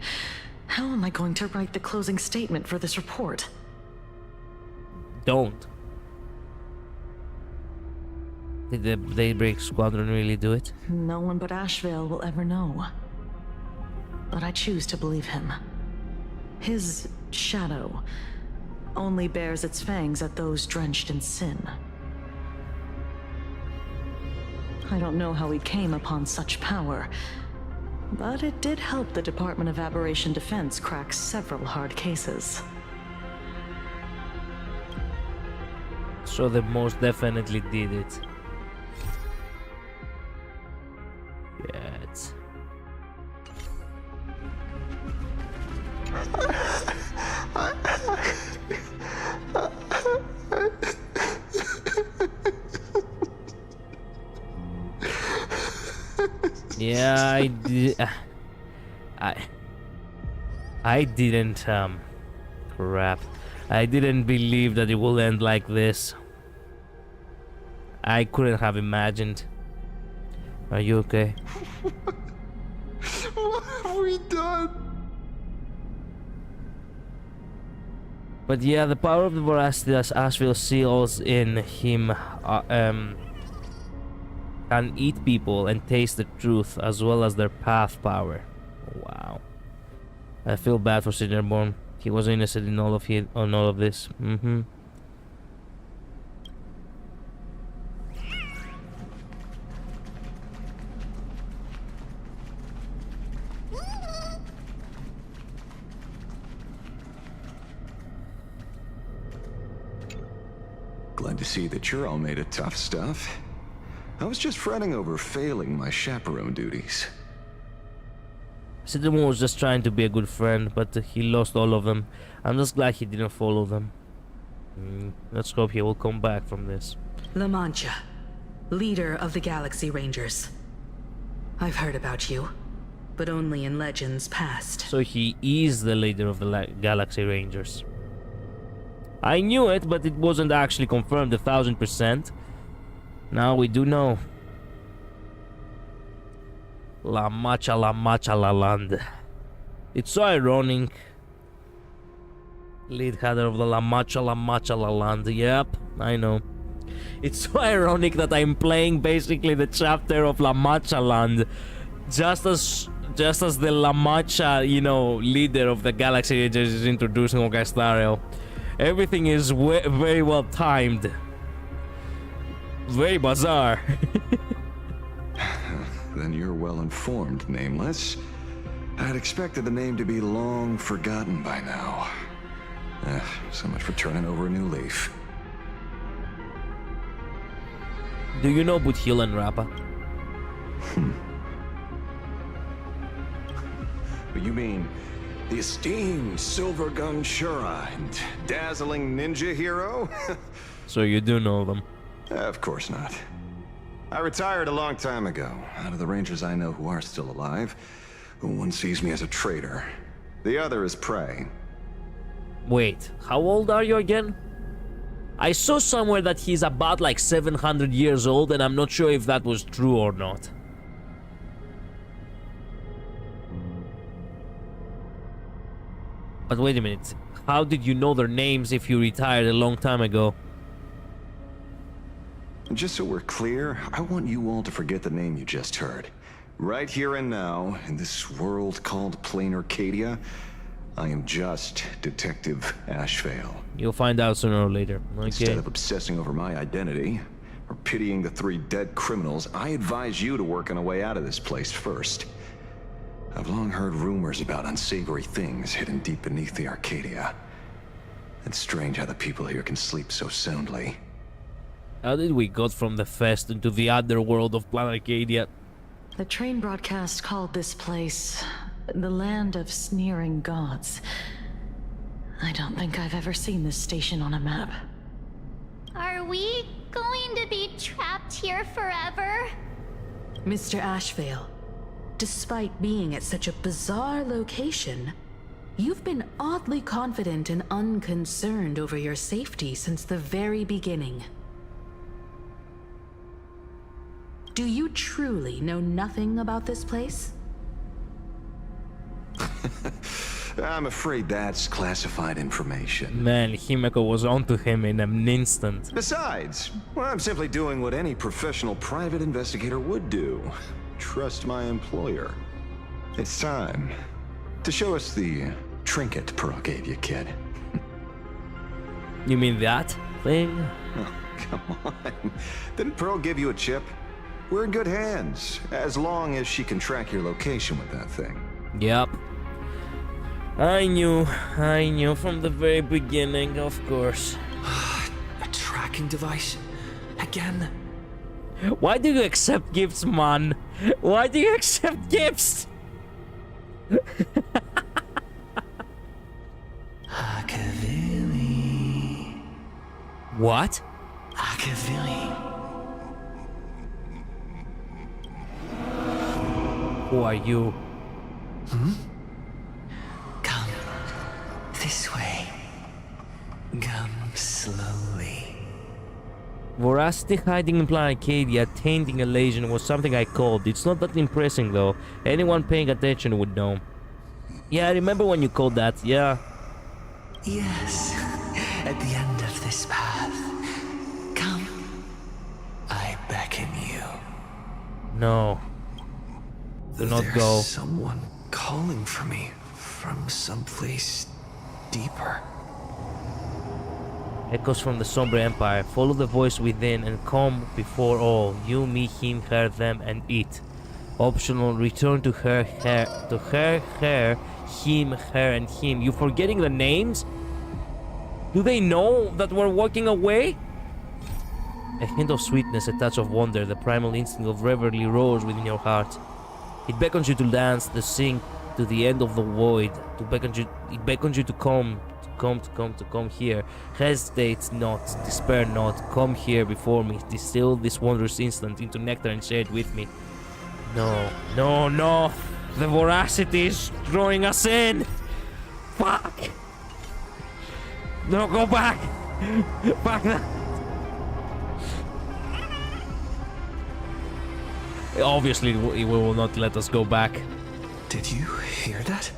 how am I going to write the closing statement for this report? Don't. Did the Daybreak Squadron really do it? No one but Asheville will ever know. But I choose to believe him. His shadow only bears its fangs at those drenched in sin. I don't know how he came upon such power, but it did help the Department of Aberration Defense crack several hard cases. So they most definitely did it. Yeah, it's... Yeah, I did. I didn't. Crap. I didn't believe that it will end like this. I couldn't have imagined. Are you okay? What have we done? But yeah, the power of the Voracious Asheville seals in him can eat people and taste the truth as well as their path power. Wow. I feel bad for Cinderborn. He was innocent in all of this. Glad to see that you're all made of tough stuff. I was just fretting over failing my chaperone duties. Cinderborn was just trying to be a good friend, but he lost all of them. I'm just glad he didn't follow them. Let's hope he will come back from this. La Mancha, leader of the Galaxy Rangers. I've heard about you, but only in legends past. So he is the leader of the Galaxy Rangers. I knew it, but it wasn't actually confirmed 1000%. Now we do know. La Macha La Land. It's so ironic. Lead header of the La Macha La Land. Yep, I know. It's so ironic that I'm playing basically the chapter of La Macha Land, just as the La Macha, you know, leader of the Galaxy Rangers is introducing HonkaiStarRail. Everything is very well timed. Very bizarre. Then you're well informed, Nameless. I'd expected the name to be long forgotten by now. So much for turning over a new leaf. Do you know Buthil and Rappa? You mean the esteemed Silver Gun Shura and dazzling ninja hero? So you do know them? Of course not. I retired a long time ago. Out of the Rangers I know who are still alive, one sees me as a traitor. The other is prey. Wait, how old are you again? I saw somewhere that he's about like 700 years old, and I'm not sure if that was true or not. But wait a minute, how did you know their names if you retired a long time ago? Just so we're clear, I want you all to forget the name you just heard. Right here and now, in this world called Plain Arcadia, I am just Detective Asheville. You'll find out sooner or later. Okay. Instead of obsessing over my identity, or pitying the 3 dead criminals, I advise you to work on a way out of this place first. I've long heard rumors about unsavory things hidden deep beneath the Arcadia. It's strange how the people here can sleep so soundly. How did we got from the fest into the underworld of Planet Arcadia? The train broadcast called this place the land of sneering gods. I don't think I've ever seen this station on a map. Are we going to be trapped here forever? Mr. Asheville, despite being at such a bizarre location, you've been oddly confident and unconcerned over your safety since the very beginning. Do you truly know nothing about this place? I'm afraid that's classified information. Man, Himeko was onto him in an instant. Besides, well, I'm simply doing what any professional private investigator would do. Trust my employer. It's time to show us the trinket Pearl gave you, kid. You mean that thing? Oh, come on. Didn't Pearl give you a chip? We're in good hands, as long as she can track your location with that thing. Yep. I knew from the very beginning, of course. A track tracking device. Again. Why do you accept gifts, man? Why do you accept gifts? Akavili. What? Akavili. Who are you? Come this way. Come slowly. Voracity hiding in Planet Acadia, tainting a lesion was something I called. It's not that impressive though. Anyone paying attention would know. Yeah, I remember when you called that, yeah. Yes, at the end of this path. Come. I beckon you. No. Do not There's go. Someone calling for me from someplace deeper. Echoes from the Sombre Empire. Follow the voice within and come before all. You, me, him, her, them, and it. Optional, return to her, him, her, and him. You forgetting the names? Do they know that we're walking away? A hint of sweetness, a touch of wonder, the primal instinct of revelry rose within your heart. It beckons you to dance, to sing, to the end of the void. It beckons you to come here. Hesitate not, despair not. Come here before me. Distill this wondrous instant into nectar and share it with me. No, no, no. The voracity is drawing us in. Fuck. No, go back. Back now. Obviously, it will not let us go back. Did you hear that?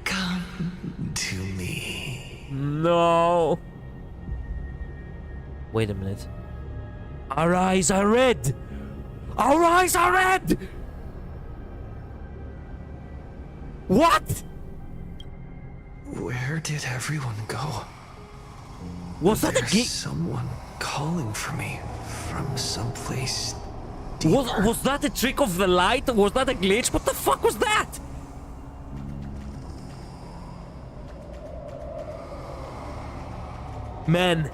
Come to me. No. Wait a minute. Our eyes are red. Our eyes are red. What? Where did everyone go? Was that a someone calling for me from someplace deeper? Was that a trick of the light? Was that a glitch? What the fuck was that? Man,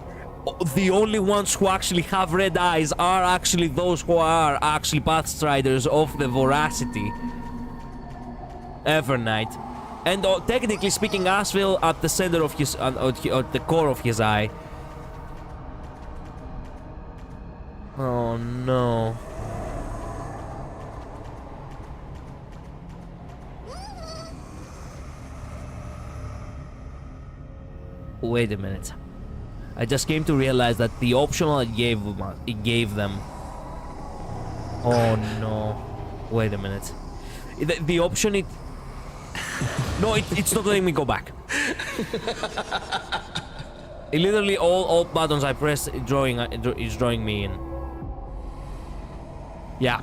the only ones who actually have red eyes are actually those who are actually Pathstriders of the Voracity. Evernight. And technically speaking, Asphil at the center of his, at the core of his eye. Oh no. Wait a minute. I just came to realize that the optional it gave them. Oh no. Wait a minute. The option it... No, it's not letting me go back. Literally all buttons I press is drawing me in. Yeah.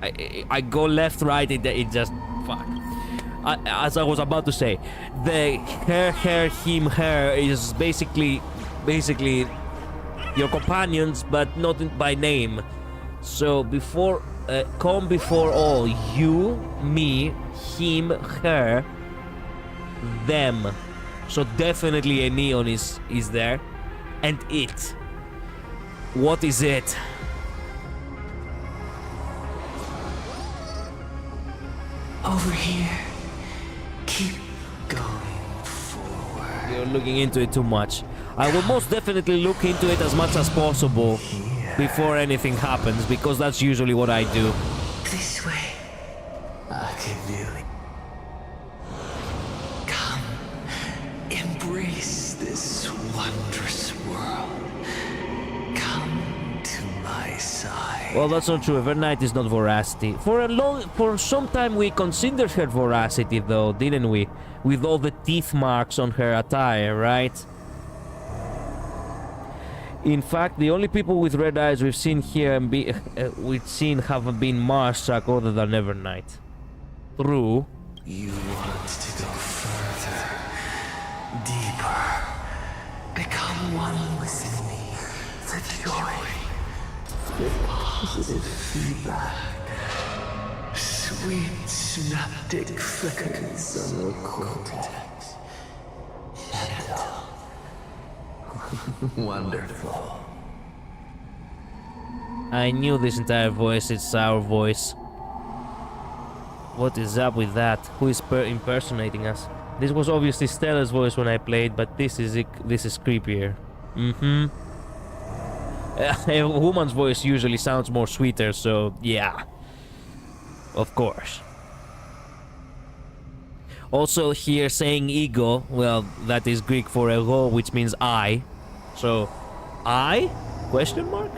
I go left, right, it just... Fuck. As I was about to say, the her, him, her is basically your companions, but not by name. So before, come before all, you, me, him, her, them. So definitely a neon is there, and it. What is it? Over here. Keep going forward. You're looking into it too much. I will most definitely look into it as much as possible before anything happens, because that's usually what I do. This way. Akavili. Come. Embrace this wondrous world. Come to my side. Well, that's not true. Evernight is not Voracity. For some time we considered her Voracity, though, didn't we? With all the teeth marks on her attire, right? In fact, the only people with red eyes we've seen here and have been Marstruck other than Evernight. True. You want to go further, deeper, become one with me. The joy, the positive feedback, sweet synaptic flickers on the cortex. Wonderful. I knew this entire voice, it's our voice. What is up with that? Who is impersonating us? This was obviously Stella's voice when I played, but this is creepier. A woman's voice usually sounds more sweeter, so yeah. Of course. Also here saying ego, well, that is Greek for ego, which means I. So, I? Question mark?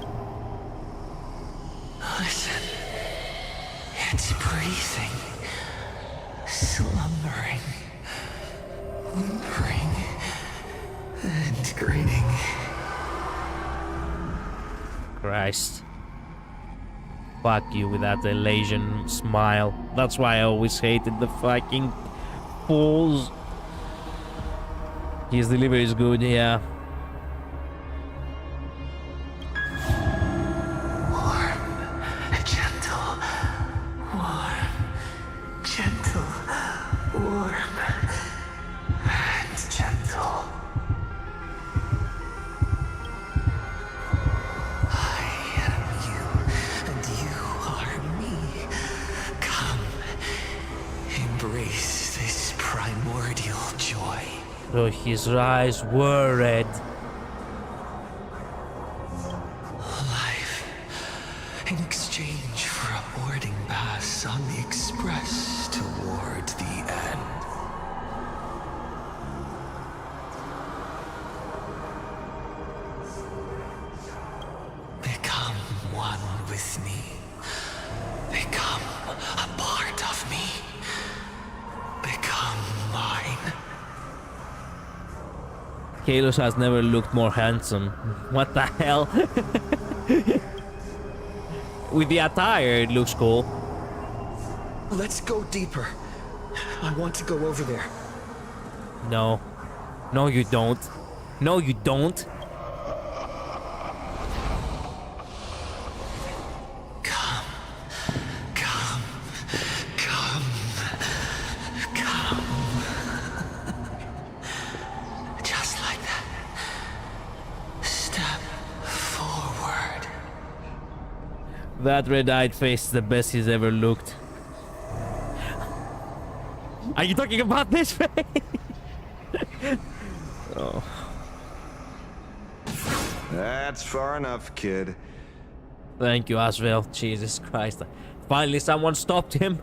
Listen. It's breathing. Slumbering. Whimpering. And grinning. Christ. Fuck you with that Elasian smile. That's why I always hated the fucking fools. His delivery is good, yeah. So his eyes were red. Life in exchange for a boarding pass on the express toward the end. Become one with me. Become a part of me. Become mine. Kalos has never looked more handsome. What the hell? With the attire, it looks cool. Let's go deeper. I want to go over there. No. No, you don't. No, you don't. That red-eyed face is the best he's ever looked. Are you talking about this face? Oh. That's far enough, kid. Thank you, Asvel. Jesus Christ. Finally, someone stopped him.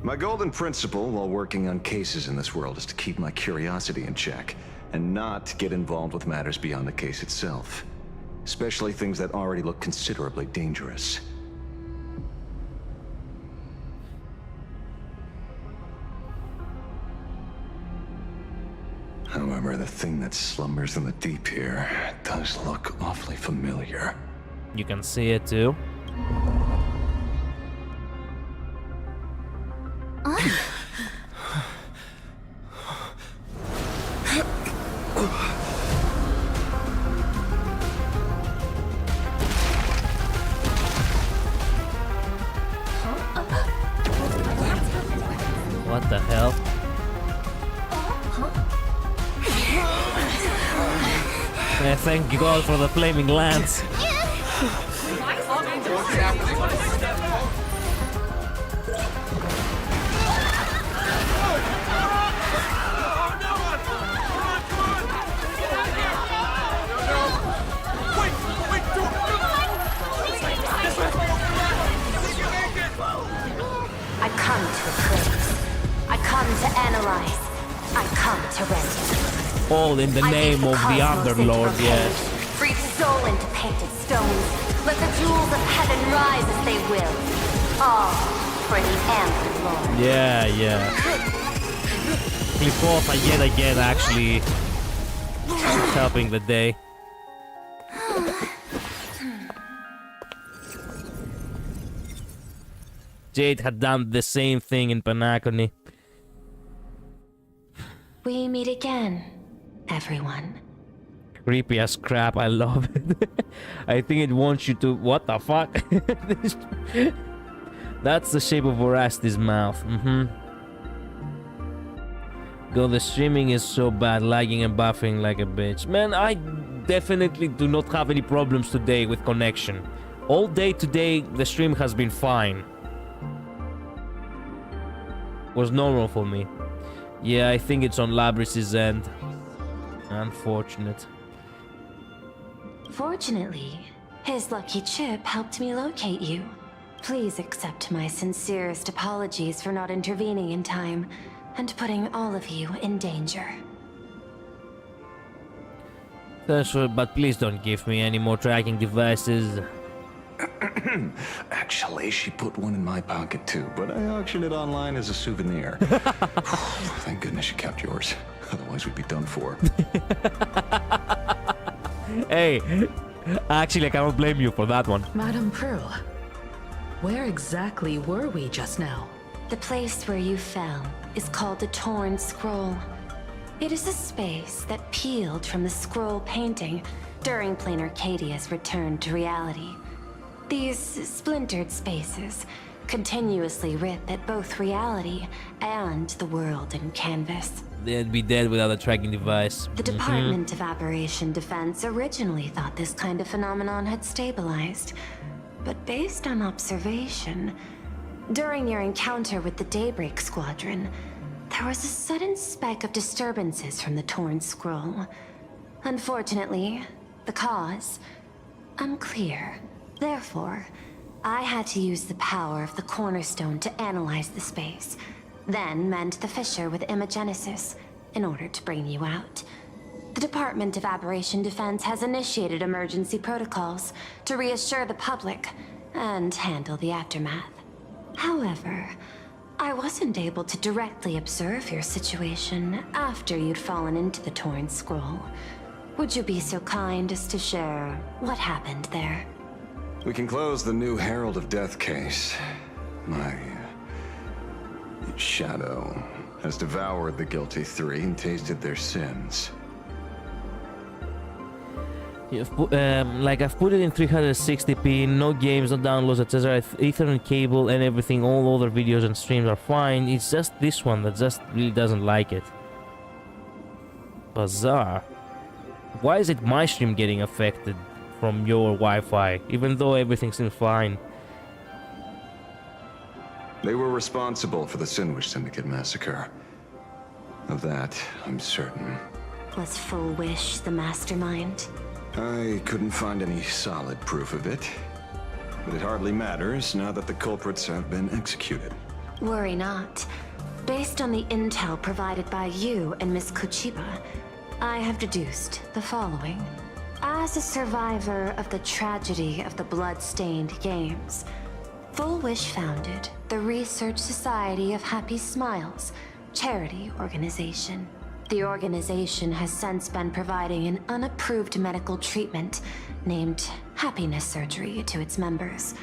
My golden principle while working on cases in this world is to keep my curiosity in check and not get involved with matters beyond the case itself. Especially things that already look considerably dangerous. However, the thing that slumbers in the deep here does look awfully familiar. You can see it too. What the hell? Yeah, thank God for the flaming lance. I come to appraise. I come to analyze. I come to render. All in the name of the Underlord, yes. Breathe soul into painted stones. Let the jewels of heaven rise as they will. All for the Amber Lord. Yeah, yeah. Clipoff yet again actually helping the day. Jade had done the same thing in Panacony. We meet again, everyone. Creepy as crap, I love it. I think it wants you to... What the fuck? That's the shape of Vorasti's mouth. God, the streaming is so bad, lagging and buffering like a bitch. Man, I definitely do not have any problems today with connection. All day today, the stream has been fine. Was normal for me. Yeah, I think it's on Labris's end. Unfortunate. Fortunately, his lucky chip helped me locate you. Please accept my sincerest apologies for not intervening in time and putting all of you in danger. That's sure, but please don't give me any more tracking devices. Actually, she put one in my pocket too, but I auctioned it online as a souvenir. Thank goodness you kept yours. Otherwise, we'd be done for. Hey, actually, I cannot blame you for that one. Madame Pearl, where exactly were we just now? The place where you fell is called the Torn Scroll. It is a space that peeled from the scroll painting during Plain Arcadia's return to reality. These splintered spaces continuously rip at both reality and the world in canvas. They'd be dead without a tracking device. The Department of Aberration Defense originally thought this kind of phenomenon had stabilized, but based on observation, during your encounter with the Daybreak Squadron, there was a sudden spike of disturbances from the Torn Scroll. Unfortunately, the cause, unclear. Therefore, I had to use the power of the Cornerstone to analyze the space, then mend the fissure with Imagenesis in order to bring you out. The Department of Aberration Defense has initiated emergency protocols to reassure the public and handle the aftermath. However, I wasn't able to directly observe your situation after you'd fallen into the Torn Scroll. Would you be so kind as to share what happened there? We can close the new Herald of Death case. My shadow has devoured the guilty three and tasted their sins. I've put it in 360p, no games, no downloads, etc. Ethernet cable and everything, all other videos and streams are fine. It's just this one that just really doesn't like it. Bizarre. Why is it my stream getting affected from your Wi-Fi, even though everything seems fine? They were responsible for the Sinwish Syndicate massacre. Of that, I'm certain. Was Full Wish the mastermind? I couldn't find any solid proof of it, but it hardly matters now that the culprits have been executed. Worry not. Based on the intel provided by you and Miss Kuchiba, I have deduced the following. As a survivor of the tragedy of the Blood-Stained Games, Full Wish founded the Research Society of Happy Smiles, charity organization. The organization has since been providing an unapproved medical treatment named happiness surgery to its members,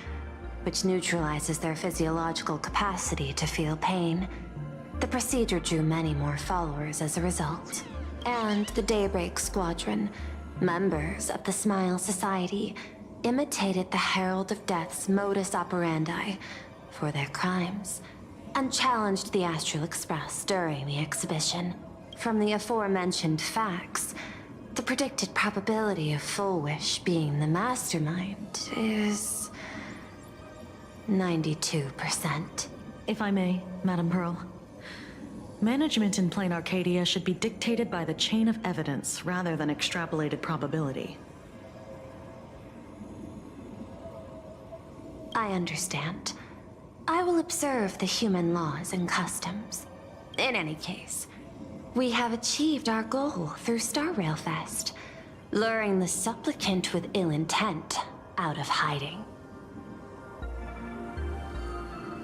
which neutralizes their physiological capacity to feel pain. The procedure drew many more followers as a result. And the Daybreak Squadron, members of the Smile Society, imitated the Herald of Death's modus operandi for their crimes, and challenged the Astral Express during the exhibition. From the aforementioned facts, the predicted probability of Full Wish being the mastermind is 92%. If I may, Madame Pearl. Management in Plain Arcadia should be dictated by the chain of evidence rather than extrapolated probability. I understand. I will observe the human laws and customs. In any case, we have achieved our goal through StarRail Fest, luring the supplicant with ill intent out of hiding.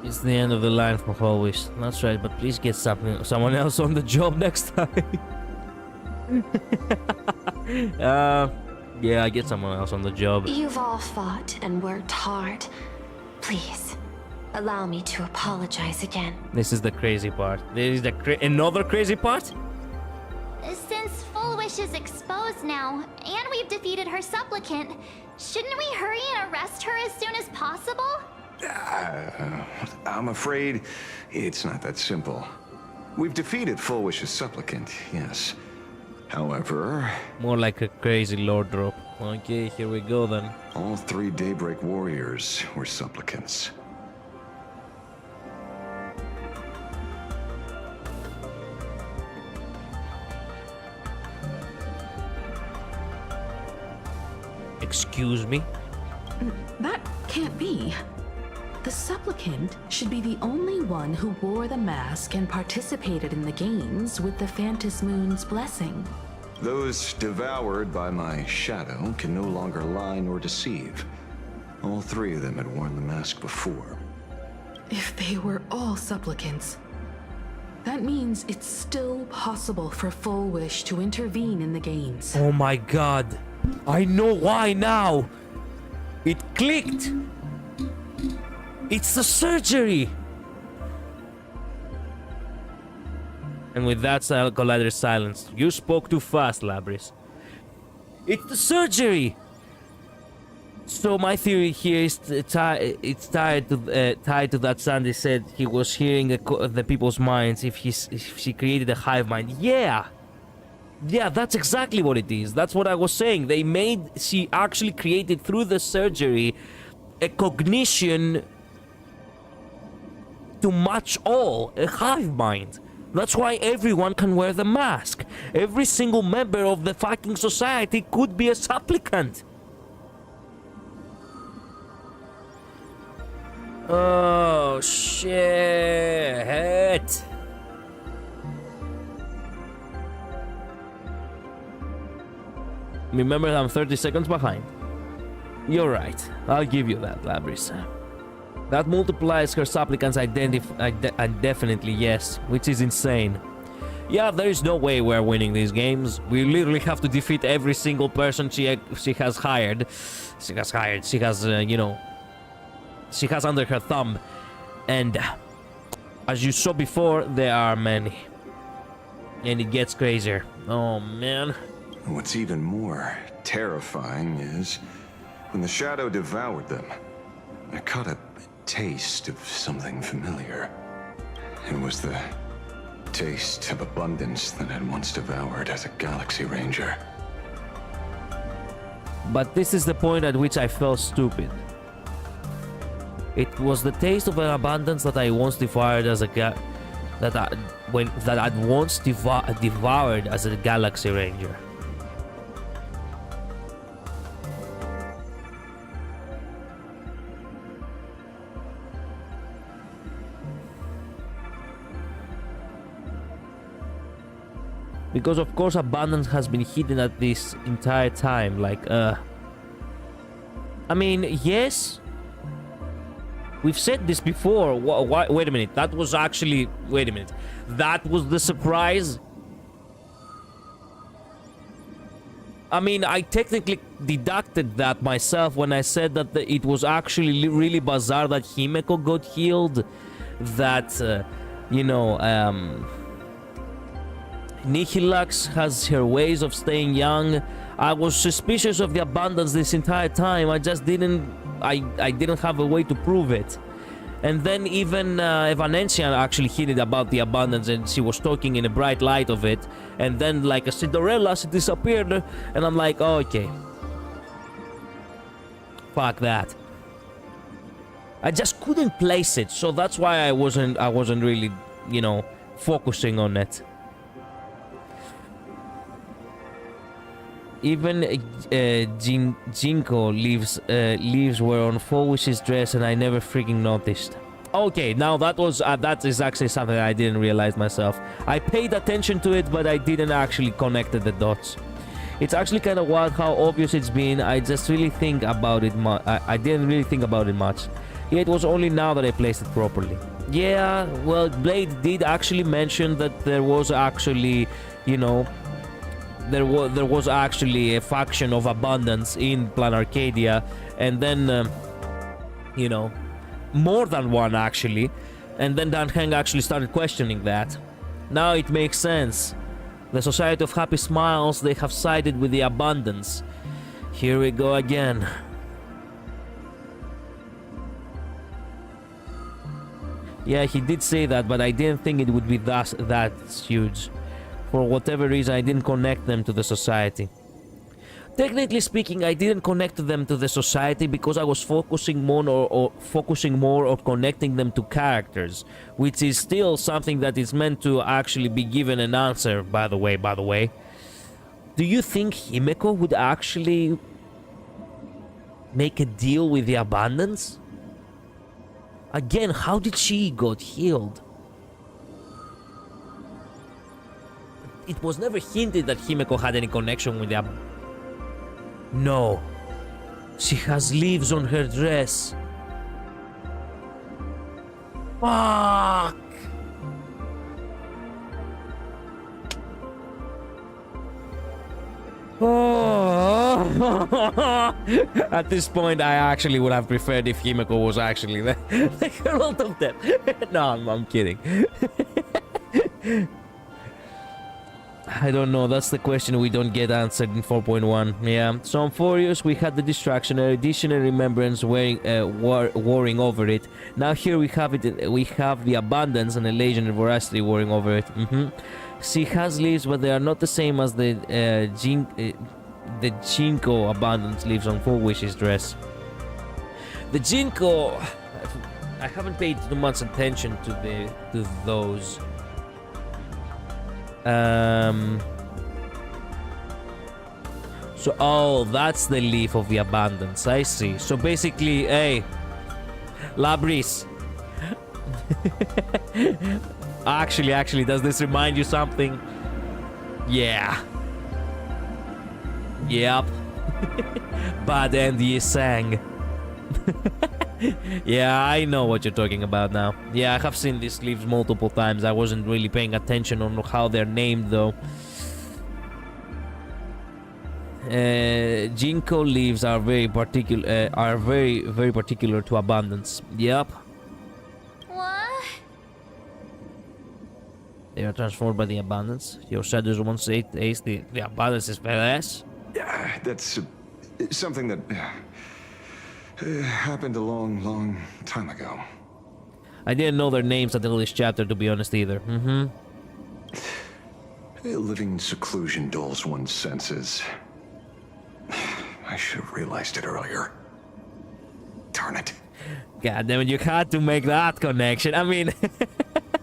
It's the end of the line for always. That's right, but please get someone else on the job next time. Yeah, get someone else on the job. You've all fought and worked hard. Please, allow me to apologize again. This is the crazy part. There is another crazy part? Since Full Wish is exposed now, and we've defeated her supplicant, shouldn't we hurry and arrest her as soon as possible? I'm afraid it's not that simple. We've defeated Full Wish's supplicant, yes. However... More like a crazy lord drop. Okay, here we go then. All 3 Daybreak warriors were supplicants. Excuse me? That can't be. The supplicant should be the only one who wore the mask and participated in the games with the Phantus Moon's blessing. Those devoured by my shadow can no longer lie nor deceive. All 3 of them had worn the mask before. If they were all supplicants, that means it's still possible for Full Wish to intervene in the games. Oh my god. I know why now. It clicked. It's the surgery. And with that, Collider silenced. You spoke too fast, Labris. It's the surgery. So my theory here is it's tied to that Sandy said he was hearing the people's minds if she created a hive mind. Yeah, that's exactly what it is. That's what I was saying. She actually created through the surgery a cognition to match all, a hive mind. That's why everyone can wear the mask. Every single member of the fucking society could be a supplicant. Oh, shit. Remember, I'm 30 seconds behind. You're right. I'll give you that, Labris. That multiplies her supplicants indefinitely, yes, which is insane. Yeah, there is no way we're winning these games. We literally have to defeat every single person she has hired. She has, you know, she has under her thumb. And as you saw before, there are many. And it gets crazier. Oh, man. What's even more terrifying is when the shadow devoured them, I caught a taste of something familiar. It was the taste of abundance that I'd once devoured as a Galaxy Ranger. But this is the point at which I felt stupid. It was the taste of an abundance that I once devoured as a I'd once devoured as a Galaxy Ranger. Because of course abundance has been hidden at this entire time, like, I mean, yes, we've said this before. Wait a minute, that was actually, wait a minute, that was the surprise? I mean, I technically deducted that myself when I said that it was actually really bizarre that Himeko got healed, that, you know, Nihilux has her ways of staying young. I was suspicious of the abundance this entire time. I just didn't have a way to prove it. And then even Evanescence actually hinted about the abundance, and she was talking in a bright light of it. And then like a Cinderella, she disappeared, and I'm like, oh, okay, fuck that. I just couldn't place it, so that's why I wasn't really, you know, focusing on it. Even Jinko leaves were on Full Wish's dress, and I never freaking noticed. Okay, now that is actually something I didn't realize myself. I paid attention to it, but I didn't actually connect the dots. It's actually kind of wild how obvious it's been. I just really think about it I didn't really think about it much. Yeah, it was only now that I placed it properly. Yeah, well, Blade did actually mention that there was actually, you know, there was actually a faction of abundance in Plan Arcadia, and then you know, more than one actually, and then Dan Heng actually started questioning that. Now it makes sense. The Society of Happy Smiles, they have sided with the abundance. Here we go again. Yeah, he did say that, but I didn't think it would be that huge. For whatever reason, I didn't connect them to the society. Technically speaking, I didn't connect them to the society because I was focusing more on connecting them to characters, which is still something that is meant to actually be given an answer, by the way. Do you think Himeko would actually make a deal with the Abundance? Again, how did she got healed? It was never hinted that Himeko had any connection with the No. She has leaves on her dress. Fuck! Oh. At this point, I actually would have preferred if Himeko was actually the Herald of Death. No, I'm kidding. I don't know, that's the question we don't get answered in 4.1. Yeah, so on 4 years we had the distraction, an additional remembrance warring over it. Now here we have it, we have the abundance and elation and voracity warring over it. She has leaves, but they are not the same as the Jinko abundance leaves on 4 wishes dress. The Jinko, I haven't paid too much attention to those. So, oh, that's the leaf of the abundance. I see. So basically, hey, Labris. Actually, does this remind you something? Yeah. Yep. Bad end ye sang. Yeah, I know what you're talking about now. Yeah, I have seen these leaves multiple times. I wasn't really paying attention on how they're named though. Jinko leaves are very particular. Very particular to abundance. Yep. What? They are transformed by the abundance. Your shadows once say the abundance is badass. Yeah, that's something that happened a long time ago. I didn't know their names until this chapter, to be honest, either. Living in seclusion dulls one's senses. I should have realized it earlier. Darn it. God damn it, you had to make that connection. I mean,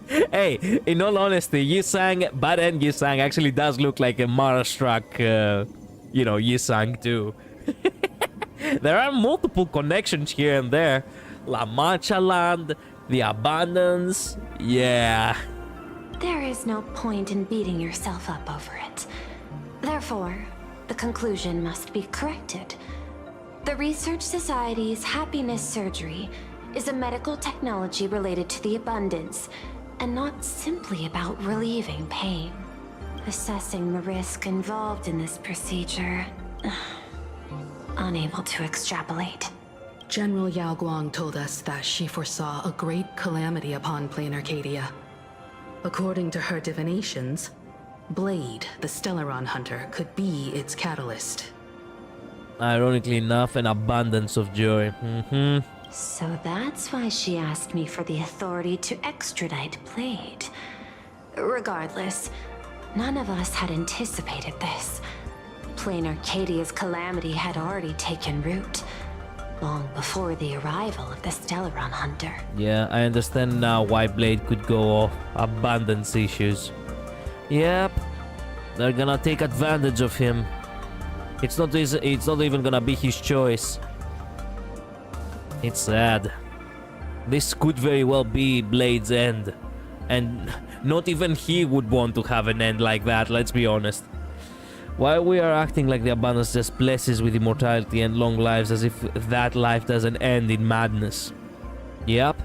hey, in all honesty, Bad End Yusang actually does look like a Mara-struck, Yusang too. There are multiple connections here and there. La Mancha Land, the Abundance, yeah. There is no point in beating yourself up over it. Therefore, the conclusion must be corrected. The Research Society's happiness surgery is a medical technology related to the Abundance, and not simply about relieving pain. Assessing the risk involved in this procedure... unable to extrapolate. General Yao Guang told us that she foresaw a great calamity upon Plain Arcadia. According to her divinations, Blade, the Stellaron hunter, could be its catalyst. Ironically enough, an abundance of joy. So that's why she asked me for the authority to extradite Blade. Regardless, none of us had anticipated this. Plain Arcadia's calamity had already taken root, long before the arrival of the Stellaron hunter. Yeah, I understand now why Blade could go off. Abundance issues. Yep, they're gonna take advantage of him. It's not even gonna be his choice. It's sad. This could very well be Blade's end. And not even he would want to have an end like that, let's be honest. Why we are acting like the abundance just blesses with immortality and long lives as if that life doesn't end in madness. Yep.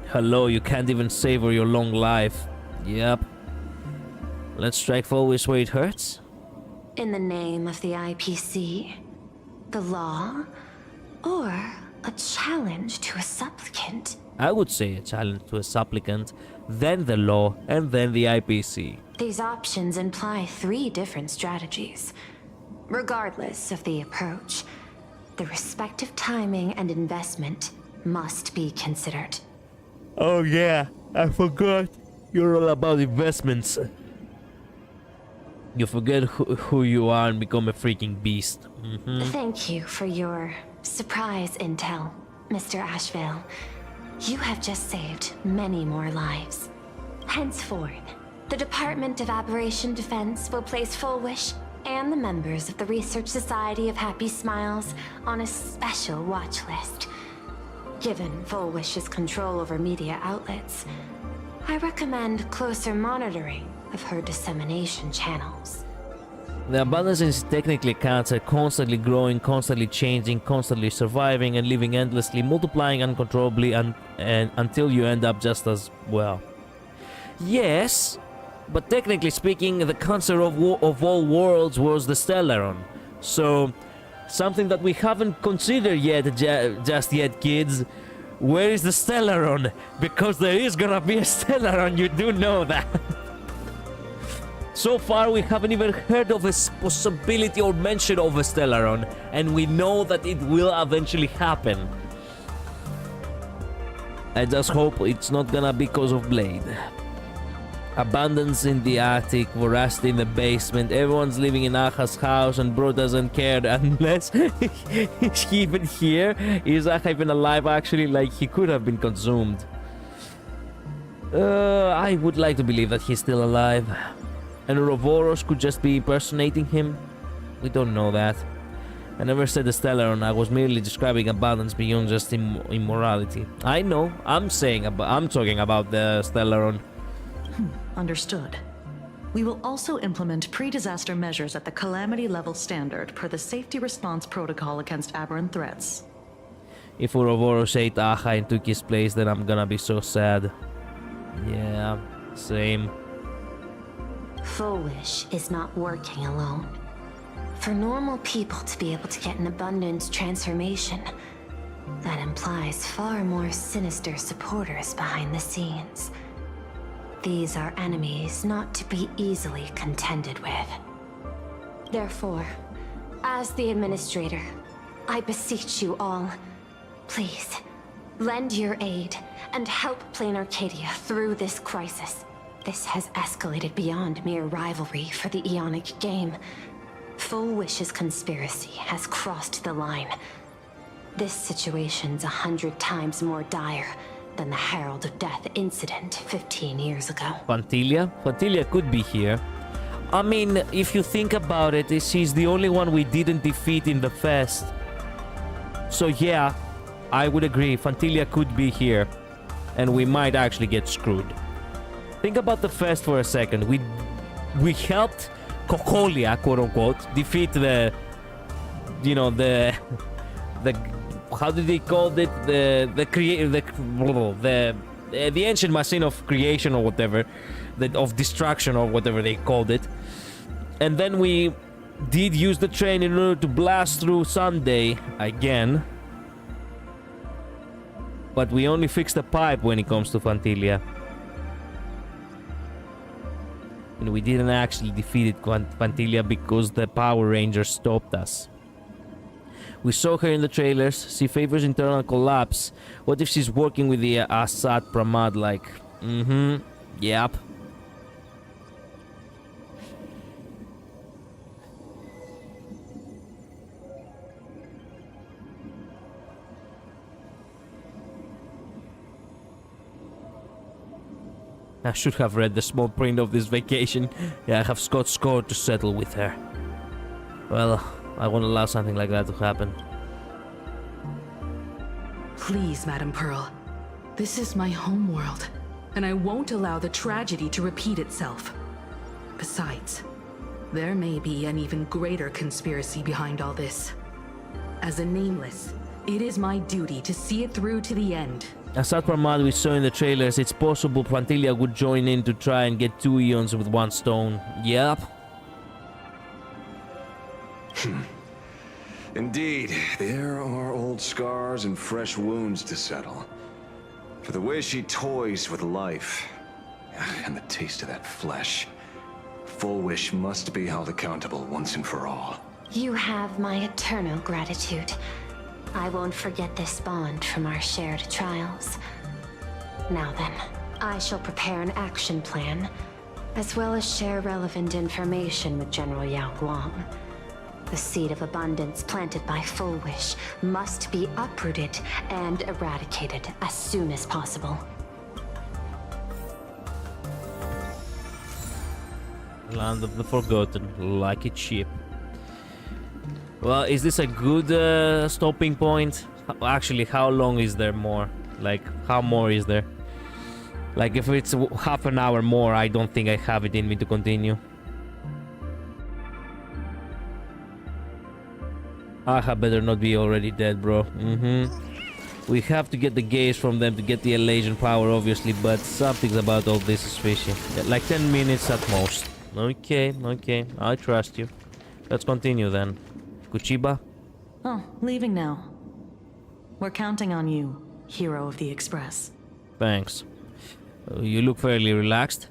Hello, you can't even savor your long life. Yep. Let's strike always where it hurts. In the name of the IPC, the law, or a challenge to a supplicant? I would say a challenge to a supplicant, then the law, and then the IPC. These options imply 3 different strategies. Regardless of the approach, the respective timing and investment must be considered. Oh yeah, I forgot. You're all about investments. You forget who you are and become a freaking beast. Thank you for your surprise intel, Mr. Ashvale. You have just saved many more lives. Henceforth, the Department of Aberration Defense will place Full Wish and the members of the Research Society of Happy Smiles on a special watch list. Given Full Wish's control over media outlets, I recommend closer monitoring of her dissemination channels. The abundance technically counts are constantly growing, constantly changing, constantly surviving and living endlessly, multiplying uncontrollably and until you end up just as well. Yes, but technically speaking, the cancer of all worlds was the Stellaron. So, something that we haven't considered yet, just yet, kids. Where is the Stellaron? Because there is gonna be a Stellaron, you do know that. So far, we haven't even heard of a possibility or mention of a Stellaron, and we know that it will eventually happen. I just hope it's not gonna be because of Blade. Abundance in the attic, voracity in the basement, everyone's living in Aha's house and bro doesn't care unless he's even here. Is Aha even alive actually? Like, he could have been consumed. I would like to believe that he's still alive. And Ouroboros could just be impersonating him? We don't know that. I never said the Stellaron, I was merely describing abundance beyond just immorality. I know, I'm talking about the Stellaron. Understood. We will also implement pre-disaster measures at the calamity level standard per the safety response protocol against aberrant threats. If Ouroboros ate Aha and took his place, then I'm gonna be so sad. Yeah, same. Full Wish is not working alone. For normal people to be able to get an abundance transformation, that implies far more sinister supporters behind the scenes. These are enemies not to be easily contended with. Therefore, as the administrator, I beseech you all, please, lend your aid and help Plain Arcadia through this crisis. This has escalated beyond mere rivalry for the Ionic game. Full Wish's conspiracy has crossed the line. This situation's 100 times more dire than the Herald of Death incident 15 years ago. Fantilia? Fantilia could be here. I mean, if you think about it, she's the only one we didn't defeat in the fest. So yeah, I would agree, Fantilia could be here. And we might actually get screwed. Think about the fest for a second. We helped Kokolia, quote unquote, defeat the how did they call it? The ancient machine of creation or whatever, of destruction or whatever they called it. And then we did use the train in order to blast through Sunday again. But we only fixed the pipe when it comes to Fantilia. And we didn't actually defeat Fantilia because the Power Rangers stopped us. We saw her in the trailers. She favors internal collapse. What if she's working with the Assad Pramad like? Yep. I should have read the small print of this vacation. Yeah, I have got score to settle with her. Well, I won't allow something like that to happen. Please, Madam Pearl. This is my homeworld, and I won't allow the tragedy to repeat itself. Besides, there may be an even greater conspiracy behind all this. As a Nameless, it is my duty to see it through to the end. Assad Pramad we saw in the trailers, it's possible Fantilia would join in to try and get 2 eons with one stone. Yep. Indeed, there are old scars and fresh wounds to settle. For the way she toys with life, and the taste of that flesh, Full Wish must be held accountable once and for all. You have my eternal gratitude. I won't forget this bond from our shared trials. Now then, I shall prepare an action plan, as well as share relevant information with General Yao Guang. The seed of abundance planted by Full Wish must be uprooted and eradicated as soon as possible. Land of the Forgotten, like it's cheap. Well, is this a good stopping point? Actually, how long is there more? Like, how more is there? Like, if it's half an hour more, I don't think I have it in me to continue. I had better not be already dead, bro. We have to get the gaze from them to get the elation power, obviously, but something's about all this is fishy. Yeah, like 10 minutes at most. Okay, okay, I trust you. Let's continue then. Kuchiba? Oh, leaving now. We're counting on you, hero of the Express. Thanks. You look fairly relaxed.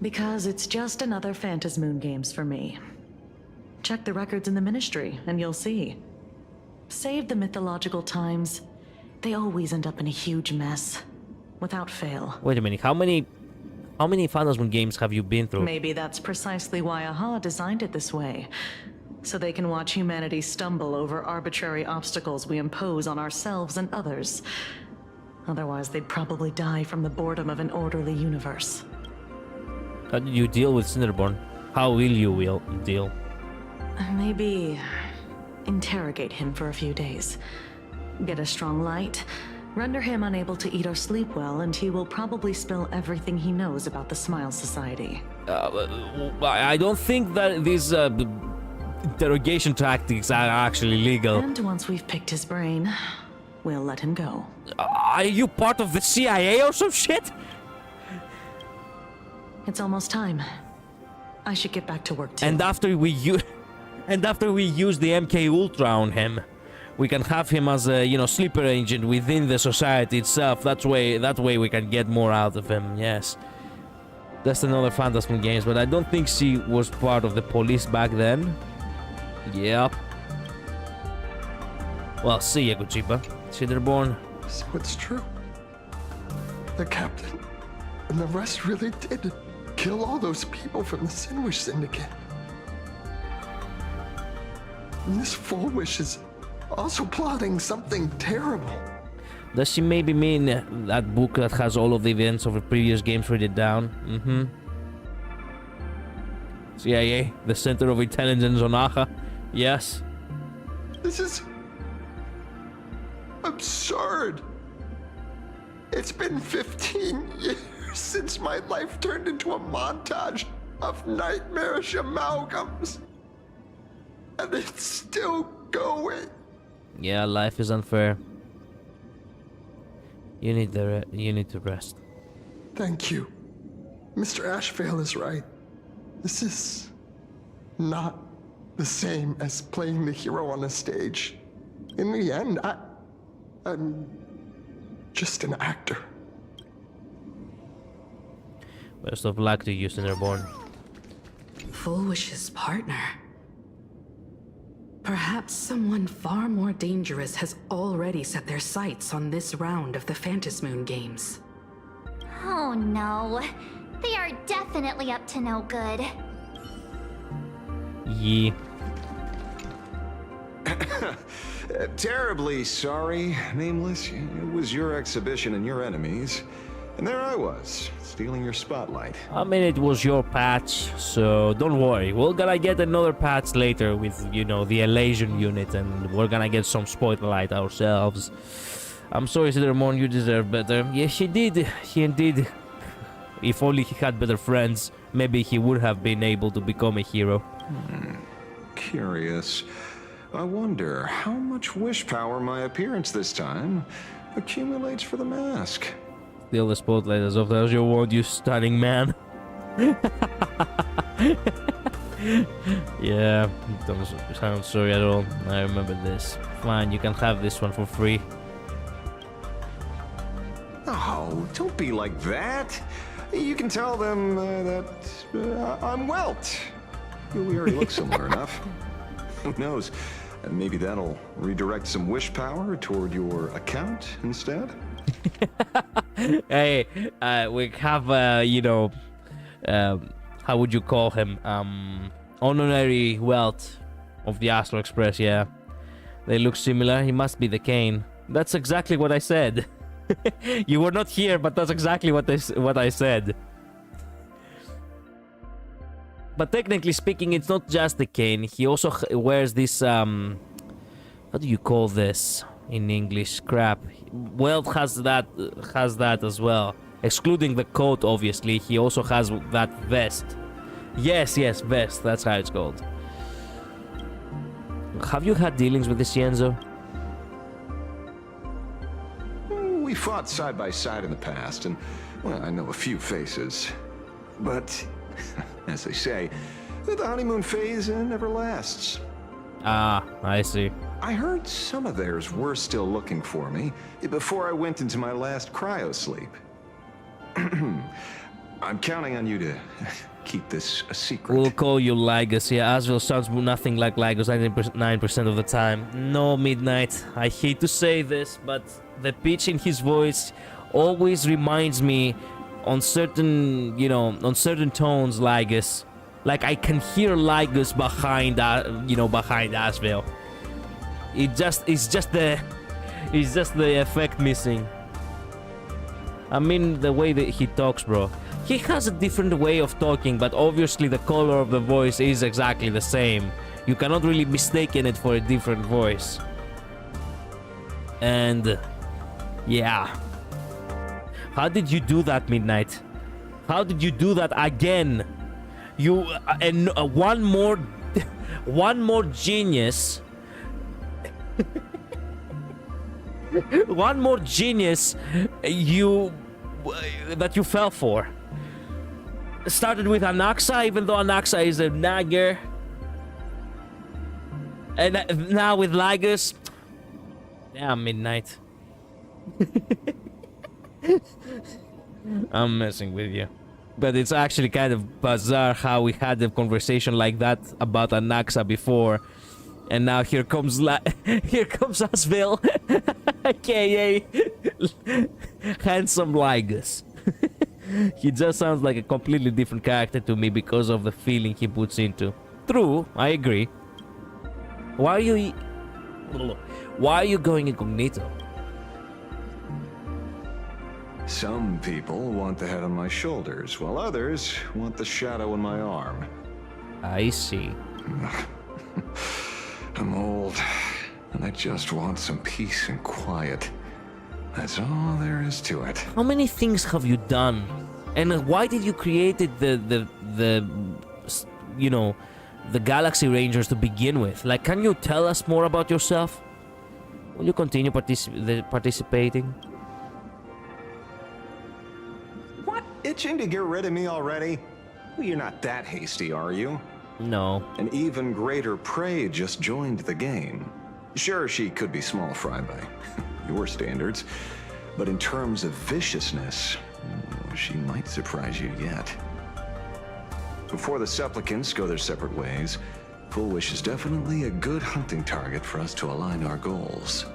Because it's just another Phantasmoon Games for me. Check the records in the Ministry, and you'll see. Save the mythological times. They always end up in a huge mess. Without fail. Wait a minute, how many Phantasmoon games have you been through? Maybe that's precisely why Aha designed it this way. So they can watch humanity stumble over arbitrary obstacles we impose on ourselves and others. Otherwise, they'd probably die from the boredom of an orderly universe. How did you deal with Cinderborn? How will you deal? Maybe interrogate him for a few days. Get a strong light, render him unable to eat or sleep well, and he will probably spill everything he knows about the Smile Society. I don't think that these interrogation tactics are actually legal. And once we've picked his brain, we'll let him go. Are you part of the CIA or some shit? It's almost time. I should get back to work too. And after we use the MK Ultra on him, we can have him as a, you know, sleeper agent within the society itself. That way we can get more out of him. Yes. That's another Phantasmoon Games, but I don't think she was part of the police back then. Yep. Well, see ya, Kuchiba. Cinderborn. So it's true. The captain and the rest really did kill all those people from the Sinwish Syndicate. And this Full Wish is also plotting something terrible. Does she maybe mean that book that has all of the events of the previous games written down? CIA, the center of intelligence on Aha. Yes. This is absurd. It's been 15 years since my life turned into a montage of nightmarish amalgams. And it's still going. Yeah, life is unfair. You need to rest. Thank you. Mr. Ashvale is right. This is not the same as playing the hero on a stage. In the end, I'm just an actor. Best of luck to you, Cinderborn. Full Wish's partner. Perhaps someone far more dangerous has already set their sights on this round of the Phantasmoon Games. Oh no. They are definitely up to no good. Yeah. Terribly sorry, Nameless. It was your exhibition and your enemies. And there I was, stealing your spotlight. I mean, it was your patch, so don't worry. We're gonna get another patch later with, you know, the Elation unit, and we're gonna get some spotlight ourselves. I'm sorry, Cinderborn, you deserve better. Yes, he did. He indeed. If only he had better friends, maybe he would have been able to become a hero. Curious. I wonder how much wish power my appearance this time accumulates for the mask. Steal the spotlight as often as you want, you stunning man. Yeah, don't sound sorry at all. I remember this. Fine, you can have this one for free. Oh, don't be like that. You can tell them that I'm Welt. We already look similar enough. Who knows? And maybe that'll redirect some wish power toward your account instead? Hey, we have, you know, how would you call him? Honorary wealth of the Astral Express, yeah. They look similar. He must be the Kane. That's exactly what I said. You were not here, but that's exactly what I said. But technically speaking, it's not just the Kane. He also wears this, what do you call this in English? Crap. Wealth has that as well. Excluding the coat, obviously. He also has that vest. Yes, vest. That's how it's called. Have you had dealings with this Yenzo? We fought side by side in the past, and, well, I know a few faces. But, as they say, the honeymoon phase never lasts. Ah, I see. I heard some of theirs were still looking for me before I went into my last cryo sleep. I'm counting on you to keep this a secret. We'll call you Lygus. Yeah, Asriel sounds nothing like Lygus 99% of the time. No, Midnight. I hate to say this, but the pitch in his voice always reminds me on certain, you know, on certain tones, Lygus. Like I can hear Lygus behind, behind Asriel. It's just the effect missing. I mean, the way that he talks, bro. He has a different way of talking, but obviously the color of the voice is exactly the same. You cannot really mistake it for a different voice. And yeah. How did you do that, Midnight? How did you do that again? You and one more genius. One more genius that you fell for. Started with Anaxa, even though Anaxa is a nagger. And now with Lygus. Damn, Midnight. I'm messing with you. But it's actually kind of bizarre how we had a conversation like that about Anaxa before. And now here comes Asville, aka Handsome Lygus. He just sounds like a completely different character to me because of the feeling he puts into. True, I agree. Why are you going incognito? Some people want the head on my shoulders, while others want the shadow in my arm. I see. I'm old, and I just want some peace and quiet. That's all there is to it. How many things have you done? And why did you create the Galaxy Rangers to begin with? Like, can you tell us more about yourself? Will you continue participating? What? Itching to get rid of me already? Well, you're not that hasty, are you? No. An even greater prey just joined the game. Sure, she could be small fry by your standards, but in terms of viciousness, she might surprise you yet. Before the supplicants go their separate ways, Full Wish is definitely a good hunting target for us to align our goals.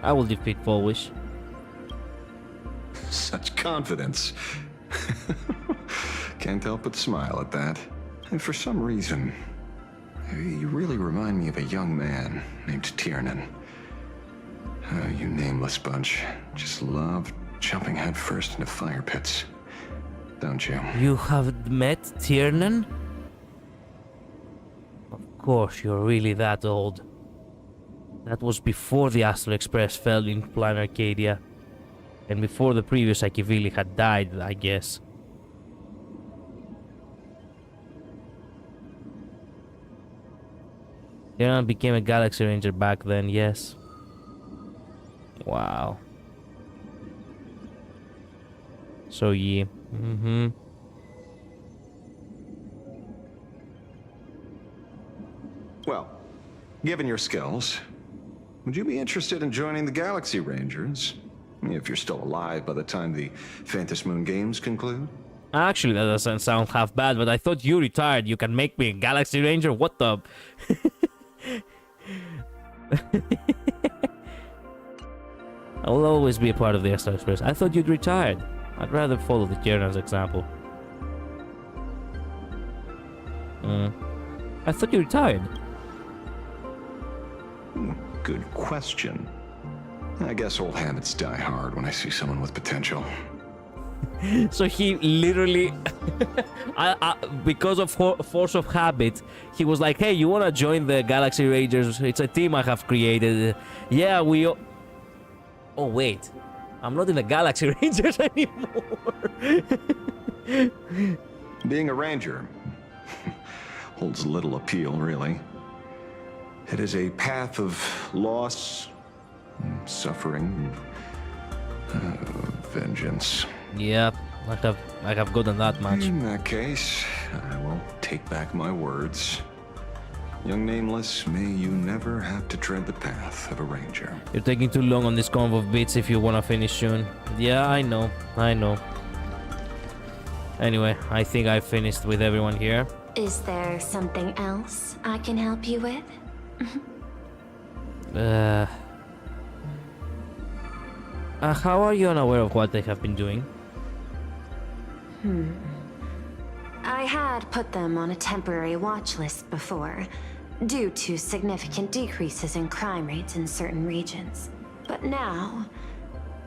I will defeat Full Wish. Such confidence. Can't help but smile at that. And for some reason, you really remind me of a young man named Tiernan. You nameless bunch just love jumping headfirst into fire pits, don't you? You have met Tiernan? Of course, you're really that old. That was before the Astral Express fell in Plan Arcadia. And before the previous Akivili had died, I guess. Tiernan became a Galaxy Ranger back then, yes. Wow. So yeah. Well, given your skills, would you be interested in joining the Galaxy Rangers? If you're still alive by the time the Phantom Moon Games conclude. Actually, that doesn't sound half bad, but I thought you retired. You can make me a Galaxy Ranger? What the... I will always be a part of the Astral Express. I thought you'd retired. I'd rather follow the Journal's example. I thought you retired. Good question. I guess old habits die hard when I see someone with potential. So he literally, because of force of habit, he was like, hey, you want to join the Galaxy Rangers? It's a team I have created. Yeah, we... Oh, wait. I'm not in the Galaxy Rangers anymore. Being a ranger holds little appeal, really. It is a path of loss, suffering, vengeance. Yep, I have gotten that much. In that case, I will take back my words. Young Nameless, may you never have to tread the path of a ranger. You're taking too long on this convo of bits if you want to finish soon. Yeah, I know. Anyway, I think I finished with everyone here. Is there something else I can help you with? How are you unaware of what they have been doing? I had put them on a temporary watch list before, due to significant decreases in crime rates in certain regions. But now,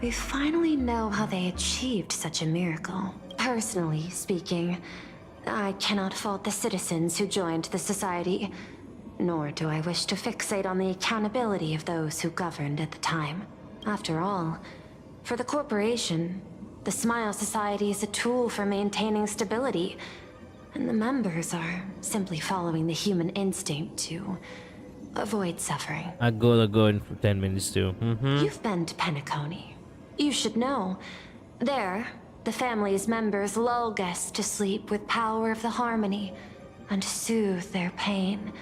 we finally know how they achieved such a miracle. Personally speaking, I cannot fault the citizens who joined the society, nor do I wish to fixate on the accountability of those who governed at the time. After all, for the corporation, the Smile Society is a tool for maintaining stability, and the members are simply following the human instinct to avoid suffering. I gotta go in for 10 minutes too. You've been to Penacony. You should know. There, the family's members lull guests to sleep with power of the harmony and soothe their pain.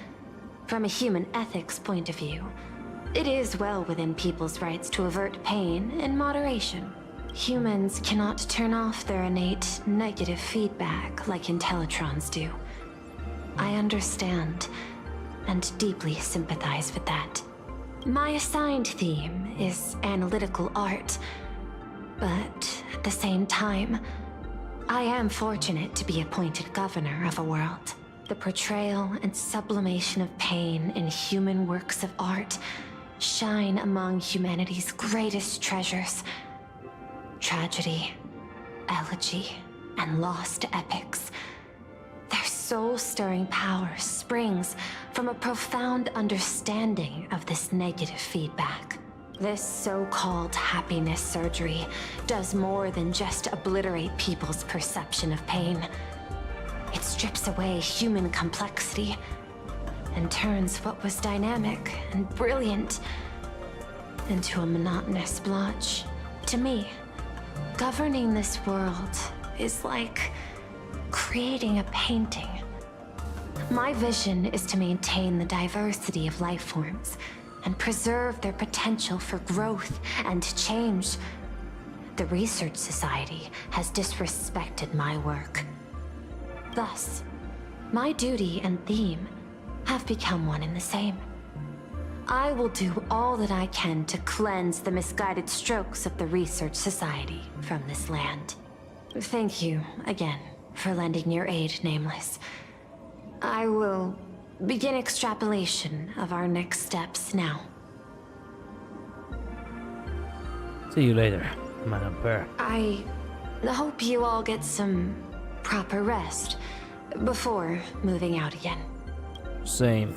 From a human ethics point of view, it is well within people's rights to avert pain in moderation. Humans cannot turn off their innate negative feedback like Intellitrons do. I understand and deeply sympathize with that. My assigned theme is analytical art, but at the same time, I am fortunate to be appointed governor of a world. The portrayal and sublimation of pain in human works of art shine among humanity's greatest treasures. Tragedy, elegy, and lost epics. Their soul-stirring power springs from a profound understanding of this negative feedback. This so-called happiness surgery does more than just obliterate people's perception of pain. It strips away human complexity and turns what was dynamic and brilliant into a monotonous blotch. To me, governing this world is like creating a painting. My vision is to maintain the diversity of life forms and preserve their potential for growth and change. The Research Society has disrespected my work. Thus, my duty and theme have become one and the same. I will do all that I can to cleanse the misguided strokes of the Research Society from this land. Thank you again for lending your aid, Nameless. I will begin extrapolation of our next steps now. See you later, Madame Pearl. I hope you all get some proper rest before moving out again. Same.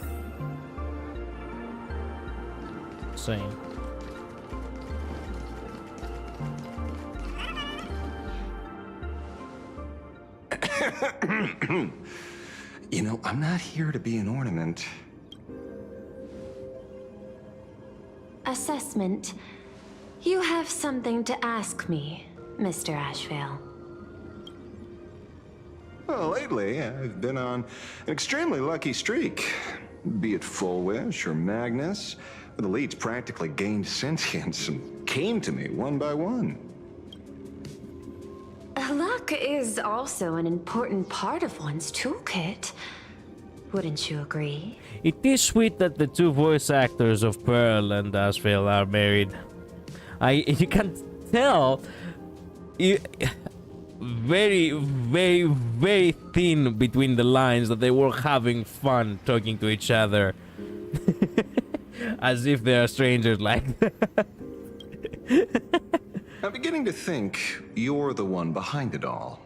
You know, I'm not here to be an ornament. Assessment. You have something to ask me, Mr. Ashvale. Well, lately, I've been on an extremely lucky streak. Be it Full Wish or Magnus, The elites practically gained sentience and came to me one by one. Luck is also an important part of one's toolkit. Wouldn't you agree? It is sweet that the two voice actors of Pearl and Asriel are married. You can tell very, very, very thin between the lines that they were having fun talking to each other. As if they are strangers like I'm beginning to think you're the one behind it all.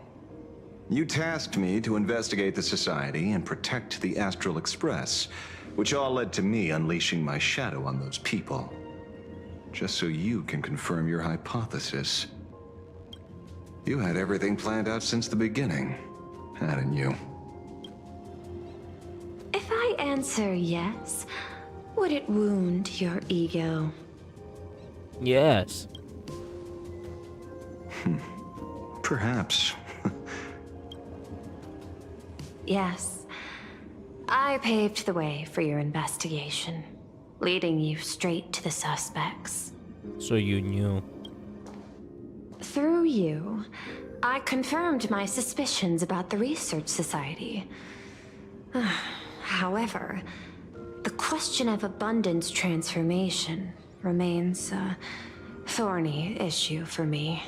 You tasked me to investigate the Society and protect the Astral Express, which all led to me unleashing my shadow on those people. Just so you can confirm your hypothesis. You had everything planned out since the beginning, hadn't you? If I answer yes, would it wound your ego? Yes. Perhaps. Yes. I paved the way for your investigation, leading you straight to the suspects. So you knew. Through you, I confirmed my suspicions about the Research Society. However, the question of abundance transformation remains a thorny issue for me.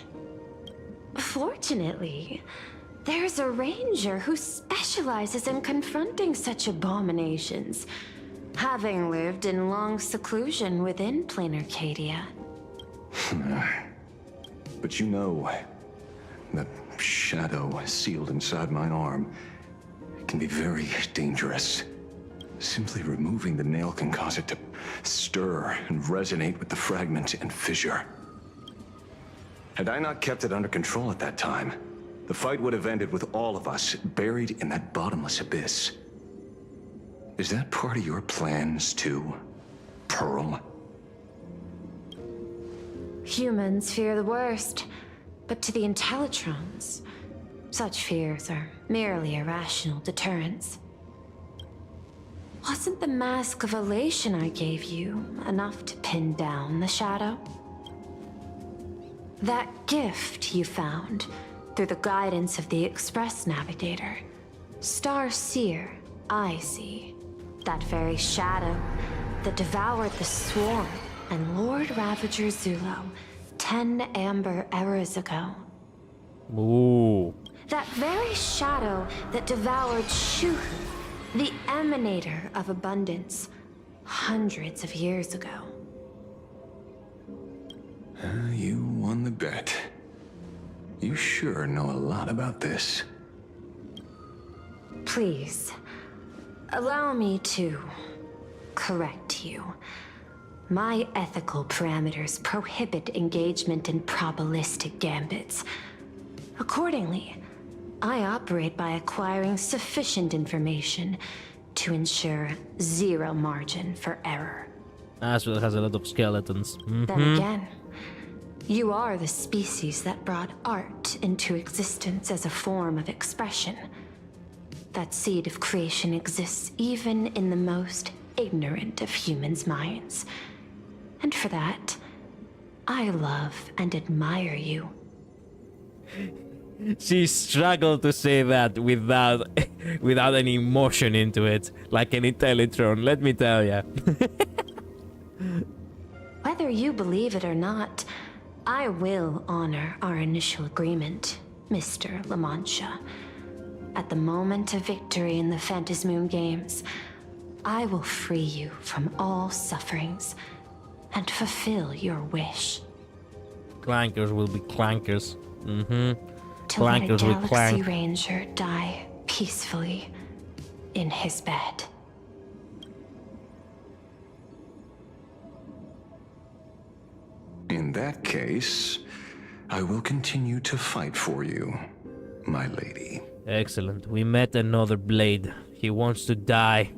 Fortunately, there's a ranger who specializes in confronting such abominations, having lived in long seclusion within plain Arcadia. But you know, the shadow sealed inside my arm can be very dangerous. Simply removing the nail can cause it to stir and resonate with the fragment and fissure. Had I not kept it under control at that time, the fight would have ended with all of us buried in that bottomless abyss. Is that part of your plans too, Pearl? Humans fear the worst, but to the Intellitrons, such fears are merely irrational deterrents. Wasn't the mask of elation I gave you enough to pin down the shadow? That gift you found through the guidance of the Express Navigator, Star Seer, I see. That very shadow that devoured the Swarm and Lord Ravager Zulo 10 amber eras ago. Ooh. That very shadow that devoured Shuhu, the emanator of abundance, hundreds of years ago. You won the bet. You sure know a lot about this. Please, allow me to correct you. My ethical parameters prohibit engagement in probabilistic gambits. Accordingly, I operate by acquiring sufficient information to ensure zero margin for error. Asriel has a lot of skeletons. Then again, you are the species that brought art into existence as a form of expression. That seed of creation exists even in the most ignorant of humans' minds. And for that, I love and admire you. She struggled to say that without any emotion into it, like an Intellitron, let me tell ya. Whether you believe it or not, I will honor our initial agreement, Mr. La Mancha. At the moment of victory in the Phantasmoon Games, I will free you from all sufferings and fulfill your wish. Clankers will be clankers. To let a Clankers will Galaxy clank. Ranger die peacefully in his bed. In that case, I will continue to fight for you, my lady. Excellent. We met another blade. He wants to die.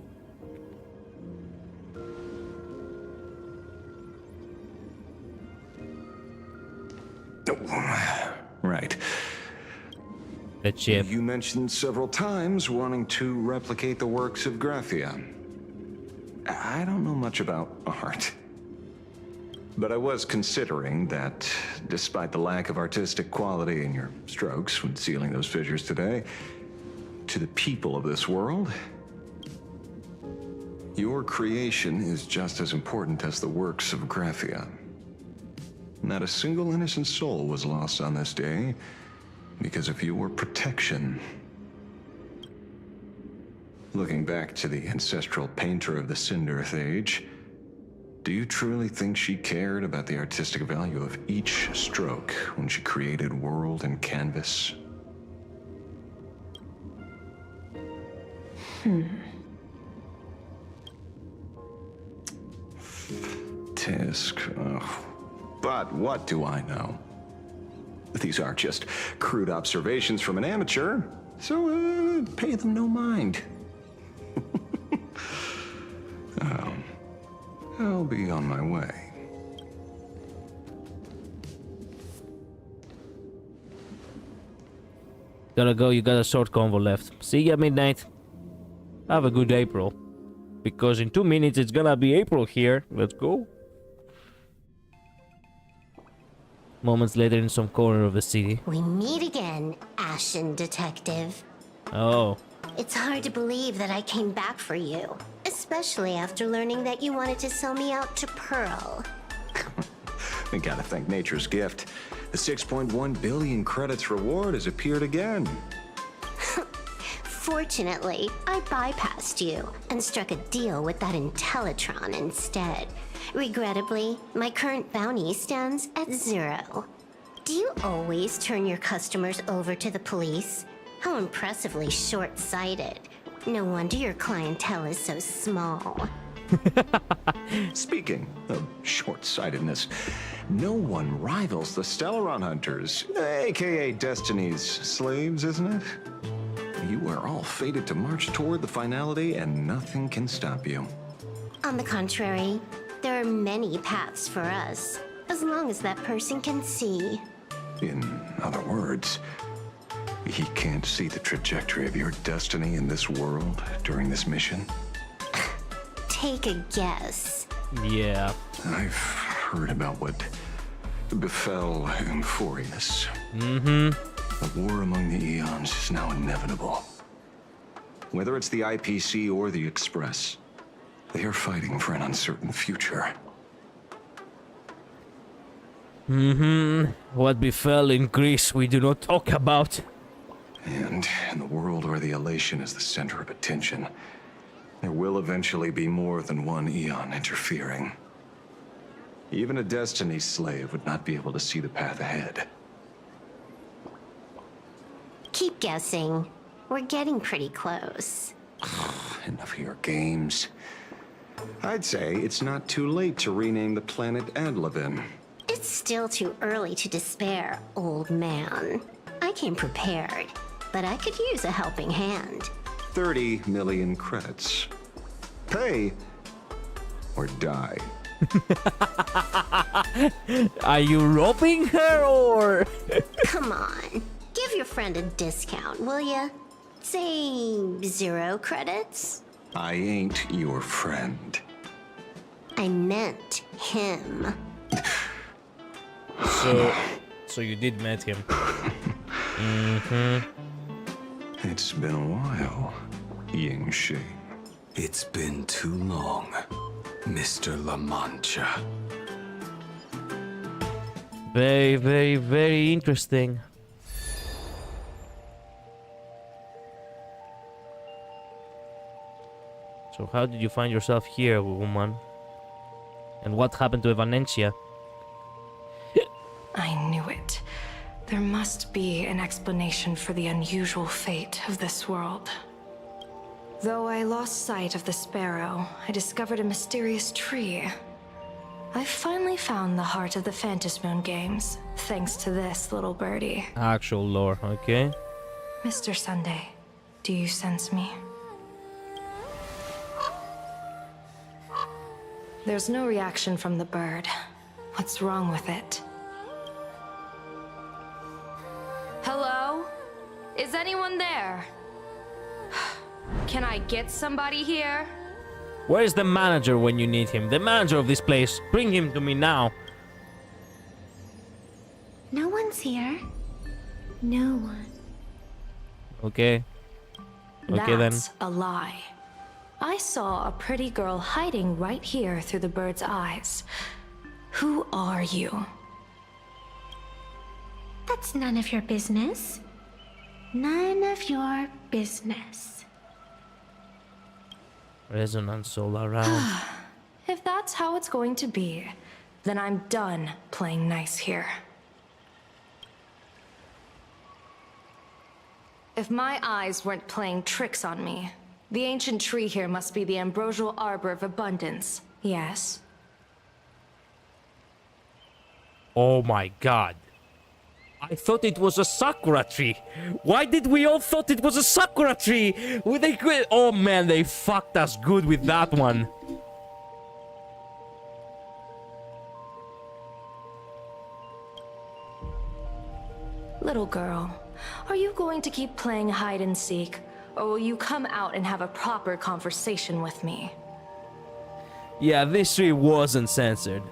Right. The chip. You mentioned several times wanting to replicate the works of Graphia. I don't know much about art. But I was considering that, despite the lack of artistic quality in your strokes when sealing those fissures today, to the people of this world, your creation is just as important as the works of Graphia. Not a single innocent soul was lost on this day because of your protection. Looking back to the ancestral painter of the Cinderth Age, do you truly think she cared about the artistic value of each stroke when she created world and canvas? Tisk. Ugh. But what do I know? These are just crude observations from an amateur, so pay them no mind. I'll be on my way. Gotta go, you got a short convo left. See you at midnight. Have a good April. Because in 2 minutes it's gonna be April here. Let's go. Moments later in some corner of the city. We meet again, Ashen Detective. Oh. It's hard to believe that I came back for you. Especially after learning that you wanted to sell me out to Pearl. We gotta thank nature's gift. The 6.1 billion credits reward has appeared again. Fortunately, I bypassed you and struck a deal with that Intellitron instead. Regrettably, my current bounty stands at 0. Do you always turn your customers over to the police? How impressively short-sighted. No wonder your clientele is so small. Speaking of short-sightedness, no one rivals the Stellaron Hunters, aka Destiny's slaves, isn't it? You are all fated to march toward the finality, and nothing can stop you. On the contrary, there are many paths for us, as long as that person can see. In other words, he can't see the trajectory of your destiny in this world during this mission? Take a guess. Yeah. I've heard about what befell Euphorius. The war among the Eons is now inevitable. Whether it's the IPC or the Express, they are fighting for an uncertain future. What befell in Greece we do not talk about. And in the world where the elation is the center of attention, there will eventually be more than one Eon interfering. Even a Destiny slave would not be able to see the path ahead. Keep guessing. We're getting pretty close. Enough of your games. I'd say it's not too late to rename the planet Adlevin. It's still too early to despair, old man. I came prepared, but I could use a helping hand. 30 million credits. Pay or die. Are you robbing her or? Come on, give your friend a discount, will ya? Say 0 credits? I ain't your friend. I meant him. So you did meet him. It's been a while, Yingxing. It's been too long, Mr. La Mancha. Very, very, very interesting. So how did you find yourself here, woman? And what happened to Evanencia? I knew it. There must be an explanation for the unusual fate of this world. Though I lost sight of the sparrow, I discovered a mysterious tree. I finally found the heart of the Phantasmoon games, thanks to this little birdie. Actual lore, okay. Mr. Sunday, do you sense me? There's no reaction from the bird. What's wrong with it? Hello? Is anyone there? Can I get somebody here? Where is the manager when you need him? The manager of this place. Bring him to me now. No one's here. No one. Okay. Okay then. That's a lie. I saw a pretty girl hiding right here through the bird's eyes. Who are you? That's none of your business. None of your business. Resonance all around. If that's how it's going to be, then I'm done playing nice here. If my eyes weren't playing tricks on me, the ancient tree here must be the ambrosial arbor of abundance, yes? Oh my god. I thought it was a sakura tree. Why did we all thought it was a sakura tree? Oh man, they fucked us good with that one. Little girl, are you going to keep playing hide and seek, or will you come out and have a proper conversation with me? Yeah, this tree wasn't censored.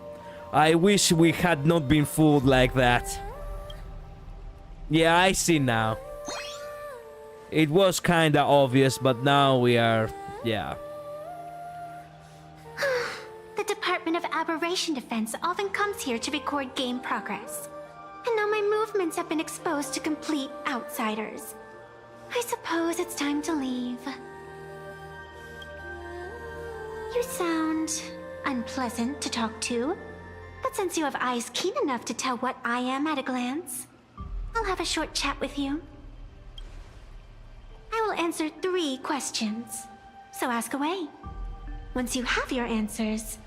I wish we had not been fooled like that. Yeah, I see now. It was kinda obvious, but now we are... yeah. The Department of Aberration Defense often comes here to record game progress. And now my movements have been exposed to complete outsiders. I suppose it's time to leave. You sound unpleasant to talk to, but since you have eyes keen enough to tell what I am at a glance, I'll have a short chat with you. I will answer 3 questions, so ask away. Once you have your answers,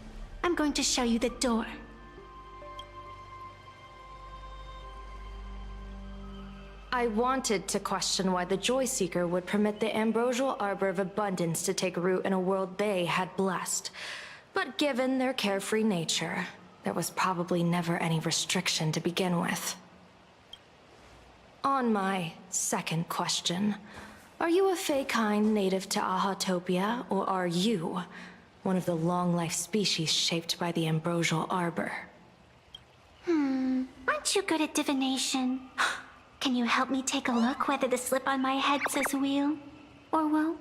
I'm going to show you the door. I wanted to question why the Joy Seeker would permit the ambrosial arbor of abundance to take root in a world they had blessed. But given their carefree nature, there was probably never any restriction to begin with. On my second question, are you a Fey-kind native to Ahatopia, or are you one of the long-life species shaped by the ambrosial arbor? Aren't you good at divination? Can you help me take a look whether the slip on my head says wheel or woe?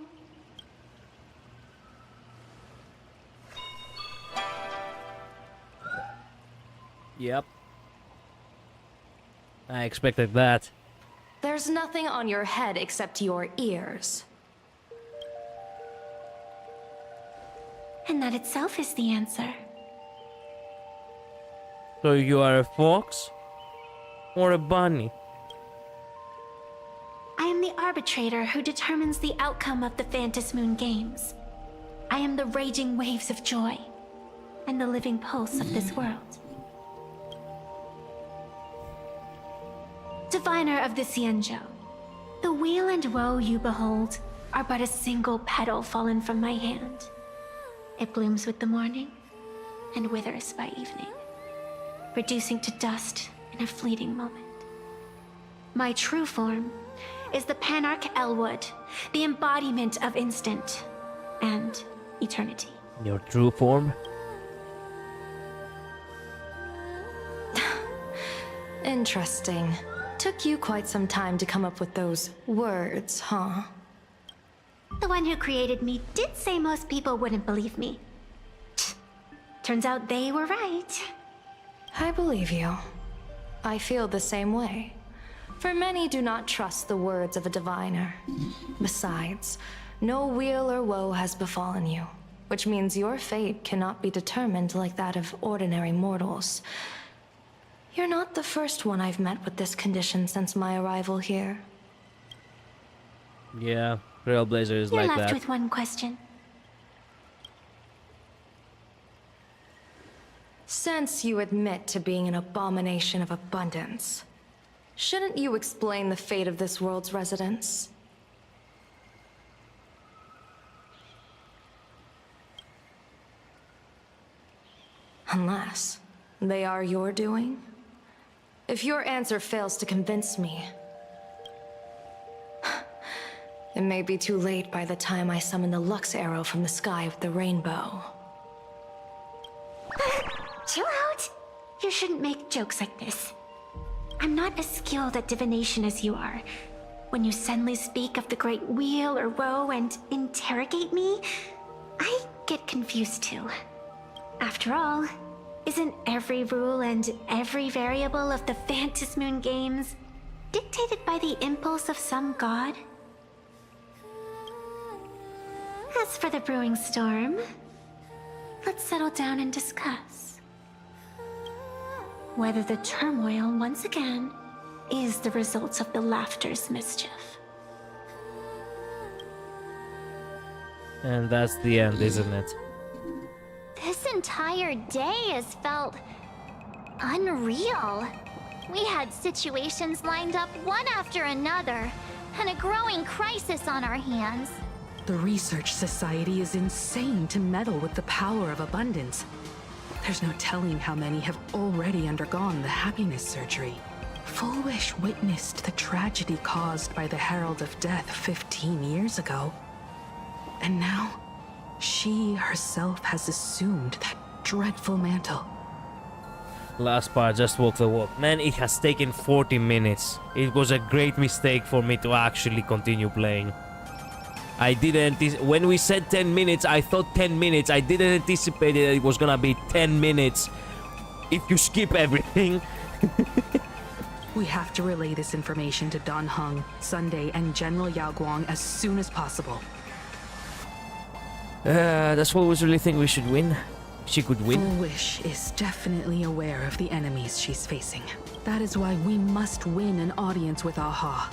Yep. I expected that. There's nothing on your head except your ears. And that itself is the answer. So you are a fox? Or a bunny? I am the arbitrator who determines the outcome of the Phantas Moon Games. I am the raging waves of joy, and the living pulse of this world. Diviner of the Xianzhou, the weal and woe you behold are but a single petal fallen from my hand. It blooms with the morning, and withers by evening, reducing to dust in a fleeting moment. My true form is the Panarch Elwood, the embodiment of instant and eternity. Your true form? Interesting. Took you quite some time to come up with those words, huh? The one who created me did say most people wouldn't believe me. Turns out they were right. I believe you. I feel the same way. For many do not trust the words of a diviner. Besides, no weal or woe has befallen you, which means your fate cannot be determined like that of ordinary mortals. You're not the first one I've met with this condition since my arrival here. Yeah, Trailblazer is You're like left that. with one question. Since you admit to being an abomination of abundance, shouldn't you explain the fate of this world's residents? Unless they are your doing? If your answer fails to convince me, it may be too late by the time I summon the Lux Arrow from the sky of the rainbow. Chill out. You shouldn't make jokes like this. I'm not as skilled at divination as you are. When you suddenly speak of the great weal or woe and interrogate me, I get confused too. After all, isn't every rule and every variable of the Phantasmoon games dictated by the impulse of some god? As for the brewing storm, let's settle down and discuss whether the turmoil once again is the result of the laughter's mischief. And that's the end, isn't it? This entire day has felt unreal. We had situations lined up one after another, and a growing crisis on our hands. The Research Society is insane to meddle with the power of abundance. There's no telling how many have already undergone the happiness surgery. Full Wish witnessed the tragedy caused by the Herald of Death 15 years ago. And now, she herself has assumed that dreadful mantle. Last part, just walk the walk. Man, it has taken 40 minutes. It was a great mistake for me to actually continue playing. I didn't when we said 10 minutes, I thought 10 minutes. I didn't anticipate that it was gonna be 10 minutes if you skip everything. We have to relay this information to Don Heng, Sunday, and General Yao Guang as soon as possible. Does Full Wish really think we should win? She could win? Full Wish is definitely aware of the enemies she's facing. That is why we must win an audience with Aha.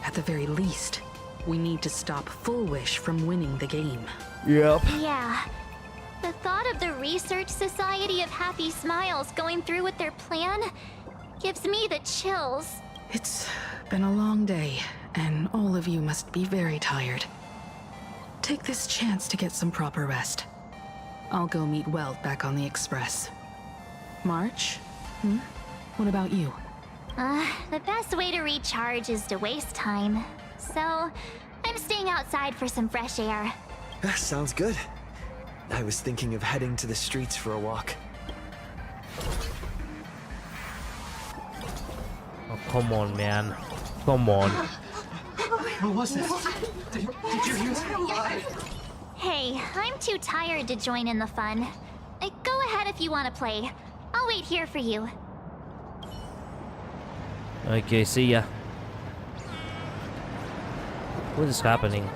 At the very least, we need to stop Full Wish from winning the game. Yep. Yeah. The thought of the Research Society of Happy Smiles going through with their plan gives me the chills. It's been a long day, and all of you must be very tired. Take this chance to get some proper rest. I'll go meet Weld back on the Express. March? What about you? The best way to recharge is to waste time. So, I'm staying outside for some fresh air. Sounds good. I was thinking of heading to the streets for a walk. Oh, come on, man. Come on. What was that? Did you hear that? Hey, I'm too tired to join in the fun. Go ahead if you want to play. I'll wait here for you. Okay, see ya. What is happening?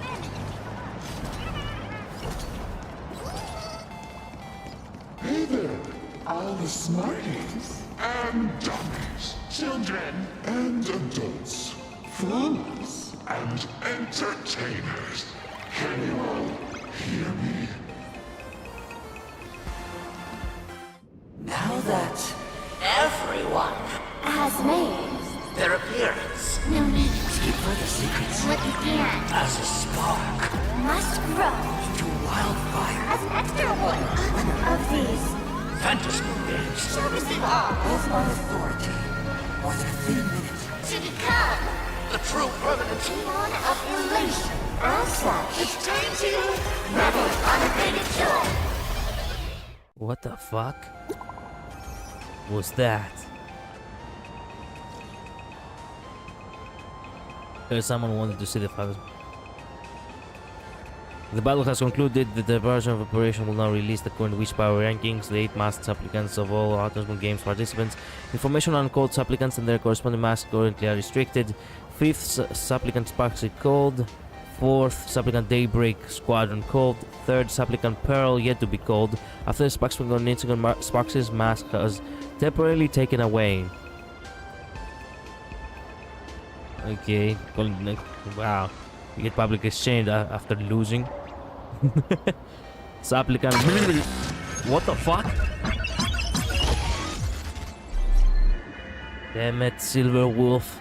Hey there, all the smarties and dummies, children and adults, fools and entertainers. Can you all hear me? Now that everyone has made their appearance, no need to keep further secrets what you can as a spark must grow into a wildfire as an extra one of these Phantasmoon games shall receive all as my authority for their thin minute to become the true permanent demon of elation. As such, it's time to revel in unabated joy. What the fuck was that? Someone wanted to see the phantasm. The battle has concluded. The Department of Operation will now release the current Wish Power rankings. The 8 masked supplicants of all Phantasmoon Games participants. Information on called supplicants and their corresponding masks currently are restricted. 5th supplicant Sparksy called. 4th supplicant Daybreak Squadron called. 3rd supplicant Pearl yet to be called. After the Sparksy on Instagram, Sparksy's mask has temporarily taken away. Okay, wow. You get public exchange after losing. Supplicant. What the fuck? Damn it, Silver Wolf.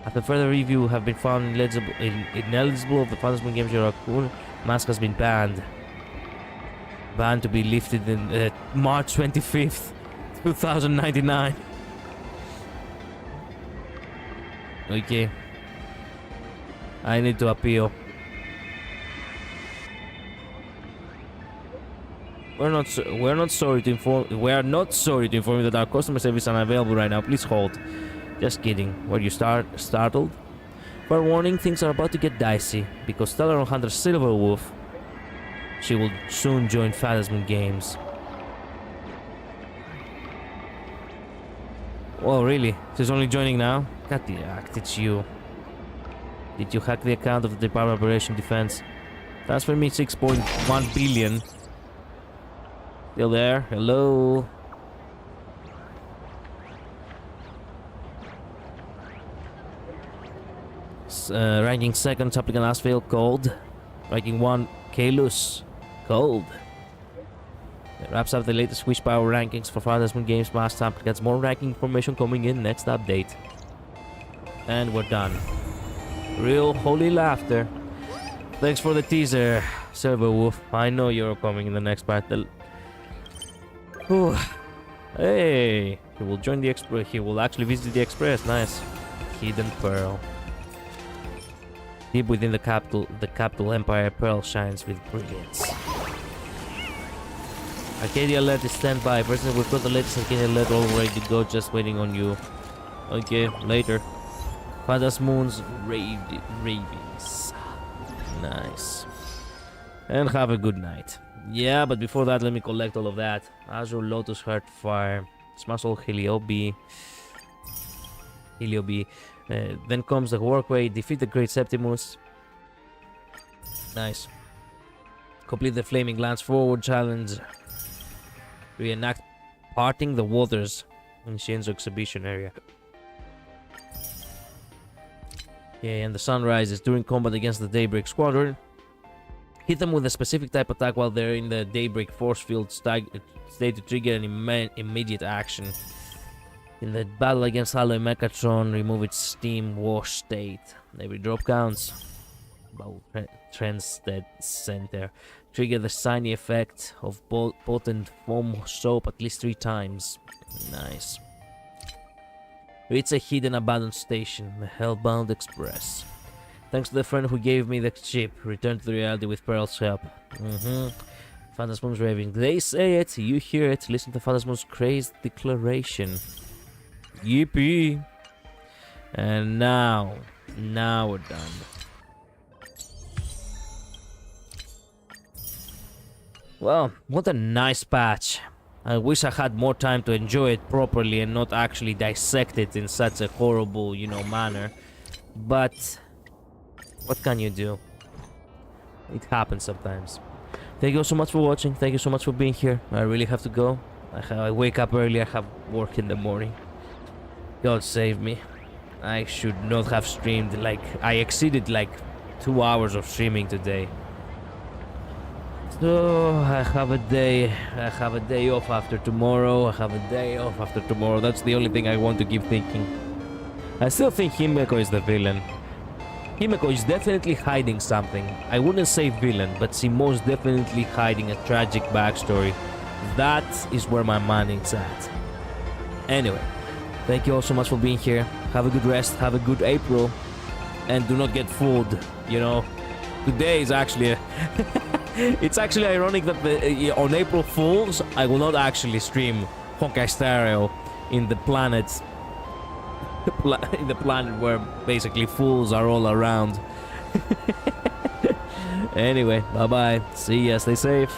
After further review, have been found ineligible of the Phantasmoon Games Raccoon. Mask has been banned. Banned to be lifted in March 25th, 2099. Okay. I need to appeal. We are not sorry to inform you that our customer service is unavailable right now. Please hold. Just kidding. Were you startled? Fair warning, things are about to get dicey, because Stellar Hunter Silverwolf, she will soon join Phantasm Games. Oh, really? She's only joining now? Cut the act, it's you. Did you hack the account of the Department of Operation Defense? Transfer me 6.1 billion. Still there? Hello? Ranking 2nd, applicant Asphalt, cold. Ranking 1, Kalus, cold. That wraps up the latest Wish Power rankings for Phantasm Games Master applicants. More ranking information coming in next update. And we're done. Real holy laughter. Thanks for the teaser, Silverwolf. I know you're coming in the next battle. Whew. Hey, he will join the Express. He will actually visit the Express. Nice. Hidden Pearl. Deep within the capital Empire, Pearl shines with brilliance. Arcadia alert is standby. President, we've got the latest Arcadia alert all ready to go, just waiting on you. Okay, later. Phantasmoon's ravings. Nice. And have a good night. Yeah, but before that, let me collect all of that. Azure, Lotus, Heart, Fire, Smash-All, Heliobi. Then comes the Workway, defeat the Great Septimus. Nice. Complete the Flaming Lance Forward challenge. Reenact Parting the Waters in Shinzo Exhibition area. Yeah, and the Sunrise is during combat against the Daybreak Squadron. Hit them with a specific type attack while they're in the Daybreak Force Field state to trigger an immediate action. In the battle against Alloy Mechatron, remove its steam wash state. Every drop counts. Trendstead Center. Trigger the shiny effect of potent foam soap at least 3 times. Nice. Reach a hidden abandoned station, the Hellbound Express. Thanks to the friend who gave me the chip. Return to the reality with Pearl's help. Phantasmoon's raving. They say it, you hear it. Listen to Phantasmoon's crazed declaration. Yippee! And now we're done. Well, what a nice patch. I wish I had more time to enjoy it properly and not actually dissect it in such a horrible, manner. But what can you do? It happens sometimes. Thank you so much for watching. Thank you so much for being here. I really have to go. I wake up early. I have work in the morning. God save me. I should not have streamed. I exceeded 2 hours of streaming today. So I have a day off after tomorrow. That's the only thing I want to keep thinking. I still think Himeko is the villain. Himeko is definitely hiding something. I wouldn't say villain, but she most definitely hiding a tragic backstory. That is where my mind is at. Anyway, thank you all so much for being here. Have a good rest, have a good April, and do not get fooled. Today is actually it's actually ironic that on April Fools I will not actually stream HonkaiStarRail in the planet where basically fools are all around. Anyway, bye bye. See ya. Stay safe.